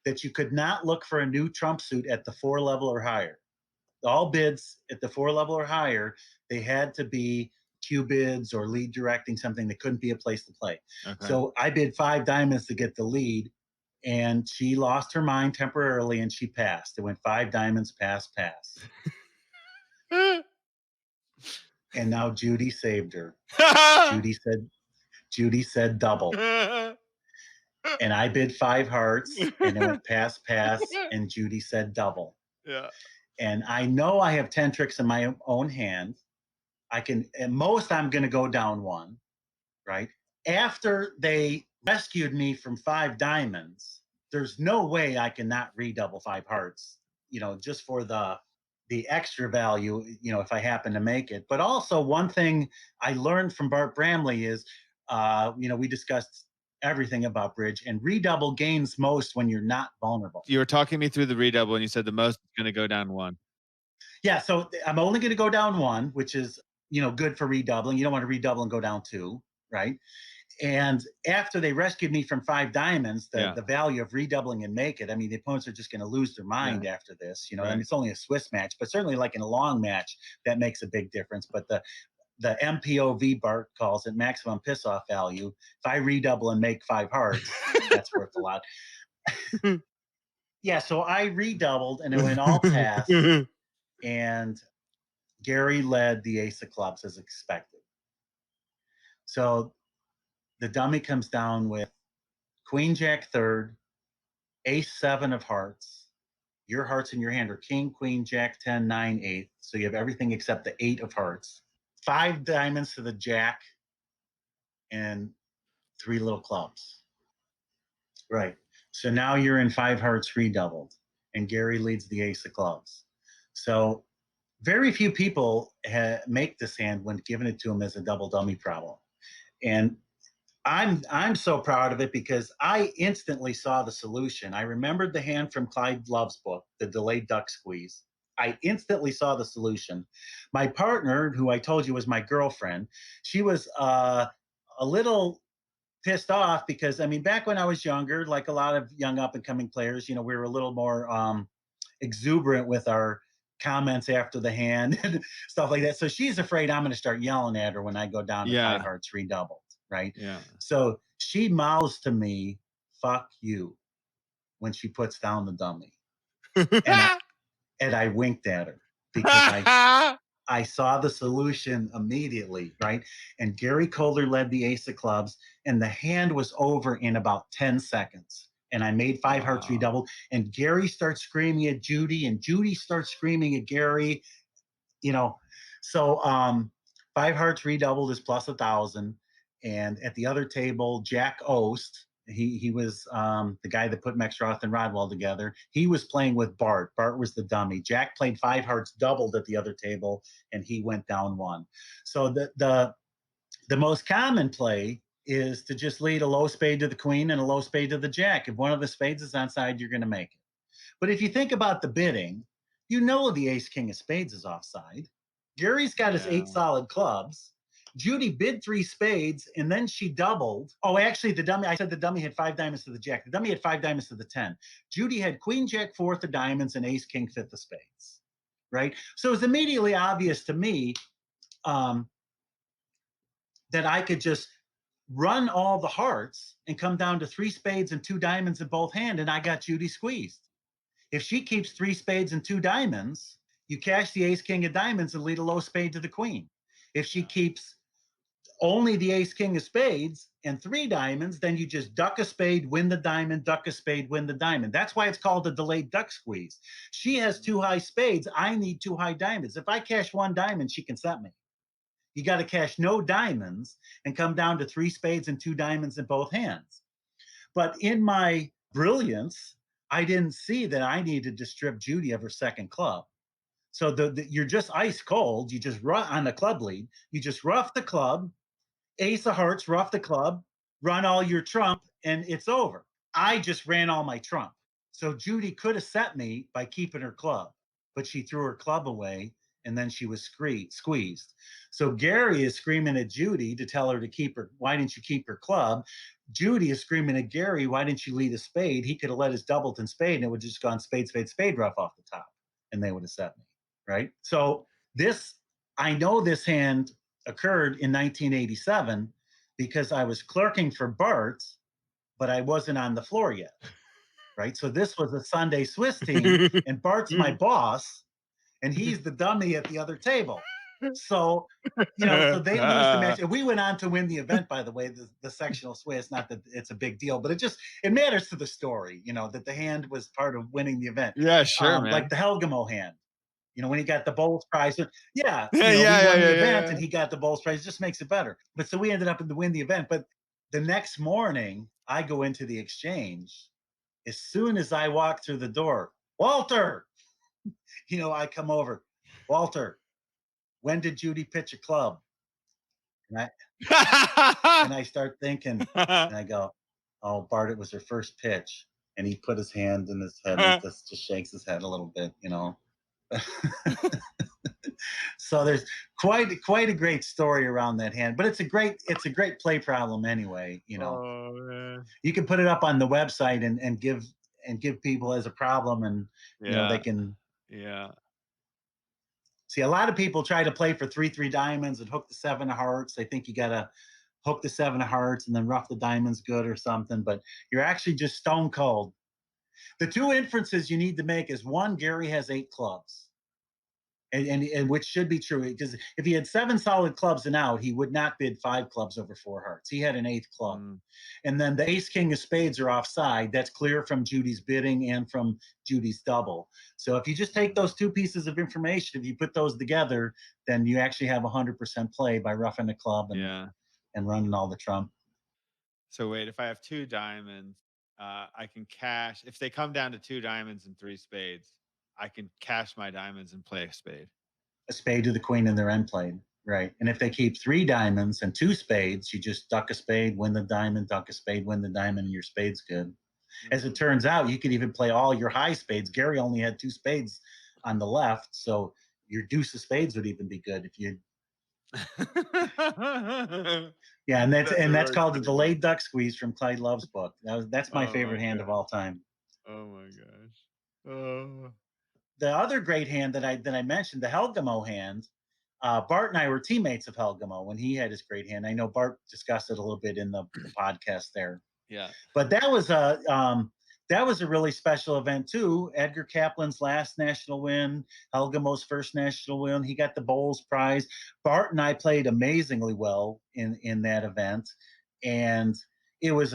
that you could not look for a new trump suit at the 4 level or higher. All bids at the 4 level or higher, they had to be Q bids or lead directing something that couldn't be a place to play. Okay. So I bid 5 diamonds to get the lead, and she lost her mind temporarily and she passed. It went 5 diamonds, pass. And now Judy saved her. Judy said double. And I bid 5 hearts, and it went pass, and Judy said double. Yeah. And I know I have 10 tricks in my own hand. At most, I'm going to go down 1, right? After they rescued me from 5 diamonds, there's no way I cannot redouble 5 hearts, just for the extra value, if I happen to make it. But also, one thing I learned from Bart Bramley is, we discussed everything about bridge, and redouble gains most when you're not vulnerable. You were talking me through the redouble, and you said the most is going to go down 1. Yeah, so I'm only going to go down 1, which is good for redoubling. You don't want to redouble and go down 2, right? And after they rescued me from 5 diamonds, the value of redoubling and make it, I mean, the opponents are just going to lose their mind after this. I mean, it's only a Swiss match, but certainly like in a long match, that makes a big difference. But the MPOV Bart calls it maximum piss-off value. If I redouble and make 5 hearts, that's worth a lot. Yeah, so I redoubled, and it went all pass, and Gary led the ace of clubs as expected. So the dummy comes down with queen jack third, ace 7 of hearts. Your hearts in your hand are king, queen, jack 10, 9, 8. So you have everything except the 8 of hearts. 5 diamonds to the jack, and 3 little clubs. Right. So now you're in 5 hearts redoubled, and Gary leads the ace of clubs. So very few people make this hand when given it to them as a double dummy problem. And I'm so proud of it because I instantly saw the solution. I remembered the hand from Clyde Love's book, The Delayed Duck Squeeze. I instantly saw the solution. My partner, who I told you was my girlfriend, she was a little pissed off because, I mean, back when I was younger, like a lot of young up-and-coming players, we were a little more exuberant with our comments after the hand and stuff like that. So she's afraid I'm going to start yelling at her when I go down to 5 hearts redoubled, right? Yeah. So she mouths to me, "Fuck you," when she puts down the dummy. And I winked at her because I saw the solution immediately, right? And Gary Kohler led the ace of clubs, and the hand was over in about 10 seconds. And I made five hearts Wow. redoubled, and Gary starts screaming at Judy, and Judy starts screaming at Gary, you know. So five hearts redoubled is plus 1,000. And at the other table, Jack Ost, he was the guy that put Mexroth and Rodwell together. He was playing with Bart. Bart was the dummy. Jack played five hearts doubled at the other table, and he went down one. So the most common play is to just lead a low spade to the queen and a low spade to the jack. If one of the spades is onside, you're going to make it. But if you think about the bidding, you know the ace king of spades is offside. Gary's got his 8 solid clubs. Judy bid 3 spades, and then she doubled. Oh, actually, I said the dummy had 5 diamonds to the jack. The dummy had 5 diamonds to the 10. Judy had queen, jack, 4th of diamonds, and ace, king, 5th of spades, right? So it's immediately obvious to me that I could just run all the hearts and come down to 3 spades and 2 diamonds in both hands, and I got Judy squeezed. If she keeps 3 spades and 2 diamonds, you cash the ace, king of diamonds and lead a low spade to the queen. If she keeps only the ace, king of spades and 3 diamonds, then you just duck a spade, win the diamond, duck a spade, win the diamond. That's why it's called a delayed duck squeeze. She has 2 high spades. I need 2 high diamonds. If I cash 1 diamond, she can set me. You got to cash no diamonds and come down to 3 spades and 2 diamonds in both hands. But in my brilliance, I didn't see that I needed to strip Judy of her second club. So you're just ice cold. You just run on the club lead. You just rough the club, ace of hearts, rough the club, run all your trump, and it's over. I just ran all my trump. So Judy could have set me by keeping her club, but she threw her club away, and then she was squeezed. So Gary is screaming at Judy to tell her to keep her. Why didn't you keep her club? Judy is screaming at Gary, why didn't you lead a spade? He could have led his doubleton spade, and it would have just gone spade, spade, spade rough off the top, and they would have set me, right? So I know this hand occurred in 1987 because I was clerking for Bart, but I wasn't on the floor yet, right? So this was a Sunday Swiss team, and Bart's my boss, and he's the dummy at the other table. So, so they lose the match. And we went on to win the event, by the way, the sectional Swiss. Not that it's a big deal, but it matters to the story, that the hand was part of winning the event. Yeah, sure, man. Like the Helgamo hand, when he got the Bowles Prize. Yeah, Yeah, we won the event, yeah. and he got the Bowles Prize. It just makes it better. But so we ended up to win the event. But the next morning, I go into the exchange. As soon as I walk through the door, Walter, I come over, Walter, when did Judy pitch a club? And I start thinking, and I go, oh, Bart, it was her first pitch. And he put his hand in his head and just shakes his head a little bit, So there's quite a great story around that hand, but it's a great play problem anyway. Oh, man. You can put it up on the website and give people as a problem, and they can. Yeah. See, a lot of people try to play for 3 diamonds and hook the 7 of hearts. They think you got to hook the 7 of hearts and then rough the diamonds good or something, but you're actually just stone cold. The 2 inferences you need to make is, 1, Gary has 8 clubs. And which should be true, because if he had 7 solid clubs and out, he would not bid 5 clubs over 4 hearts. He had an 8th club. And then the ace, king of spades are offside. That's clear from Judy's bidding and from Judy's double. So if you just take those 2 pieces of information, if you put those together, then you actually have 100% play by roughing the club and running all the trump. So wait, if I have 2 diamonds, I can cash. If they come down to 2 diamonds and 3 spades, I can cash my diamonds and play a spade. A spade to the queen and their end played, right? And if they keep 3 diamonds and 2 spades, you just duck a spade, win the diamond, duck a spade, win the diamond, and your spade's good. As it turns out, you could even play all your high spades. Gary only had 2 spades on the left, so your deuce of spades would even be good if you. Yeah, and that's called the delayed duck squeeze from Clyde Love's book. That's my favorite hand of all time. Oh my gosh. Oh. The other great hand that I mentioned, the Helgamo hand, Bart and I were teammates of Helgamo when he had his great hand. I know Bart discussed it a little bit in the podcast there. Yeah. But that was that was a really special event too. Edgar Kaplan's last national win, Helga Mo's first national win. He got the Bowles Prize. Bart and I played amazingly well in that event, and it was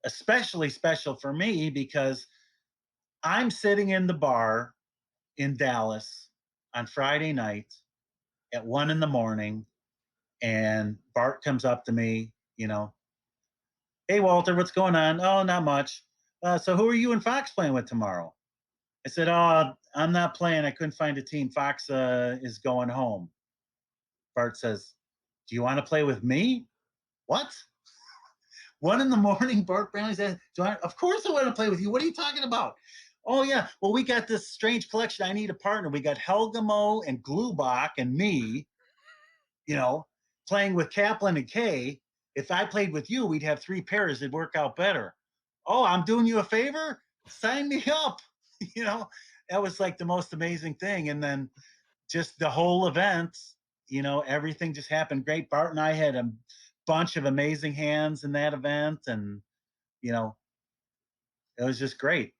especially special for me because I'm sitting in the bar in Dallas on Friday night at 1 in the morning, and Bart comes up to me, hey Walter, what's going on? Oh, not much. So who are you and Fox playing with tomorrow? I said, oh, I'm not playing. I couldn't find a team. Fox is going home. Bart says, do you want to play with me? What? 1 in the morning, Bart Brownlee says, of course I want to play with you. What are you talking about? Oh, yeah. Well, we got this strange collection. I need a partner. We got Helga Mo and Glubach and me, playing with Kaplan and Kay. If I played with you, we'd have 3 pairs. It'd work out better. Oh, I'm doing you a favor? Sign me up. That was like the most amazing thing. And then just the whole event, everything just happened great. Bart and I had a bunch of amazing hands in that event. And, it was just great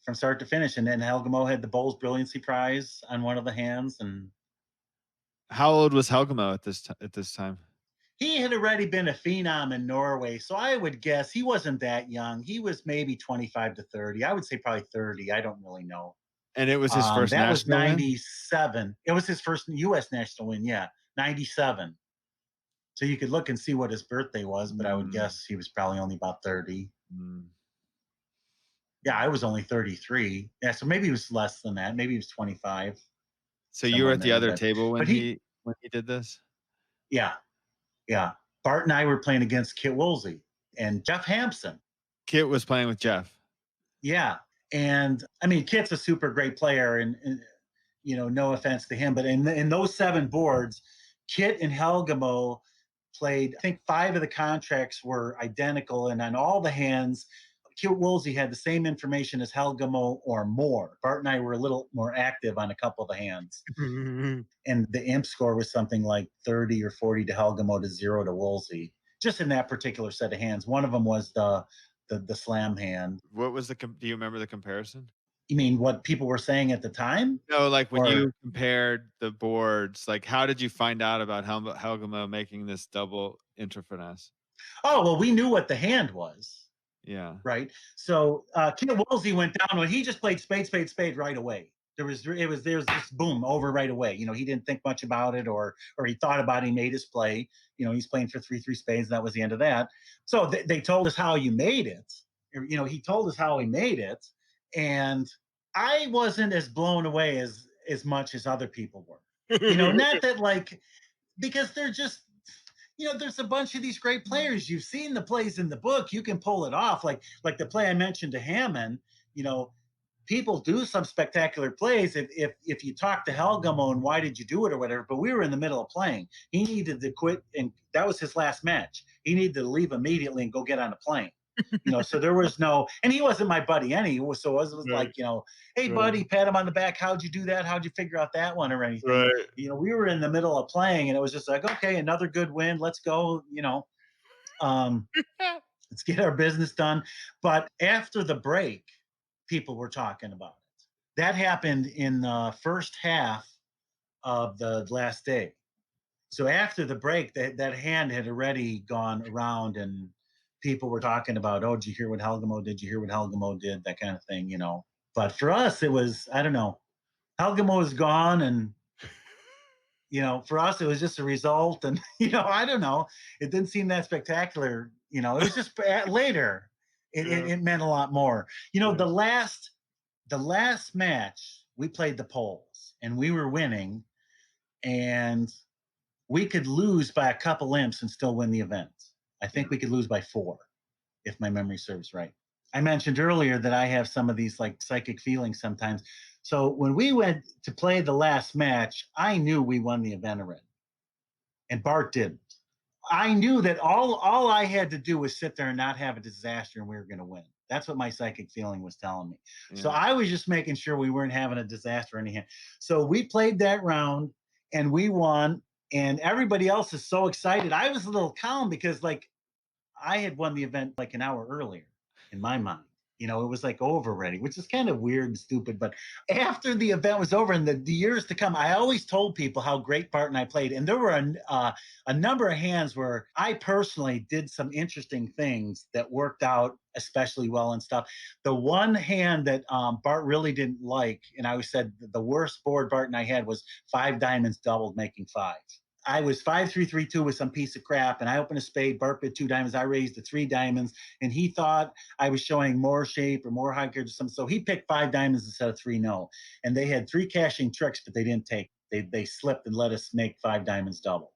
from start to finish. And then Helga Mo had the Bowles Brilliancy Prize on one of the hands. And How old was Helgamo at this time? he had already been a phenom in Norway. So I would guess he wasn't that young. He was maybe 25 to 30. I would say probably 30. I don't really know. And it was his first That was national win? 97. It was his first U.S. national win. Yeah, 97. So you could look and see what his birthday was, but I would guess he was probably only about 30. Yeah, I was only 33. Yeah, so maybe he was less than that. Maybe he was 25. So you were at the other table when he did this? Yeah. Bart and I were playing against Kit Woolsey and Jeff Hampson. Kit was playing with Jeff. Yeah. And I mean, Kit's a super great player, and no offense to him, but in those 7 boards, Kit and Helga Mo played, I think 5 of the contracts were identical, and on all the hands, Kit Woolsey had the same information as Helga Mo or more. Bart and I were a little more active on a couple of the hands. And the imp score was something like 30 or 40 to Helga Mo to 0 to Woolsey, just in that particular set of hands. One of them was the slam hand. What was do you remember the comparison? You mean what people were saying at the time? No, like when you compared the boards, like how did you find out about Helga Mo making this double intra-finesse? Oh, well, we knew what the hand was. Yeah. Right. So Kit Woolsey went down when he just played spade right away. There was this boom over right away. He didn't think much about it, or he thought about it. He made his play. He's playing for 3 spades. And that was the end of that. So they told us how you made it. He told us how he made it, and I wasn't as blown away as much as other people were. Not that because they're just. There's a bunch of these great players. You've seen the plays in the book. You can pull it off. Like the play I mentioned to Hamman, people do some spectacular plays if you talk to Helga Mo and why did you do it or whatever, but we were in the middle of playing. He needed to quit, and that was his last match. He needed to leave immediately and go get on a plane. So there was no, and he wasn't my buddy anyway. So it was like, hey buddy, pat him on the back. How'd you do that? How'd you figure out that one or anything? Right. We were in the middle of playing, and it was just like, okay, another good win. Let's go. Let's get our business done. But after the break, people were talking about it. That happened in the first half of the last day. So after the break, that hand had already gone around, and people were talking about, oh, did you hear what Helga Mo did? Did you hear what Helga Mo did? That kind of thing, But for us, it was, I don't know. Helga Mo is gone, and, for us, it was just a result. And, I don't know. It didn't seem that spectacular. It was just later. It meant a lot more. The last match, we played the Poles, and we were winning, and we could lose by a couple imps and still win the event. I think we could lose by 4, if my memory serves right. I mentioned earlier that I have some of these psychic feelings sometimes. So when we went to play the last match, I knew we won the event already, and Bart didn't. I knew that all I had to do was sit there and not have a disaster, and we were going to win. That's what my psychic feeling was telling me. Yeah. So I was just making sure we weren't having a disaster anyhow. So we played that round, and we won, and everybody else is so excited. I was a little calm because I had won the event an hour earlier in my mind. It was like over already, which is kind of weird and stupid. But after the event was over and the years to come, I always told people how great Bart and I played. And there were a number of hands where I personally did some interesting things that worked out especially well and stuff. The one hand that Bart really didn't like, and I always said the worst board Bart and I had was 5 diamonds doubled, making 5. I was 5-3-3-2 with some piece of crap, and I opened a spade. Bart bid 2 diamonds. I raised to 3 diamonds, and he thought I was showing more shape or more high cards or something. So he picked 5 diamonds instead of 3 no. And they had 3 cashing tricks, but they didn't take. They slipped and let us make 5 diamonds doubled.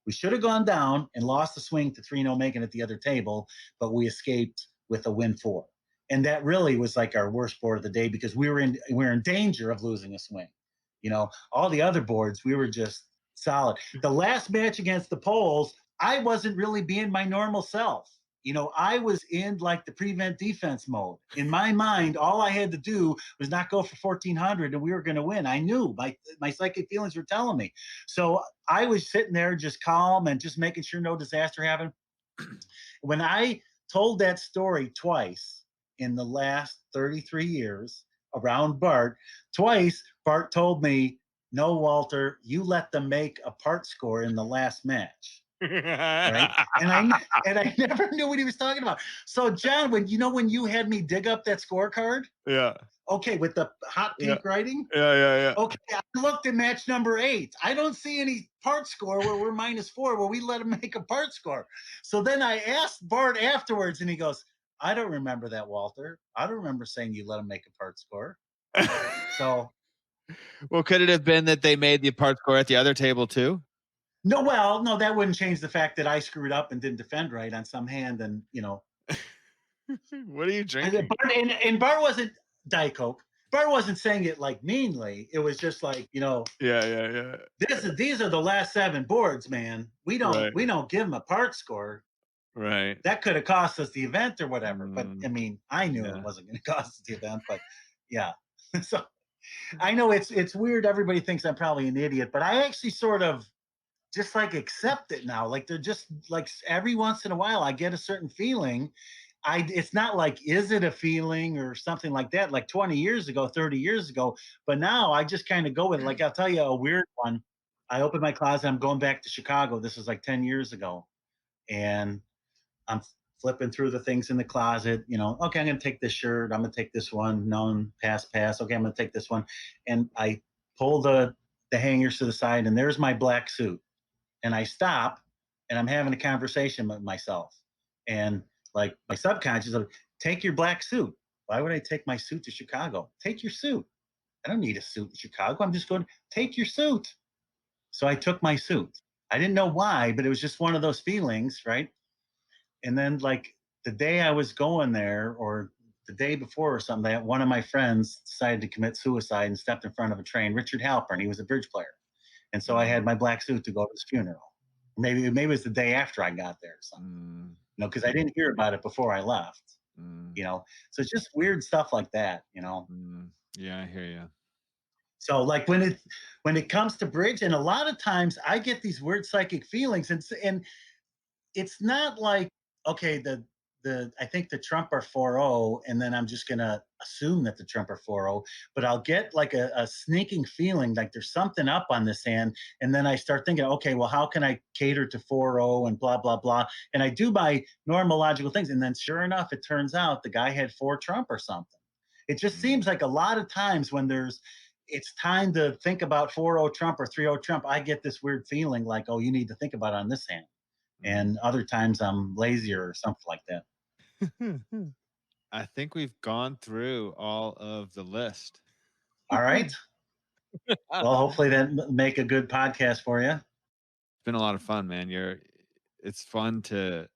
We should have gone down and lost the swing to 3 no, making at the other table, but we escaped with a win 4. And that really was like our worst board of the day because we were in danger of losing a swing. All the other boards, we were just solid. The last match against the Poles, I wasn't really being my normal self. I was in like the prevent defense mode. In my mind, all I had to do was not go for 1400 and we were going to win. I knew my psychic feelings were telling me. So I was sitting there just calm and just making sure no disaster happened. When I told that story twice in the last 33 years around Bart, twice Bart told me, no, Walter, you let them make a part score in the last match. Right. And I never knew what he was talking about. So, John, when you had me dig up that scorecard, Yeah. okay, with the hot pink writing. Yeah. Okay, I looked at match number 8. I don't see any part score where we're -4, where we let him make a part score. So then I asked Bart afterwards, and he goes, I don't remember that, Walter. I don't remember saying you let him make a part score. So, well, could it have been that they made the part score at the other table too? no, that wouldn't change the fact that I screwed up and didn't defend right on some hand, and What are you drinking? And Bart wasn't Diet Coke. Bart wasn't saying it like meanly. It was just like, Yeah. these are the last 7 boards, man. We Right. don't give them a part score. Right. That could have cost us the event or whatever. But I mean, I knew Yeah. it wasn't going to cost us the event. But yeah, so I know it's weird. Everybody thinks I'm probably an idiot, but I actually sort of just like accept it now. Like they're just like every once in a while I get a certain feeling. It's not like, is it a feeling or something like that, like 20 years ago, 30 years ago. But now I just kind of go with it. Like I'll tell you a weird one. I opened my closet. I'm going back to Chicago. This was like 10 years ago. And I'm flipping through the things in the closet, okay, I'm going to take this shirt. I'm going to take this one. No, pass. Okay, I'm going to take this one. And I pull the hangers to the side, and there's my black suit. And I stop, and I'm having a conversation with myself. And like my subconscious, like, take your black suit. Why would I take my suit to Chicago? Take your suit. I don't need a suit in Chicago. I'm just going, take your suit. So I took my suit. I didn't know why, but it was just one of those feelings, right? And then like the day I was going there, or the day before or something, one of my friends decided to commit suicide and stepped in front of a train. Richard Halpern, he was a bridge player. And so I had my black suit to go to his funeral. Maybe it was the day after I got there or something. Because I didn't hear about it before I left. So it's just weird stuff like that. Yeah, I hear you. So like when it comes to bridge, and a lot of times I get these weird psychic feelings, and it's not like, okay, I think the Trump are 4-0, and then I'm just gonna assume that the Trump are 4-0, but I'll get like a sneaking feeling like there's something up on this hand, and then I start thinking, okay, well, how can I cater to 4-0 and blah blah blah, and I do my normal logical things, and then sure enough, it turns out the guy had 4 Trump or something. It just seems like a lot of times when it's time to think about 4-0 Trump or 3-0 Trump, I get this weird feeling like, oh, you need to think about it on this hand. And other times I'm lazier or something like that. I think we've gone through all of the list. All right. Well, hopefully that make a good podcast for you. It's been a lot of fun, man. It's fun to,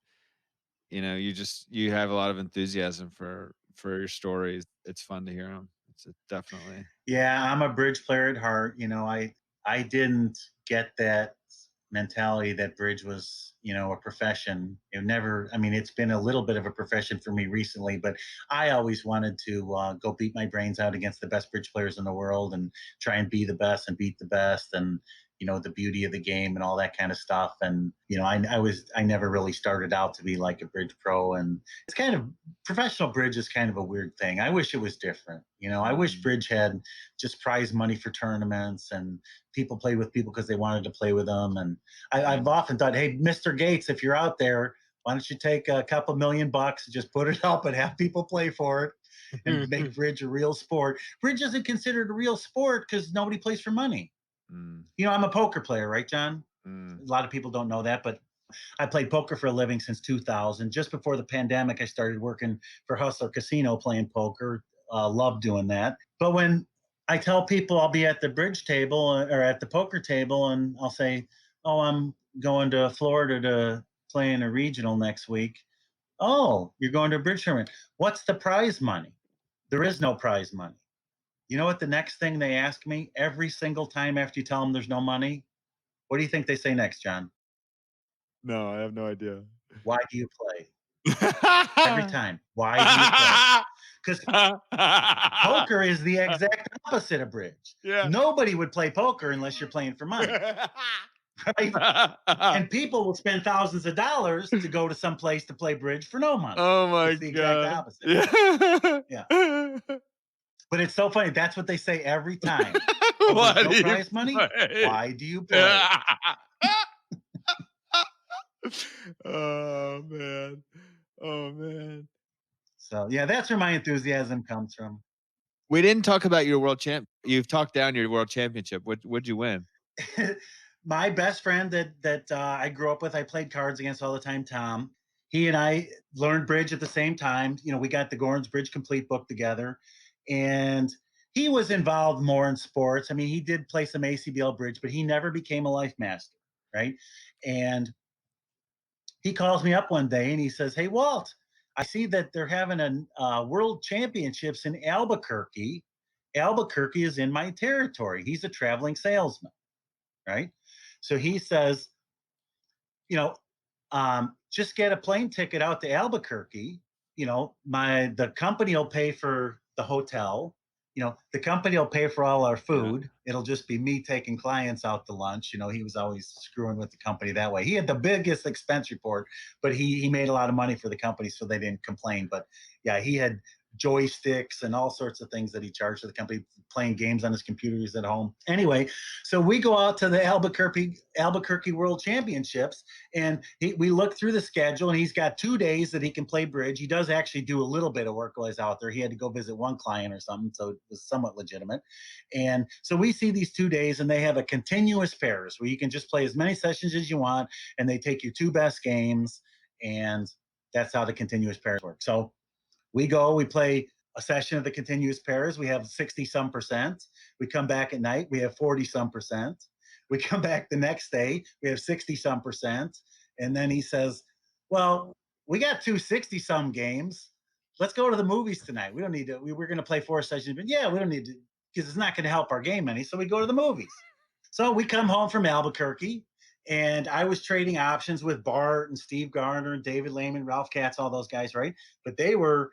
you have a lot of enthusiasm for your stories. It's fun to hear them. It's definitely. Yeah, I'm a bridge player at heart. I didn't get that mentality that bridge was, a profession. It's been a little bit of a profession for me recently, but I always wanted to go beat my brains out against the best bridge players in the world and try and be the best and beat the best. And, the beauty of the game and all that kind of stuff. And I never really started out to be like a bridge pro, and it's kind of professional bridge is kind of a weird thing. I wish it was different. I wish bridge had just prize money for tournaments, and people played with people because they wanted to play with them. And I've often thought, hey, Mr. Gates, if you're out there, why don't you take a couple $1,000,000, just put it up and have people play for it and make bridge a real sport. Bridge isn't considered a real sport because nobody plays for money. I'm a poker player, right, John? A lot of people don't know that, but I played poker for a living since 2000. Just before the pandemic, I started working for Hustler Casino playing poker. Love doing that. But when I tell people I'll be at the bridge table or at the poker table, and I'll say, oh, I'm going to Florida to play in a regional next week. Oh, you're going to a bridge tournament. What's the prize money? There is no prize money. You know what the next thing they ask me every single time after you tell them there's no money? What do you think they say next, John? No, I have no idea. Why do you play? Every time. Why do you play? Because poker is the exact opposite of bridge. Yeah. Nobody would play poker unless you're playing for money. Right? And people will spend thousands of dollars to go to some place to play bridge for no money. Oh my It's the exact God. opposite. Yeah. Yeah. But it's so funny. That's what they say every time. Why There's do no you prize money? play? Why do you play? Oh man. Oh man. So yeah, that's where my enthusiasm comes from. We didn't talk about your world champ. You've talked down your world championship. What'd you win? My best friend that I grew up with, I played cards against all the time, Tom. He and I learned bridge at the same time. We got the Gorns Bridge Complete book together, and he was involved more in sports. I mean, he did play some ACBL bridge, but he never became a life master, right? And he calls me up one day and he says, "Hey, Walt, I see that they're having a world championships in Albuquerque. Albuquerque is in my territory." He's a traveling salesman, right? So he says, just get a plane ticket out to Albuquerque. The company will pay for the hotel. The company will pay for all our food. It'll just be me taking clients out to lunch. He was always screwing with the company that way. He had the biggest expense report, but he made a lot of money for the company, so they didn't complain. But yeah, he had joysticks and all sorts of things that he charged to the company, playing games on his computers at home. Anyway, so we go out to the Albuquerque World Championships, and we look through the schedule, and he's got 2 days that he can play bridge. He does actually do a little bit of work while he's out there. He had to go visit one client or something, so it was somewhat legitimate. And so we see these 2 days, and they have a continuous pairs where you can just play as many sessions as you want, and they take your 2 best games, and that's how the continuous pairs work. So we play a session of the continuous pairs. We have 60 some percent. We come back at night. We have 40 some percent. We come back the next day. We have 60 some percent. And then he says, well, we got 260 some games. Let's go to the movies tonight. We don't need to. We're going to play 4 sessions. But yeah, we don't need to, because it's not going to help our game any. So we go to the movies. So we come home from Albuquerque, and I was trading options with Bart and Steve Garner and David Lehman, Ralph Katz, all those guys, right? But they were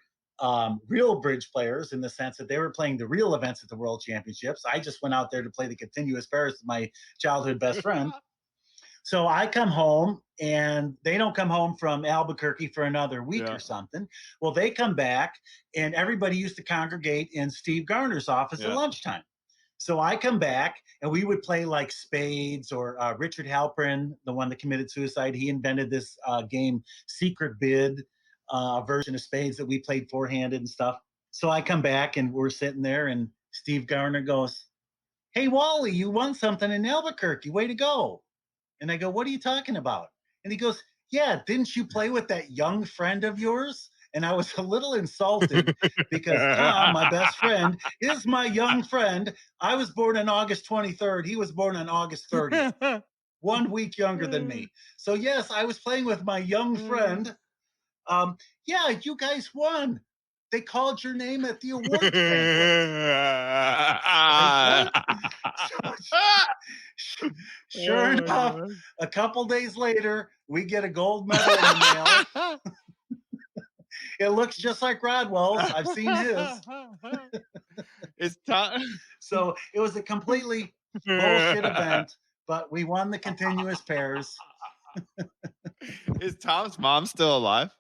real bridge players in the sense that they were playing the real events at the World Championships. I just went out there to play the continuous pairs with my childhood best friend. So I come home, and they don't come home from Albuquerque for another week or something. Well, they come back, and everybody used to congregate in Steve Garner's office at lunchtime. So I come back, and we would play like spades, or Richard Halpern, the one that committed suicide. He invented this game, Secret Bid, version of spades that we played four-handed and stuff. So I come back, and we're sitting there, and Steve Garner goes, "Hey, Wally, you won something in Albuquerque. Way to go." And I go, "What are you talking about?" And he goes, "Yeah, didn't you play with that young friend of yours?" And I was a little insulted because Tom, my best friend, is my young friend. I was born on August 23rd. He was born on August 30th, 1 week younger than me. So yes, I was playing with my young friend. Yeah, you guys won. They called your name at the awards banquet. Sure enough, a couple days later, we get a gold medal in the mail. It looks just like Rodwell's. I've seen his. It's time. So it was a completely bullshit event, but we won the continuous pairs. Is Tom's mom still alive?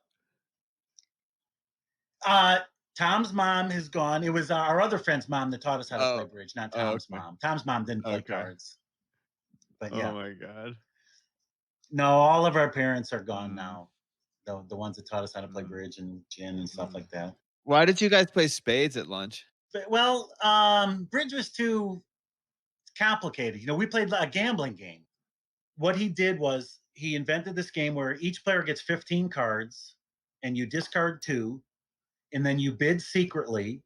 Tom's mom has gone. It was our other friend's mom that taught us how to play Oh. bridge, not Oh, Tom's okay. mom. Tom's mom didn't play Okay. cards. But Oh yeah, my God. no, all of our parents are gone Mm. now. The ones that taught us how to play bridge and gin and stuff like that. Why did you guys play spades at lunch? But, well, bridge was too complicated. We played a gambling game. What he did was he invented this game where each player gets 15 cards and you discard 2 and then you bid secretly.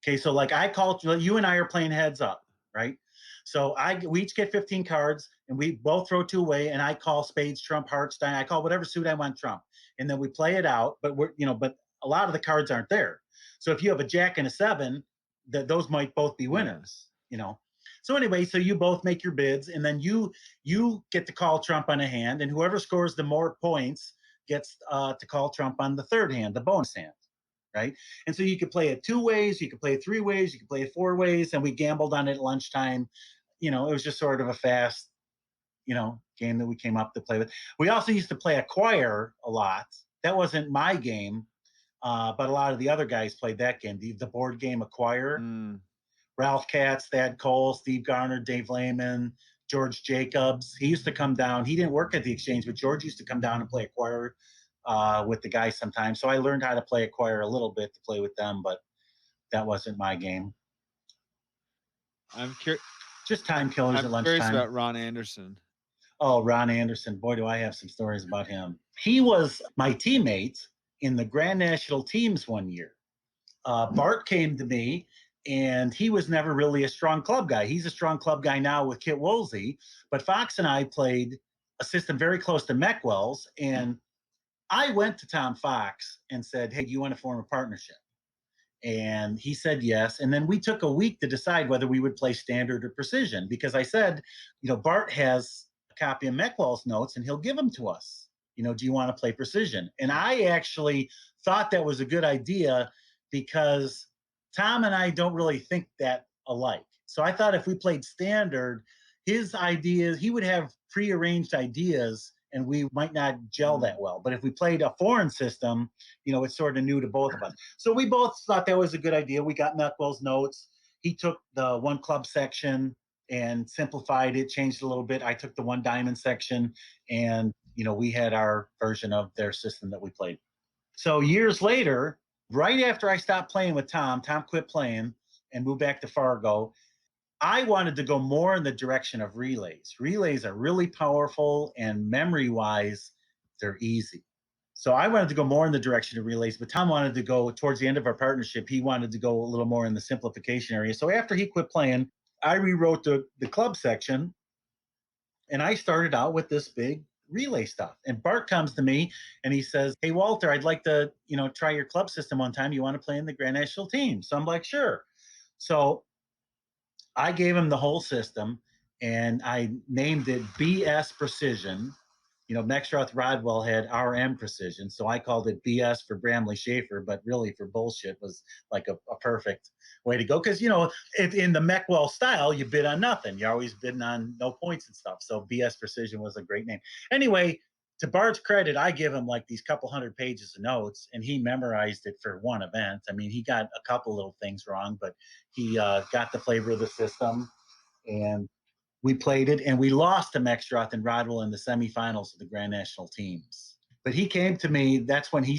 Okay, so like you and I are playing heads up, right? So we each get 15 cards and we both throw 2 away and I call spades, trump, hearts, diamond. I call whatever suit I want trump. And then we play it out, but but a lot of the cards aren't there. So if you have a jack and a 7, those might both be winners. So anyway, so you both make your bids and then you get to call trump on a hand and whoever scores the more points gets to call trump on the third hand, the bonus hand. Right. And so you could play it 2 ways, you could play it 3 ways, you could play it 4 ways. And we gambled on it at lunchtime. It was just sort of a fast, game that we came up to play with. We also used to play Acquire a lot. That wasn't my game, but a lot of the other guys played that game, the board game Acquire. Ralph Katz, Thad Cole, Steve Garner, Dave Lehman, George Jacobs. He used to come down. He didn't work at the exchange, but George used to come down and play Acquire with the guys sometimes. So I learned how to play Acquire a little bit to play with them, but that wasn't my game. I'm curious. Just time killers at lunchtime. I'm curious about Ron Anderson. Oh, Ron Anderson. Boy, do I have some stories about him. He was my teammate in the Grand National teams one year. Bart came to me, and he was never really a strong club guy. He's a strong club guy now with Kit Woolsey, but Fox and I played a system very close to Meckwell's, and I went to Tom Fox and said, hey, do you want to form a partnership? And he said yes. And then we took a week to decide whether we would play standard or precision because I said, Bart has a copy of Meckwell's notes and he'll give them to us. Do you want to play precision? And I actually thought that was a good idea because Tom and I don't really think that alike. So I thought if we played standard, his ideas, he would have prearranged ideas and we might not gel that well. But if we played a foreign system, it's sort of new to both of us. So we both thought that was a good idea. We got Meckwell's notes. He took the one club section and simplified it, changed it a little bit. I took the one diamond section and, we had our version of their system that we played. So years later, right after I stopped playing with Tom quit playing and moved back to Fargo. I wanted to go more in the direction of relays. Relays are really powerful and memory-wise, they're easy. So I wanted to go more in the direction of relays, but Tom wanted to go towards the end of our partnership. He wanted to go a little more in the simplification area. So after he quit playing, I rewrote the club section and I started out with this big relay stuff. And Bart comes to me and he says, hey, Walter, I'd like to, try your club system one time. You want to play in the Grand National team? So I'm like, sure. So I gave him the whole system and I named it BS Precision. Mexroth Rodwell had RM Precision. So I called it BS for Bramley Schafer, but really for bullshit was like a perfect way to go. Because, if in the Meckwell style, you bid on nothing. You're always bidding on no points and stuff. So BS Precision was a great name. Anyway, to Bart's credit, I give him like these couple hundred pages of notes and he memorized it for one event. I mean, he got a couple little things wrong, but he got the flavor of the system and we played it and we lost to Mexroth and Rodwell in the semifinals of the Grand National teams. But he came to me, that's when he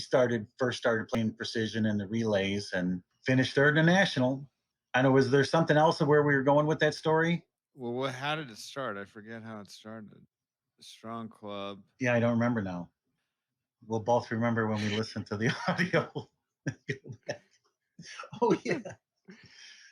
first started playing precision in the relays and finished third in the national. I know, was there something else of where we were going with that story? Well, how did it start? I forget how it started. Strong club. Yeah, I don't remember now. We'll both remember when we listen to the audio. Oh yeah.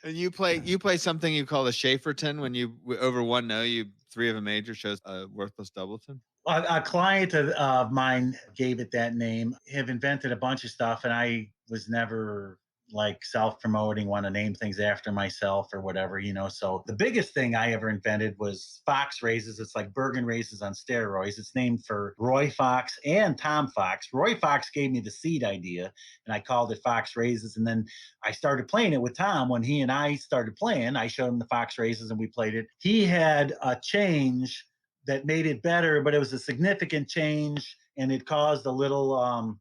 And you play something you call the Schaferton when you over 1-0, you 3 of a major shows a worthless doubleton. A client of mine gave it that name. Have invented a bunch of stuff, and I was never like self-promoting, want to name things after myself or whatever, So the biggest thing I ever invented was Fox Raises. It's like Bergen Races on steroids. It's named for Roy Fox and Tom Fox. Roy Fox gave me the seed idea, and I called it Fox Raises. And then I started playing it with Tom. When he and I started playing, I showed him the Fox Raises, and we played it. He had a change that made it better, but it was a significant change, and it caused a little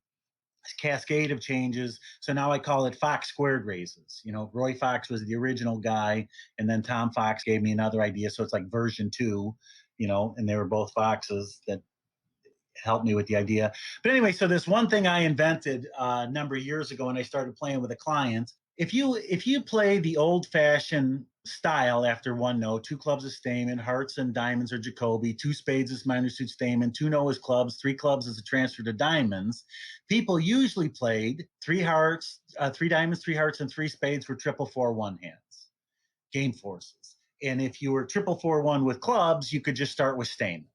cascade of changes. So now I call it Fox squared raises. Roy Fox was the original guy, and then Tom Fox gave me another idea. So it's like version 2, and they were both Foxes that helped me with the idea. But anyway, so this one thing I invented a number of years ago, and I started playing with a client. If you play the old fashioned style after one no, 2 clubs is Stamen, hearts and diamonds are Jacoby, 2 spades is minor suit Stamen, 2 no is clubs, 3 clubs is a transfer to diamonds. People usually played 3 hearts, 3 diamonds, 3 hearts, and 3 spades were 4-4-1 hands, game forces. And if you were 4-4-1 with clubs, you could just start with Stamen.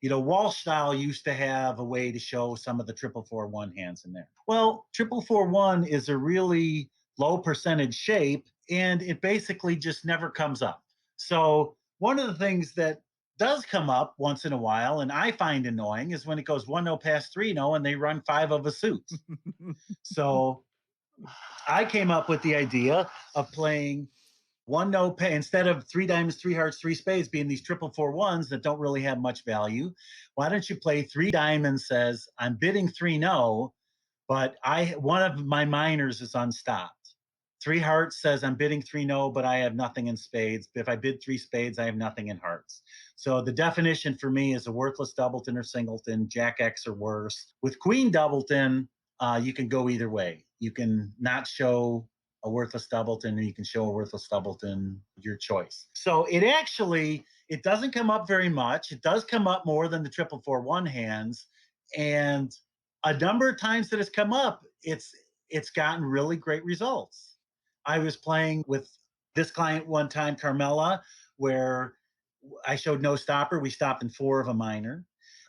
Walsh style used to have a way to show some of the 4-4-1 hands in there. Well, 4-4-1 is a really low percentage shape, and it basically just never comes up. So one of the things that does come up once in a while, and I find annoying, is when it goes 1-0 past 3-0 and they run 5 of a suit. So I came up with the idea of playing 1-0 pay instead of 3 diamonds, 3 hearts, 3 spades being these 4-4-1s that don't really have much value. Why don't you play 3 diamonds says I'm bidding 3-0, but one of my minors is unstopped. 3 hearts says I'm bidding 3-0, but I have nothing in spades. If I bid 3 spades, I have nothing in hearts. So the definition for me is a worthless doubleton or singleton, Jack X or worse. With Queen doubleton, you can go either way. You can not show a worthless doubleton, or you can show a worthless doubleton, your choice. So it doesn't come up very much. It does come up more than the 4-4-1 hands. And a number of times that it's come up, it's gotten really great results. I was playing with this client one time, Carmela, where I showed no stopper. We stopped in 4 of a minor.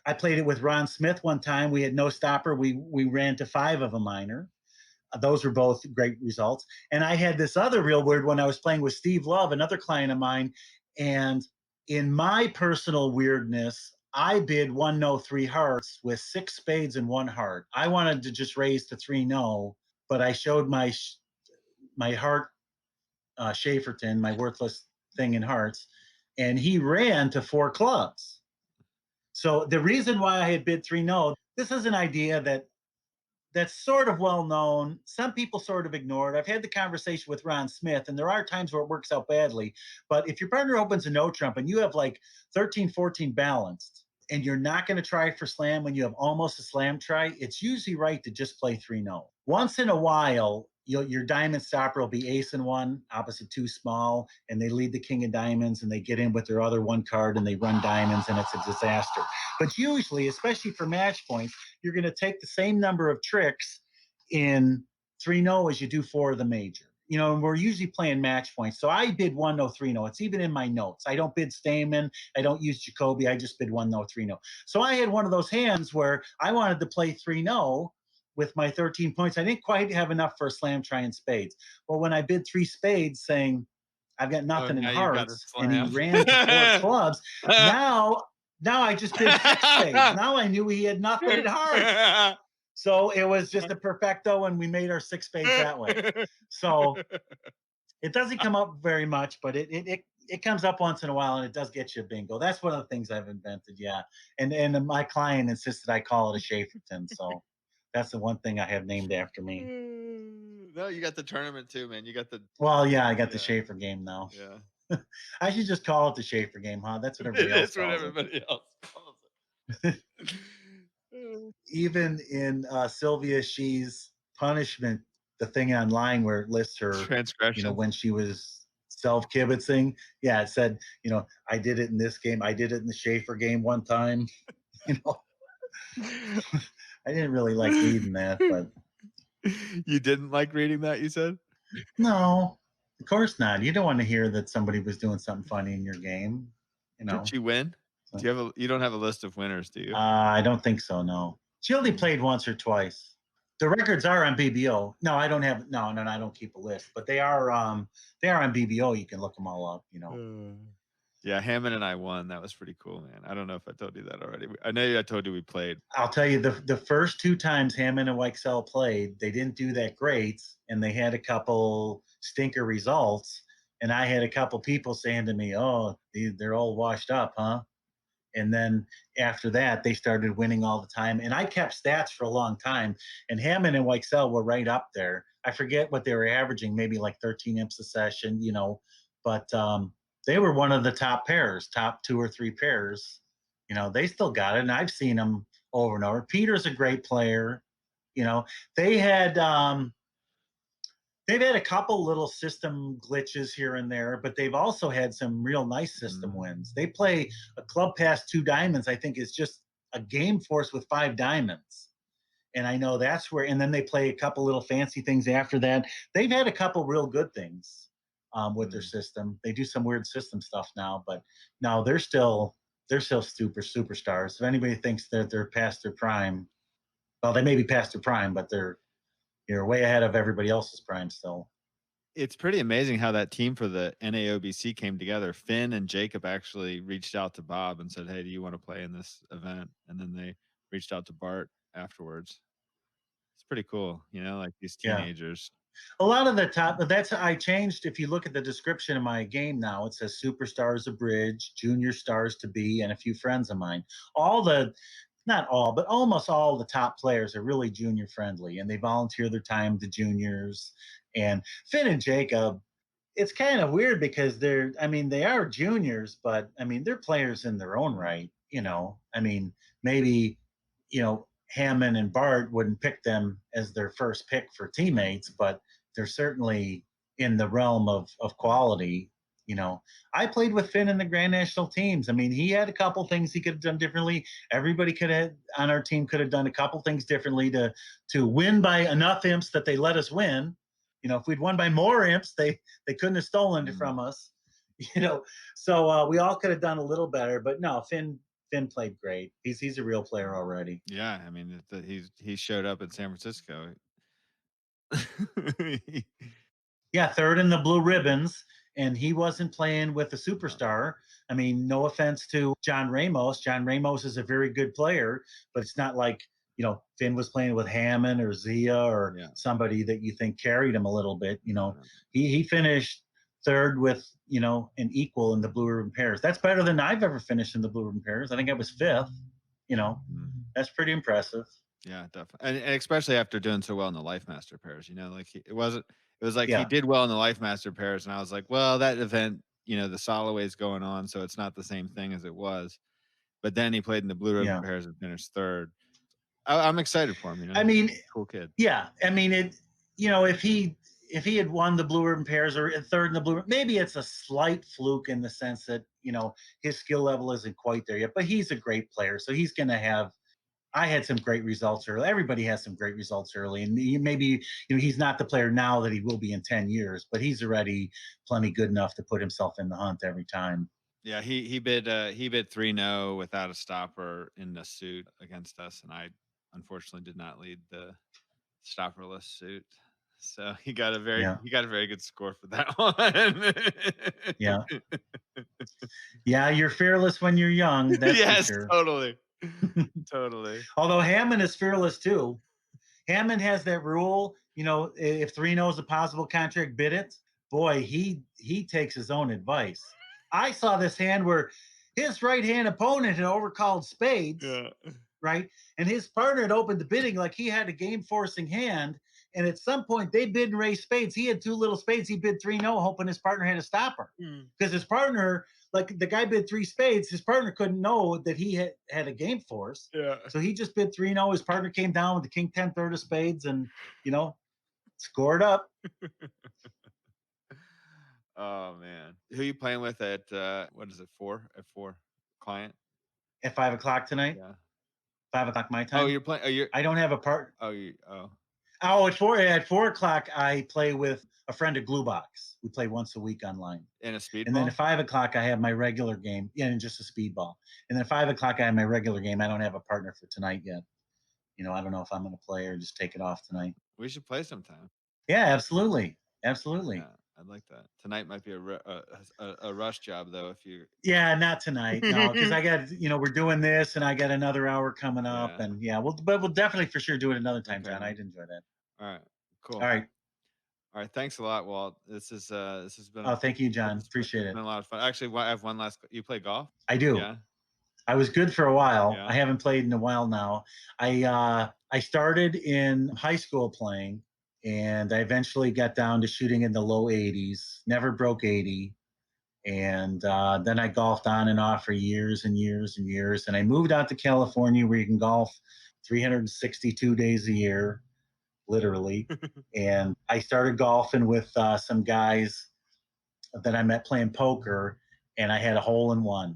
I played it with Ron Smith one time. We had no stopper. We ran to 5 of a minor. Those were both great results. And I had this other real weird one. I was playing with Steve Love, another client of mine. And in my personal weirdness, I bid 1-no 3 hearts with 6 spades and 1 heart. I wanted to just raise to 3-no, but I showed my heart Schaferton, my worthless thing in hearts, and he ran to 4 clubs. So the reason why I had bid 3-no, this is an idea that's sort of well known. Some people sort of ignore it. I've had the conversation with Ron Smith, and there are times where it works out badly. But if your partner opens a no trump and you have like 13-14 balanced, and you're not going to try for slam when you have almost a slam try, it's usually right to just play 3-no. Once in a while, your diamond stopper will be ace and 1, opposite 2 small, and they lead the king of diamonds, and they get in with their other 1 card, and they run diamonds, and it's a disaster. But usually, especially for match points, you're going to take the same number of tricks in 3-no as you do 4 of the major. And we're usually playing match points. So I bid 1-no 3-no. It's even in my notes. I don't bid Stamen. I don't use Jacoby. I just bid 1-no 3-no. So I had one of those hands where I wanted to play 3-no with my 13 points. I didn't quite have enough for a slam try in spades. Well, when I bid 3 spades saying I've got nothing in hearts, and he ran to 4 clubs, now I just bid 6 spades. Now I knew he had nothing in hearts. So it was just a perfecto, and we made our 6 spades that way. So it doesn't come up very much, but it comes up once in a while, and it does get you a bingo. That's one of the things I've invented, yeah. And my client insisted I call it a Schaferton, so that's the one thing I have named after me. No, you got the tournament too, man. You got the. Well, yeah, I got the Schafer game now. Yeah. I should just call it the Schafer game, huh? That's what everybody else calls That's what everybody else calls it. Even in Sylvia Shee's punishment, the thing online where it lists her, transgression, when she was self-kibitzing, yeah, it said, I did it in this game. I did it in the Schafer game one time. I didn't really like reading that, but. You didn't like reading that, you said? No, of course not. You don't want to hear that somebody was doing something funny in your game. Did she win? So. You don't have a list of winners, do you? I don't think so, no. She only played once or twice. The records are on BBO. No, I don't have. No, I don't keep a list, but they are on BBO. You can look them all up. Yeah, Hamman and I won. That was pretty cool, man. I don't know if I told you that already. I know I told you we played. I'll tell you, the first 2 times Hamman and Weichsel played, they didn't do that great, and they had a couple stinker results. And I had a couple people saying to me, "Oh, they're all washed up, huh?" And then after that, they started winning all the time. And I kept stats for a long time. And Hammond and Weichsel were right up there. I forget what they were averaging, maybe like 13 imps a session, but they were one of the top pairs, top 2 or 3 pairs. They still got it. And I've seen them over and over. Peter's a great player. You know, they had they've had a couple little system glitches here and there, but they've also had some real nice system wins. They play a club past 2 diamonds, I think is just a game force with 5 diamonds. And I know that's where, and then they play a couple little fancy things after that. They've had a couple real good things with their system. They do some weird system stuff now, but no, they're still superstars. If anybody thinks that they're past their prime, well, they may be past their prime, but they're way ahead of everybody else's prime still. It's pretty amazing how that team for the NAOBC came together. Finn and Jacob actually reached out to Bob and said, "Hey, do you want to play in this event?" And then they reached out to Bart afterwards. It's pretty cool, like these Yeah. teenagers. A lot of the top, that's I changed. If you look at the description of my game now, it says superstars of bridge, junior stars to be, and a few friends of mine. All the, not all, but almost all the top players are really junior friendly, and they volunteer their time to juniors. And Finn and Jacob, it's kind of weird because they are juniors, but they're players in their own right. Maybe, Hammond and Bart wouldn't pick them as their first pick for teammates, but they're certainly in the realm of quality. I played with Finn in the Grand National teams. He had a couple things he could have done differently. Everybody could have on our team could have done a couple things differently to win by enough imps that they let us win. If we'd won by more imps, they couldn't have stolen it from us. So we all could have done a little better. But no, Finn played great. He's a real player already. Yeah, he showed up in San Francisco. Yeah, third in the blue ribbons, and he wasn't playing with a superstar. No offense to John Ramos. John Ramos is a very good player, but it's not like Finn was playing with Hammond or Zia or somebody that you think carried him a little bit. He finished third with an equal in the blue ribbon pairs. That's better than I've ever finished in the blue ribbon pairs. I think I was fifth. That's pretty impressive. Yeah, definitely, and especially after doing so well in the Life Master pairs. Like it was like he Yeah. did well in the Life Master pairs, and I was like, well, that event, the Soloway's going on, so it's not the same thing as it was. But then he played in the Blue Ribbon Yeah. pairs and finished third. I'm excited for him. Cool kid. Yeah, if he had won the blue ribbon pairs or third in the blue, maybe it's a slight fluke in the sense that his skill level isn't quite there yet. But he's a great player, so he's going to have. I had some great results early. Everybody has some great results early, and maybe he's not the player now that he will be in 10 years, but he's already plenty good enough to put himself in the hunt every time. Yeah, he bid 3-0 without a stopper in the suit against us, and I unfortunately did not lead the stopperless suit. So he got a very good score for that one. Yeah. Yeah, you're fearless when you're young. That's yes, for sure. Totally. Totally. Although Hammond is fearless too. Hammond has that rule, if 3-0 is a possible contract, bid it. Boy, he takes his own advice. I saw this hand where his right hand opponent had overcalled spades, right? And his partner had opened the bidding like he had a game forcing hand. And at some point they bid and raised spades. He had 2 little spades. He bid 3-0, hoping his partner had a stopper. Because his partner, like the guy bid 3 spades, his partner couldn't know that he had a game force. Yeah. So he just bid 3-0. His partner came down with the king 10 third of spades and, scored up. Oh man. Who are you playing with at what is it, 4? At 4 client? At 5 o'clock tonight? Yeah. 5 o'clock my time. Oh, you're playing I don't have a part. Oh, at 4 o'clock I play with a friend at Gluebox. We play once a week online. In a speedball? And then at 5 o'clock I have my regular game. Yeah, and just a speedball. And then at 5 o'clock I have my regular game. I don't have a partner for tonight yet. I don't know if I'm going to play or just take it off tonight. We should play sometime. Yeah, absolutely. Absolutely. Yeah, I'd like that. Tonight might be a rush job though. If you. Yeah, not tonight. No, because I got we're doing this, and I got another hour coming up, and we'll definitely for sure do it another time, John. I'd enjoy that. All right, cool. All right. Thanks a lot, Walt. This has been. Oh, thank you, John. Appreciate it. It's been a lot of fun. Actually, I have one last. You play golf? I do. Yeah. I was good for a while. Yeah. I haven't played in a while now. I started in high school playing, and I eventually got down to shooting in the low 80s. Never broke 80. And then I golfed on and off for years and years and years. And I moved out to California where you can golf 362 days a year, literally. And I started golfing with some guys that I met playing poker, and I had a hole in one.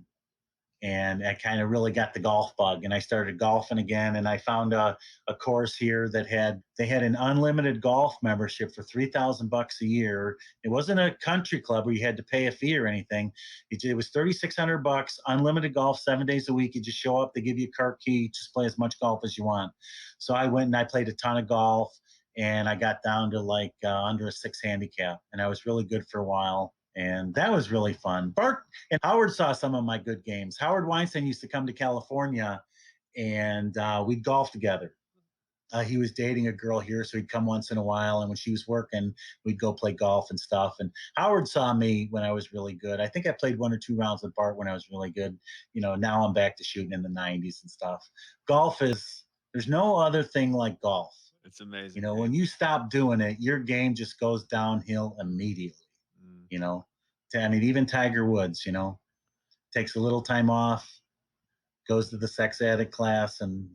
And I kind of really got the golf bug, and I started golfing again. And I found a course here that had an unlimited golf membership for $3,000 a year. It wasn't a country club where you had to pay a fee or anything. It was $3,600, unlimited golf 7 days a week. You just show up, they give you a cart key, just play as much golf as you want. So I went and I played a ton of golf, and I got down to like under a 6 handicap, and I was really good for a while. And that was really fun. Bart and Howard saw some of my good games. Howard Weinstein used to come to California, and we'd golf together. He was dating a girl here, so he'd come once in a while. And when she was working, we'd go play golf and stuff. And Howard saw me when I was really good. I think I played 1 or 2 rounds with Bart when I was really good. Now I'm back to shooting in the 90s and stuff. There's no other thing like golf. It's amazing. When you stop doing it, your game just goes downhill immediately. Mm. I mean, even Tiger Woods, takes a little time off, goes to the sex addict class, and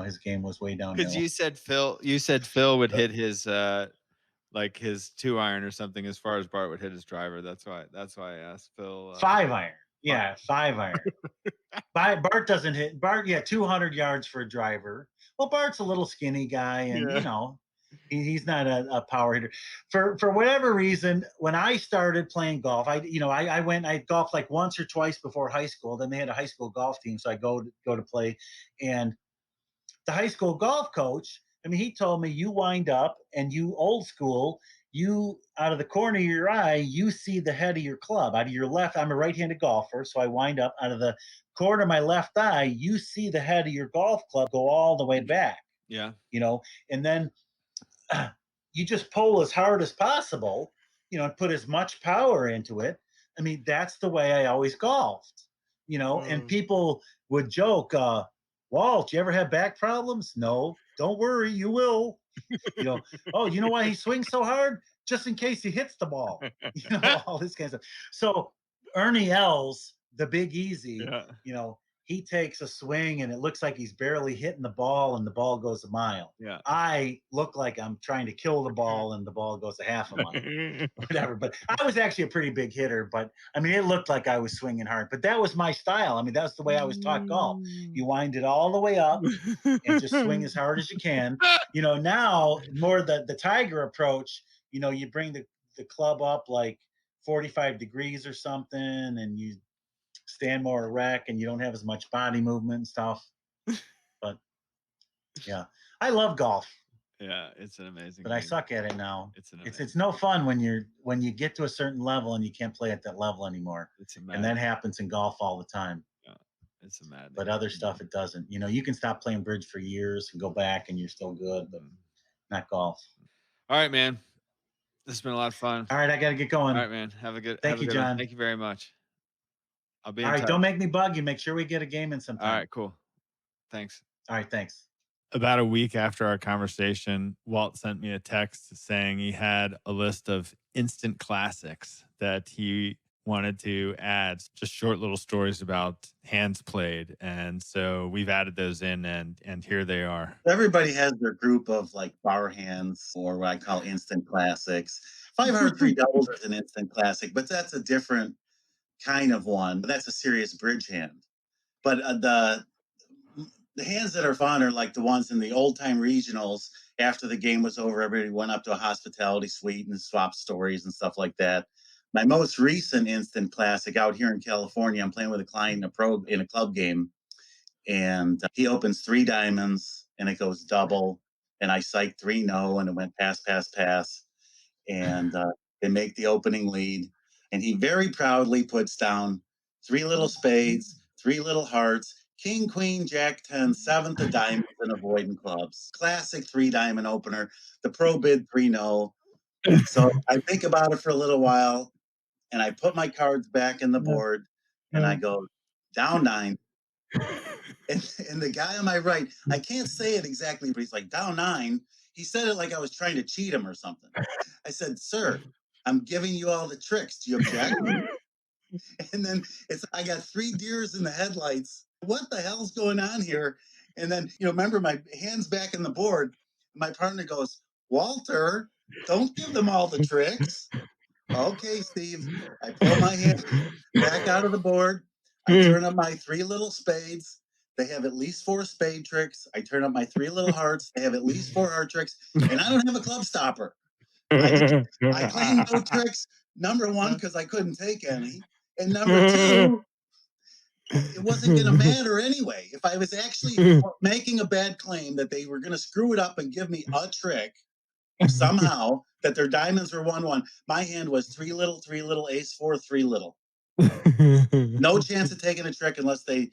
his game was way downhill. Because you said Phil would hit his like his 2-iron or something as far as Bart would hit his driver. That's why I asked Phil. 5-iron. Yeah, 5-iron. Bart doesn't hit. Bart, yeah, 200 yards for a driver. Well, Bart's a little skinny guy, and Yeah. he's not a power hitter. For whatever reason, when I started playing golf, I golfed like once or twice before high school. Then they had a high school golf team, so I go to play. And the high school golf coach, I mean, he told me, you wind up and you old school, you out of the corner of your eye, you see the head of your club out of your left. I'm a right-handed golfer, so I wind up out of the corner of my left eye, you see the head of your golf club go all the way back, Yeah. and then you just pull as hard as possible, and put as much power into it. I mean, that's the way I always golfed, and people would joke, Walt, you ever have back problems? No, don't worry, you will. Oh, you know why he swings so hard? Just in case he hits the ball. All this kind of stuff. So Ernie Els, the Big Easy, Yeah. He takes a swing and it looks like he's barely hitting the ball and the ball goes a mile. Yeah. I look like I'm trying to kill the ball and the ball goes a half a mile. Whatever. But I was actually a pretty big hitter. But I mean, it looked like I was swinging hard. But that was my style. I mean, that's the way I was taught golf. You wind it all the way up and just swing as hard as you can. Now more the Tiger approach. You bring the club up like 45 degrees or something, and you stand more erect, and you don't have as much body movement and stuff. But yeah, I love golf. Yeah, it's an amazing But game. I suck at it now. It's It's no fun when you get to a certain level and you can't play at that level anymore. It's a mad. And that happens in golf all the time. Yeah, it's a mad. But other stuff it doesn't. You can stop playing bridge for years and go back and you're still good, but not golf. All right, man. This has been a lot of fun. All right, I got to get going. All right, man. Have a good. Thank you, John. Thank you very much. I'll be in All right, touch. don't make me bug you. Make sure we get a game in sometime. All right, cool. Thanks. All right, thanks. About a week after our conversation, Walt sent me a text saying he had a list of instant classics that he wanted to add, just short little stories about hands played. And so we've added those in, and here they are. Everybody has their group of like bar hands, or what I call instant classics. 500 3 doubles is an instant classic, but that's a different kind of one. That's a serious bridge hand. But the hands that are fun are like the ones in the old time regionals. After the game was over, everybody went up to a hospitality suite and swapped stories and stuff like that. My most recent instant classic out here in California, I'm playing with a client in a club game, and he opens 3 diamonds and it goes double, and I psych 3 no, and it went pass, pass, pass, and they make the opening lead, and he very proudly puts down 3 little spades, 3 little hearts, king, queen, jack, 10, 7th of diamonds, and avoiding clubs. Classic 3 diamond opener. The pro bid 3 no. So I think about it for a little while, and I put my cards back in the board, and I go down 9, And the guy on my right, I can't say it exactly, but he's like, down 9. He said it like I was trying to cheat him or something. I said, sir, I'm giving you all the tricks. Do you object? And then I got 3 deers in the headlights. What the hell's going on here? And then, remember my hand's back in the board. My partner goes, Walter, don't give them all the tricks. Okay, Steve. I pull my hand back out of the board. I turn up my 3 little spades. They have at least 4 spade tricks. I turn up my 3 little hearts. They have at least 4 heart tricks. And I don't have a club stopper. I claim no tricks, number 1, because I couldn't take any. And number 2, it wasn't going to matter anyway. If I was actually making a bad claim that they were going to screw it up and give me a trick, somehow, that their diamonds were 1-1, my hand was 3 little, ace 4, 3 little. No chance of taking a trick unless they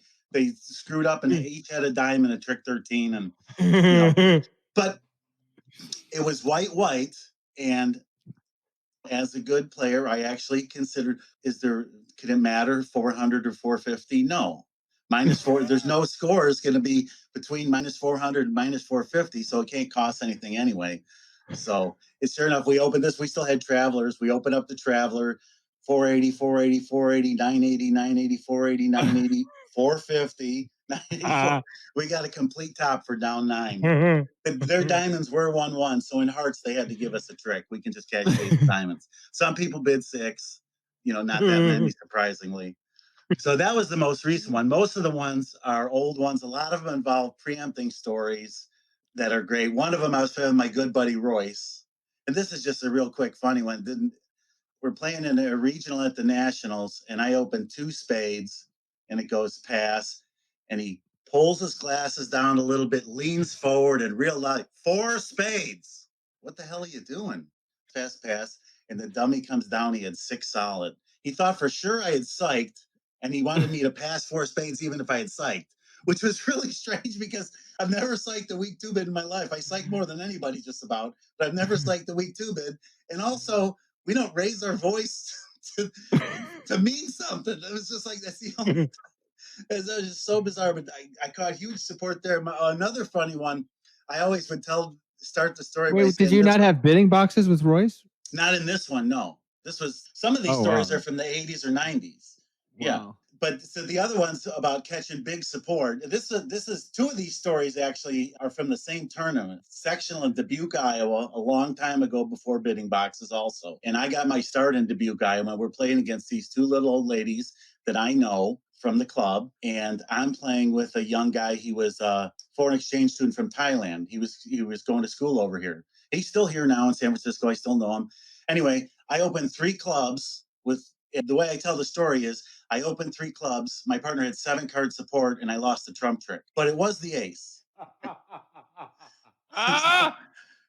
screwed up and each had a diamond, a trick 13, and but it was white, and as a good player, I actually considered, could it matter 400 or 450? No. -4, there's no score is going to be between -400 and -450, so it can't cost anything anyway. So it's sure enough, we opened this, we still had travelers. We opened up the traveler, 480, 480, 480, 980, 980, 480, 980, 450, 984. We got a complete top for down 9. Their diamonds were 1-1, so in hearts they had to give us a trick. We can just cash ace diamonds. Some people bid 6, not that many, surprisingly. So that was the most recent one. Most of the ones are old ones. A lot of them involve preempting stories that are great. One of them I was playing with my good buddy Royce, and this is just a real quick funny one. We're playing in a regional at the Nationals, and I open 2 spades, and it goes pass, and he pulls his glasses down a little bit, leans forward, and real loud, 4 spades. What the hell are you doing? Pass, and the dummy comes down. He had 6 solid. He thought for sure I had psyched, and he wanted me to pass 4 spades even if I had psyched, which was really strange because I've never psyched a week 2 bid in my life. I psych more than anybody just about, but I've never psyched a week 2 bid. And also, we don't raise our voice to mean something. It was just like, that's the only time. It was just so bizarre, but I caught huge support there. Another funny one, I always would start the story by Wait, did saying, you not have bidding boxes with Royce? not in this one, no. This was, some of these stories are from the 80s or 90s. Yeah. Wow. But so the other ones about catching big support. This is 2 of these stories actually are from the same tournament, sectional in Dubuque, Iowa, a long time ago before bidding boxes also. And I got my start in Dubuque, Iowa. We're playing against these 2 little old ladies that I know from the club, and I'm playing with a young guy. He was a foreign exchange student from Thailand. He was going to school over here. He's still here now in San Francisco. I still know him. Anyway, I opened 3 clubs with. The way I tell the story is I opened 3 clubs. My partner had 7 card support, and I lost the trump trick. But it was the ace.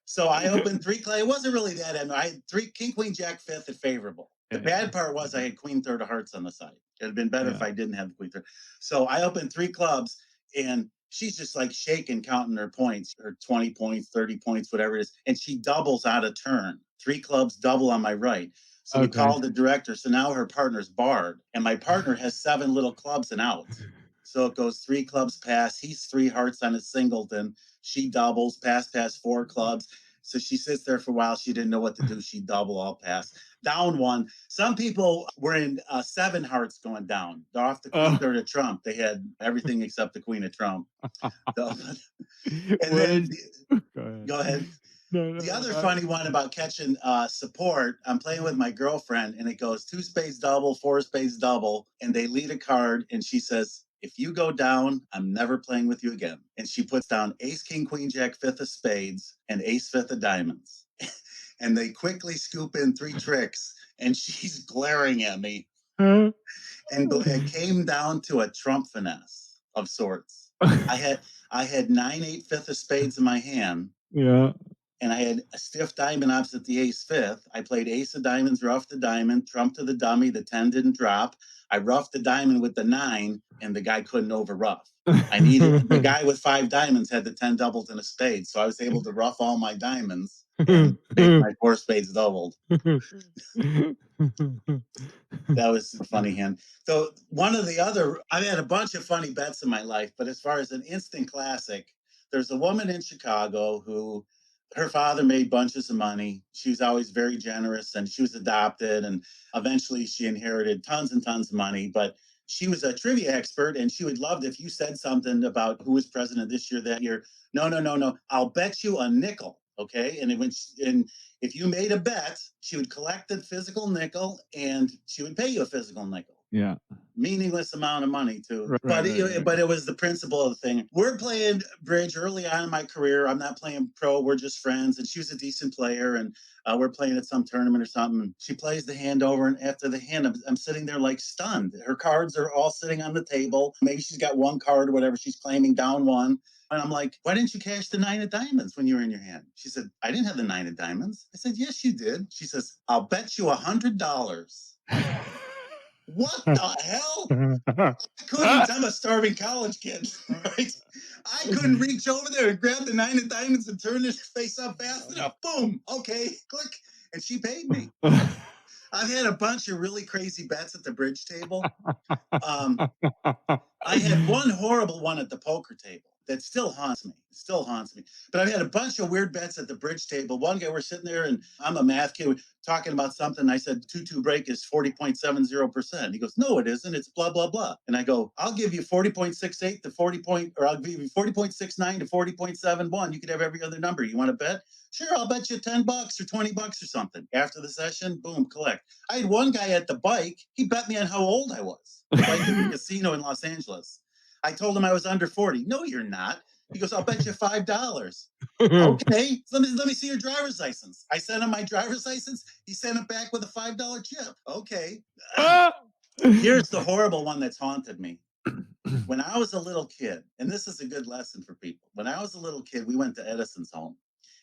So I opened 3 clubs. It wasn't really that. I had 3 king, queen, jack, 5th at favorable. The bad part was I had queen, 3rd of hearts on the side. It had been better if I didn't have the queen, 3rd. So I opened 3 clubs, and she's just like shaking, counting her points, her 20 points, 30 points, whatever it is. And she doubles out of turn. 3 clubs double on my right. So we called the director. So now her partner's barred, and my partner has 7 little clubs and out. So it goes 3 clubs pass. He's 3 hearts on his singleton. She doubles, pass, 4 clubs. So she sits there for a while. She didn't know what to do. She double, all pass. Down 1. Some people were in 7 hearts going down. They're off the queen, 3rd of trump. They had everything except the queen of trump. Go ahead. The other funny one about catching support, I'm playing with my girlfriend, and it goes 2 spades double, 4 spades double, and they lead a card, and she says, if you go down, I'm never playing with you again. And she puts down ace, king, queen, jack, 5th of spades, and ace, 5th of diamonds. And they quickly scoop in 3 tricks, and she's glaring at me. And it came down to a trump finesse of sorts. I had 9-8 5th of spades in my hand. Yeah. and I had a stiff diamond opposite the ace fifth. I played ace of diamonds, roughed the diamond, trump to the dummy. The 10 didn't drop. I roughed the diamond with the 9, and the guy couldn't over rough. I needed the guy with 5 diamonds had the 10 doubled and a spade, so I was able to rough all my diamonds and make my 4 spades doubled. That was a funny hand. So I've had a bunch of funny bets in my life, but as far as an instant classic, there's a woman in Chicago who her father made bunches of money. She was always very generous, and she was adopted, and eventually she inherited tons and tons of money. But she was a trivia expert, and she would love it if you said something about who was president this year, that year. No, no, no, no. I'll bet you a nickel. Okay. And if you made a bet, she would collect the physical nickel and she would pay you a physical nickel. Yeah. Meaningless amount of money too. Right, but right. But it was the principle of the thing. We're playing bridge early on in my career. I'm not playing pro. We're just friends. And she was a decent player. And we're playing at some tournament or something. And she plays the hand over. And after the hand, I'm sitting there like stunned. Her cards are all sitting on the table. Maybe she's got one card or whatever. She's claiming down one. And I'm like, why didn't you cash the 9 of diamonds when you were in your hand? She said, I didn't have the 9 of diamonds. I said, yes, you did. She says, I'll bet you $100. What the hell? I'm a starving college kid, right? I couldn't reach over there and grab the 9 of diamonds and turn his face up fast enough. Boom. Okay, click. And she paid me. I've had a bunch of really crazy bets at the bridge table. I had one horrible one at the poker table that still haunts me. It still haunts me. But I've had a bunch of weird bets at the bridge table. One guy, we're sitting there, and I'm a math kid talking about something. I said 2-2 break is 40.70%. He goes, no, it isn't. It's blah, blah, blah. And I go, I'll give you 40.68 to 40 point, or I'll give you 40.69 to 40.71. You could have every other number. You want to bet? Sure, I'll bet you $10 or $20 or something. After the session, boom, collect. I had one guy at the bike. He bet me on how old I was. The bike at the casino in Los Angeles. I told him I was under 40. No, you're not. He goes, I'll bet you $5. Okay, let me see your driver's license. I sent him my driver's license. He sent it back with a $5 chip. Okay. Here's the horrible one that's haunted me. When I was a little kid, and this is a good lesson for people. When I was a little kid, we went to Edison's home,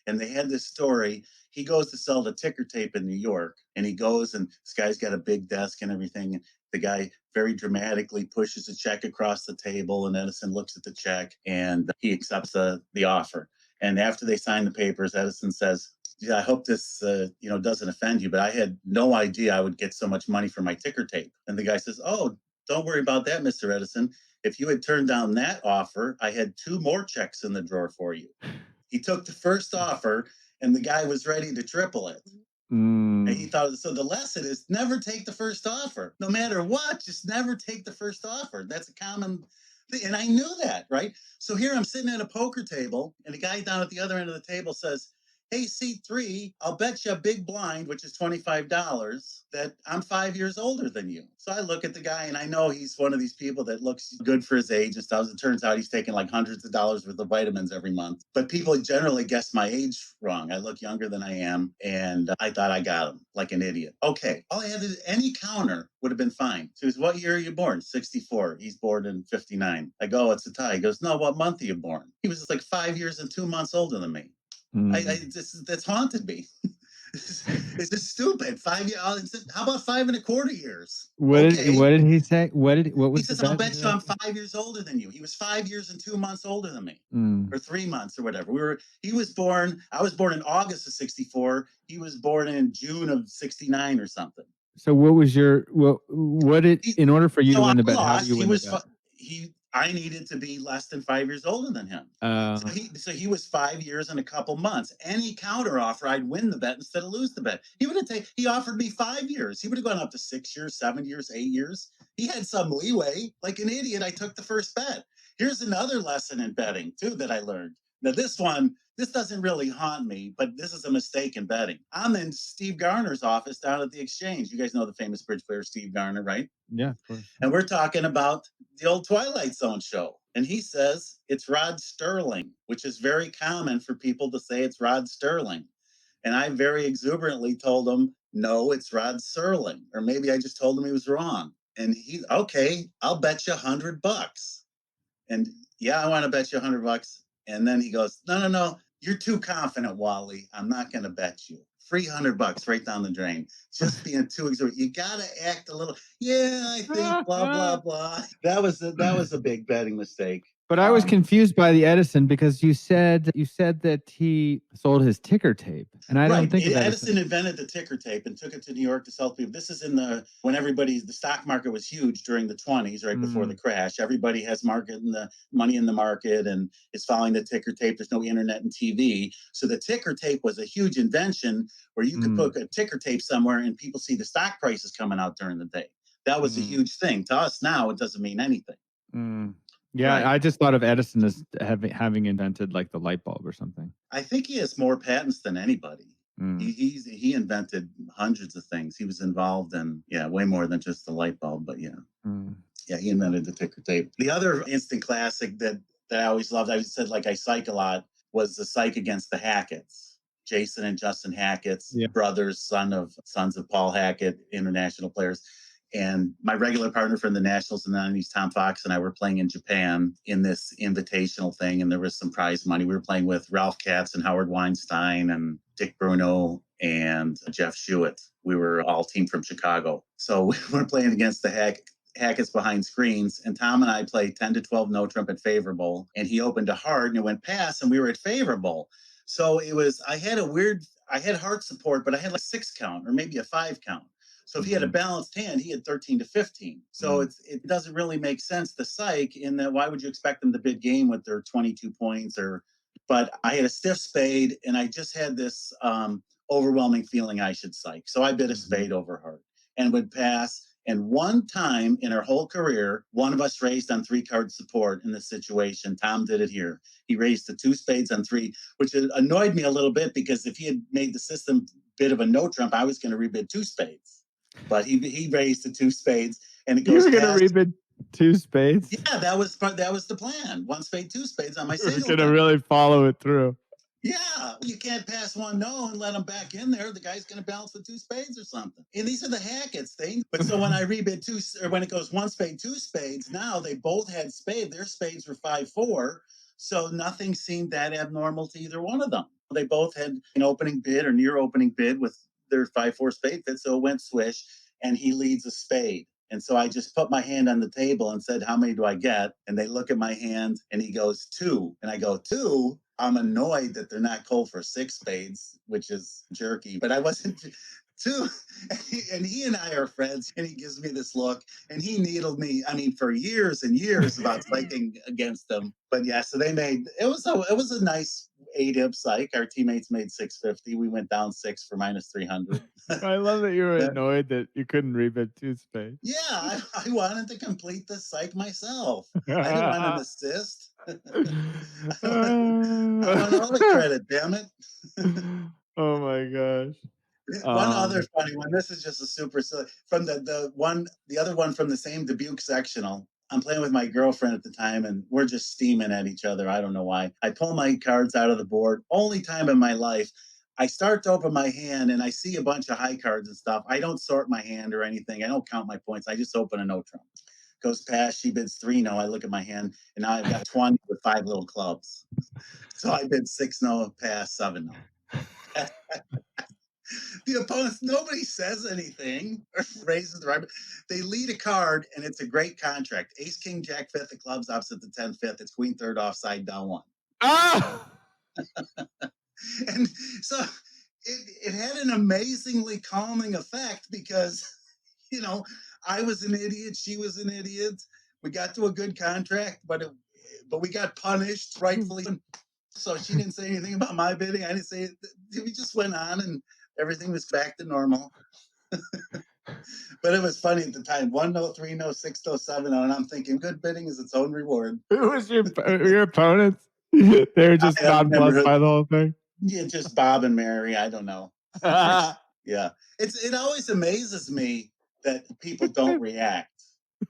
and they had this story. He goes to sell the ticker tape in New York, and he goes, and this guy's got a big desk and everything. And the guy very dramatically pushes a check across the table, and Edison looks at the check, and he accepts the offer. And after they sign the papers, Edison says, yeah, I hope this doesn't offend you, but I had no idea I would get so much money for my ticker tape. And the guy says, oh, don't worry about that, Mr. Edison. If you had turned down that offer, I had 2 more checks in the drawer for you. He took the first offer, and the guy was ready to triple it. And he thought, so the lesson is never take the first offer. No matter what, just never take the first offer. That's a common thing. And I knew that, right? So here I'm sitting at a poker table, and the guy down at the other end of the table says, hey, C3, I'll bet you a big blind, which is $25, that I'm 5 years older than you. So I look at the guy, and I know he's one of these people that looks good for his age and stuff. As it turns out, he's taking like hundreds of dollars worth of vitamins every month. But people generally guess my age wrong. I look younger than I am, and I thought I got him like an idiot. Okay, all I had to do, any counter would have been fine. So he goes, what year are you born? 64. He's born in 59. I go, it's a tie. He goes, no, what month are you born? He was like 5 years and 2 months older than me. That's haunted me. It's just stupid. 5 years. How about 5.25 years? What did he say? What He was says, the I'll bet? bet you I'm 5 years older than you. He was 5 years and 2 months older than me, or 3 months or whatever. I was born in August of 64. He was born in June of 69 or something. So what was in order for you to win the bet, how do you win the bet? I needed to be less than 5 years older than him. So he was 5 years and a couple months. Any counter offer, I'd win the bet instead of lose the bet. He offered me 5 years. He would have gone up to 6 years, 7 years, 8 years. He had some leeway. Like an idiot, I took the first bet. Here's another lesson in betting too that I learned. Now this doesn't really haunt me, but this is a mistake in betting. I'm in Steve Garner's office down at the Exchange. You guys know the famous bridge player Steve Garner, right? Yeah, of course. And we're talking about the old Twilight Zone show. And he says it's Rod Sterling, which is very common for people to say it's Rod Sterling. And I very exuberantly told him, no, it's Rod Serling. Or maybe I just told him he was wrong. And okay, I'll bet you $100. And yeah, I want to bet you $100. And then he goes, no, You're too confident, Wally. I'm not going to bet you. $300 right down the drain. Just being too exuberant. You got to act a little. Yeah, I think blah blah blah. That was a big betting mistake. But I was confused by the Edison because you said that he sold his ticker tape, and I don't think of Edison invented the ticker tape and took it to New York to sell to people. This is when the stock market was huge during the 20s, right before the crash. Everybody has money in the market and is following the ticker tape. There's no internet and TV, so the ticker tape was a huge invention where you could put a ticker tape somewhere and people see the stock prices coming out during the day. That was a huge thing. To us now, it doesn't mean anything. Yeah, right. I just thought of Edison as having invented like the light bulb or something. I think he has more patents than anybody. He invented hundreds of things. He was involved in way more than just the light bulb. But he invented the ticker tape. The other instant classic that I always loved, I said like I psych a lot, was the psych against the Hackett's. Jason and Justin Hackett's brothers, sons of Paul Hackett, international players. And my regular partner from the Nationals in the 90s, Tom Fox, and I were playing in Japan in this invitational thing. And there was some prize money. We were playing with Ralph Katz and Howard Weinstein and Dick Bruno and Jeff Schuett. We were all team from Chicago. So we were playing against the Hackett's behind screens. And Tom and I played 10 to 12 no trump at favorable. And he opened a hard and it went past and we were at favorable. So I had heart support, but I had like 6 count or maybe a 5 count. So if he had a balanced hand, he had 13 to 15. So it doesn't really make sense, the psych, in that why would you expect them to bid game with their 22 points? But I had a stiff spade, and I just had this overwhelming feeling I should psych. So I bid a spade over heart and would pass. And one time in our whole career, one of us raised on 3-card support in this situation. Tom did it here. He raised the 2 spades on 3, which annoyed me a little bit because if he had made the system bit of a no trump, I was going to rebid 2 spades. But he raised the 2 spades, and it goes. You were going to rebid 2 spades? Yeah, that was the plan. 1 spade, 2 spades on my single. You're going to really follow it through. Yeah, you can't pass one no and let him back in there. The guy's going to balance with 2 spades or something. And these are the Hackett's things. But so when I rebid 2, or when it goes 1 spade, 2 spades, now they both had spade. Their spades were 5-4. So nothing seemed that abnormal to either one of them. They both had an opening bid or near opening bid with their 5-4 spade fit. So it went swish, and he leads a spade. And so I just put my hand on the table and said, how many do I get? And they look at my hand, and he goes 2. And I go, 2? I'm annoyed that they're not called for 6 spades, which is jerky. But I wasn't 2. And he and I are friends, and he gives me this look, and he needled me, for years and years about fighting against them. But yeah, so it was a nice 8-ip psych. Our teammates made 650. We went down 6 for minus 300. I love that you were annoyed that you couldn't rebid 2 spades. Yeah, I wanted to complete the psych myself. I didn't want an assist. I want all the credit, damn it. Oh my gosh. One other funny one. This is just a super silly from the other one from the same Dubuque sectional. I'm playing with my girlfriend at the time, and we're just steaming at each other. I don't know why. I pull my cards out of the board. Only time in my life. I start to open my hand, and I see a bunch of high cards and stuff. I don't sort my hand or anything. I don't count my points. I just open a no trump. Goes past. She bids 3 no. I look at my hand, and now I've got 20 with 5 little clubs. So I bid 6 no, pass 7 no. The opponents, nobody says anything or raises the right. They lead a card, and it's a great contract. Ace, king, jack, 5th of clubs opposite the 10th, 5th. It's queen, 3rd offside, down 1. Ah! And so it had an amazingly calming effect because, I was an idiot. She was an idiot. We got to a good contract, but we got punished rightfully. So she didn't say anything about my bidding. I didn't say it. We just went on, and everything was back to normal. But it was funny at the time. 1 no, 3 no, 6 no, 7 no, and I'm thinking, good bidding is its own reward. Who was your opponents? They were just nonplussed by the whole thing. Yeah, just Bob and Mary. I don't know. Yeah, it always amazes me that people don't react.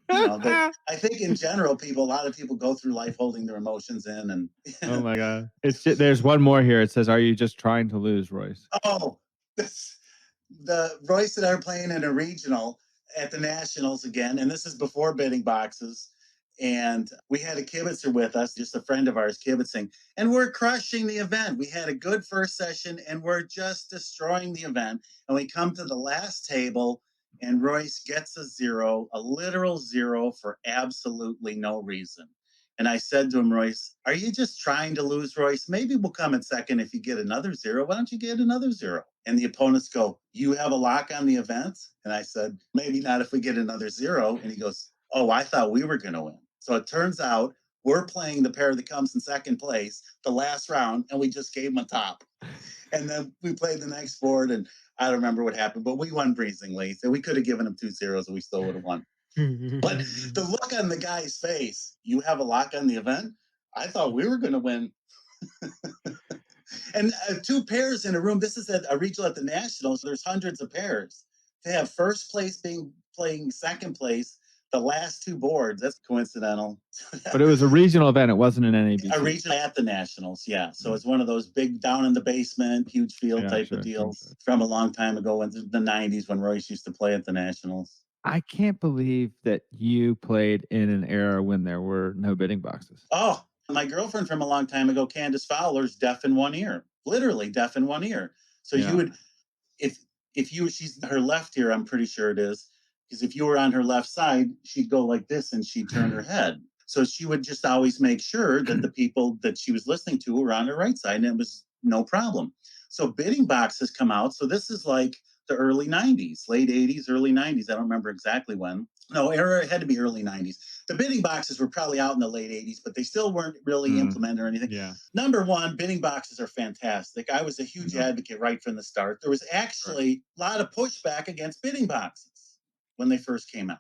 But I think in general, a lot of people go through life holding their emotions in. And oh my God, there's one more here. It says, "Are you just trying to lose, Royce?" Oh, the Royce and I are playing in a regional at the Nationals again, and this is before bidding boxes. And we had a kibitzer with us, just a friend of ours kibitzing, and we're crushing the event. We had a good first session and we're just destroying the event. And we come to the last table and Royce gets a 0, a literal 0 for absolutely no reason. And I said to him, Royce, are you just trying to lose, Royce? Maybe we'll come in second if you get another 0. Why don't you get another 0? And the opponents go, you have a lock on the event? And I said, maybe not if we get another 0. And he goes, oh, I thought we were going to win. So it turns out we're playing the pair that comes in second place, the last round, and we just gave them a top. And then we played the next board, and I don't remember what happened, but we won breezingly. So we could have given them 2 zeros and we still would have won. But the look on the guy's face, you have a lock on the event? I thought we were going to win. And 2 pairs in a room. This is at a regional at the Nationals. There's hundreds of pairs. To have first place playing second place, the last 2 boards, that's coincidental. But it was a regional event. It wasn't an NABC. A regional at the Nationals, yeah. So it's one of those big down in the basement, huge field type of deals from a long time ago in the 90s when Royce used to play at the Nationals. I can't believe that you played in an era when there were no bidding boxes. Oh, my girlfriend from a long time ago, Candace Fowler's deaf in one ear, literally deaf in one ear. So you would, she's her left ear, I'm pretty sure it is, because if you were on her left side, she'd go like this and she'd turn her head. So she would just always make sure that the people that she was listening to were on her right side, and it was no problem. So bidding boxes come out. So this is like the early 90s, late 80s, early 90s. I don't remember exactly when. No, it had to be early 90s. The bidding boxes were probably out in the late 80s, but they still weren't really implemented or anything. Yeah. Number one, bidding boxes are fantastic. I was a huge advocate right from the start. There was actually a lot of pushback against bidding boxes when they first came out.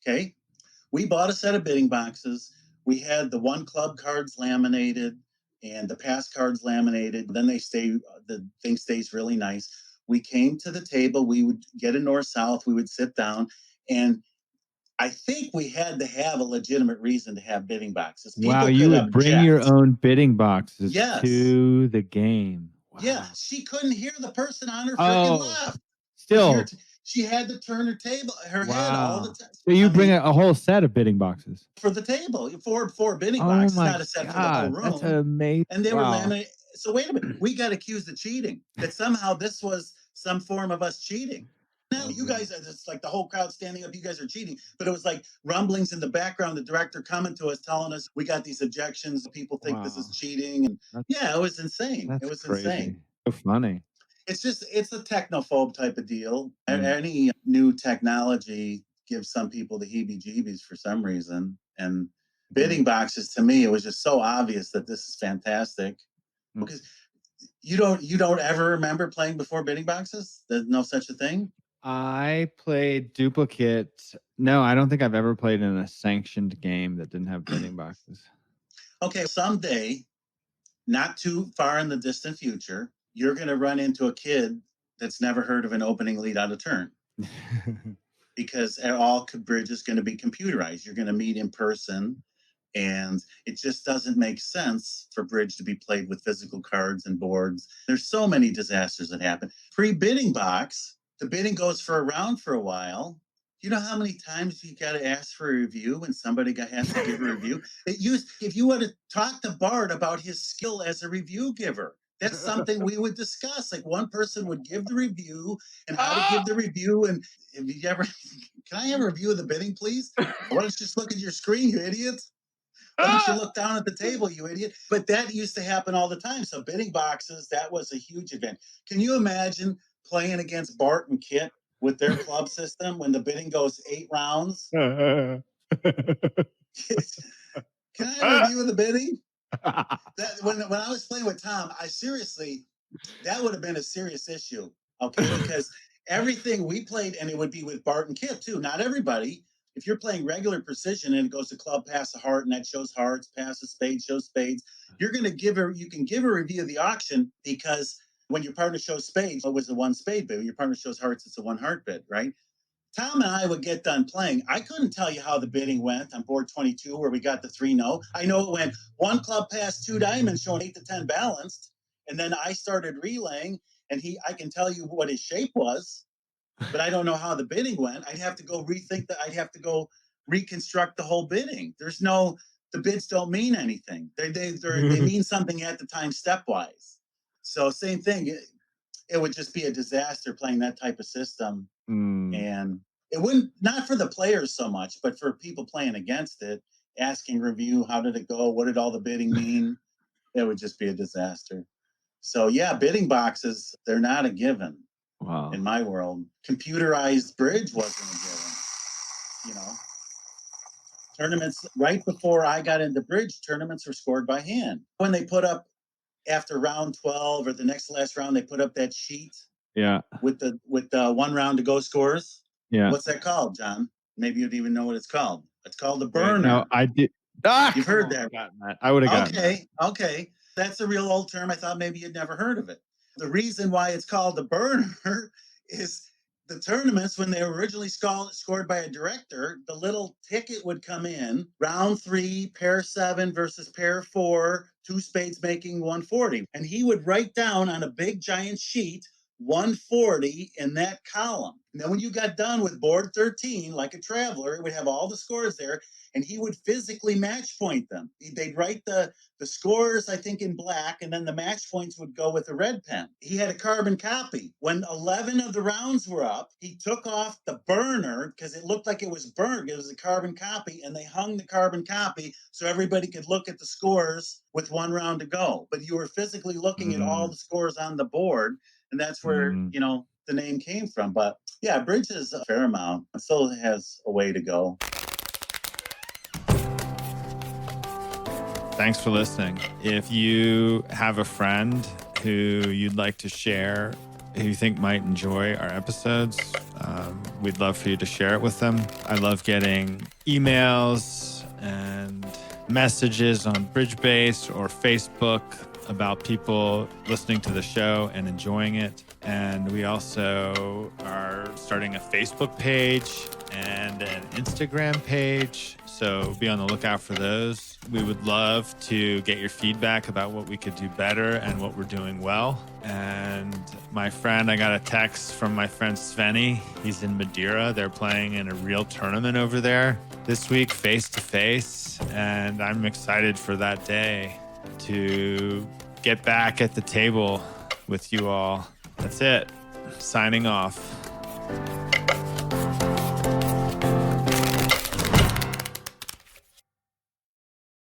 Okay. We bought a set of bidding boxes. We had the 1 club cards laminated and the pass cards laminated. Then the thing stays really nice. We came to the table. We would get a north-south. We would sit down, and I think we had to have a legitimate reason to have bidding boxes. Wow, you would bring your own bidding boxes to the game. Wow. Yeah, she couldn't hear the person on her freaking left. Still, she had to turn her head all the time. So you bring a whole set of bidding boxes for the table, four bidding boxes, not a set for the whole room. That's amazing. And they were laminated. So wait a minute, we got accused of cheating. That somehow this was some form of us cheating. Now you guys, it's like the whole crowd standing up, you guys are cheating. But it was like rumblings in the background, the director coming to us, telling us we got these objections. People think this is cheating. And it was insane. It was crazy. Insane. So funny. It's a technophobe type of deal. Any new technology gives some people the heebie-jeebies for some reason. And bidding boxes, to me, it was just so obvious that this is fantastic. Because you don't ever remember playing before bidding boxes? There's no such a thing? I played duplicate. No, I don't think I've ever played in a sanctioned game that didn't have bidding boxes. Okay, someday, not too far in the distant future, you're going to run into a kid that's never heard of an opening lead out of turn. Because all bridge is going to be computerized. You're going to meet in person. And it just doesn't make sense for bridge to be played with physical cards and boards. There's so many disasters that happen. Pre-bidding box, the bidding goes for a round for a while. You know how many times you got to ask for a review when somebody has to give a review? If you want to talk to Bart about his skill as a review giver, that's something we would discuss. Like one person would give the review and how to give the review. And if you ever, can I have a review of the bidding, please? Why don't you just look at your screen, you idiots? Why don't you look down at the table, you idiot? But that used to happen all the time. So bidding boxes, that was a huge event. Can you imagine playing against Bart and Kit with their club system when the bidding goes 8 rounds? Can I have a review of the bidding? When I was playing with Tom, that would have been a serious issue, okay? Because everything we played, and it would be with Bart and Kit too, not everybody. If you're playing regular precision and it goes to club, pass a heart, and that shows hearts, pass a spade, shows spades, you can give a review of the auction because when your partner shows spades, it was a 1 spade bid. When your partner shows hearts, it's a 1 heart bid, right? Tom and I would get done playing. I couldn't tell you how the bidding went on board 22 where we got the 3-0. I know it went 1 club past 2 diamonds showing 8 to 10 balanced. And then I started relaying and I can tell you what his shape was, but I don't know how the bidding went. I'd have to go reconstruct the whole bidding. The bids don't mean anything. They mean something at the time stepwise. So same thing. It would just be a disaster playing that type of system. And it wouldn't, not for the players so much, but for people playing against it, asking review, how did it go? What did all the bidding mean? It would just be a disaster. So yeah, bidding boxes, they're not a given. Wow. In my world. Computerized bridge wasn't a given. You know, tournaments, right before I got into bridge, tournaments were scored by hand. When they put up, after round 12 or the next last round, they put up that sheet with the 1 round to go scores. Yeah. What's that called, John? Maybe you'd even know what it's called. It's called the burner. No, I did. You've heard that. I would have gotten that. Okay. That's a real old term. I thought maybe you'd never heard of it. The reason why it's called the burner is the tournaments, when they were originally scored by a director, the little ticket would come in, round 3, pair 7 versus pair 4, 2 spades making 140. And he would write down on a big giant sheet 140 in that column. And then when you got done with board 13, like a traveler, it would have all the scores there, and he would physically match point them. They'd write the scores, I think, in black, and then the match points would go with a red pen. He had a carbon copy. When 11 of the rounds were up, he took off the burner because it looked like it was burned. It was a carbon copy, and they hung the carbon copy so everybody could look at the scores with 1 round to go. But you were physically looking at all the scores on the board, and that's where, you know, the name came from. But yeah, bridge is a fair amount. It still has a way to go. Thanks for listening. If you have a friend who you'd like to share, who you think might enjoy our episodes, we'd love for you to share it with them. I love getting emails and messages on BridgeBase or Facebook about people listening to the show and enjoying it. And we also are starting a Facebook page and an Instagram page. So be on the lookout for those. We would love to get your feedback about what we could do better and what we're doing well. And I got a text from my friend Svenny. He's in Madeira. They're playing in a real tournament over there this week, face to face. And I'm excited for that day to get back at the table with you all. That's it. Signing off.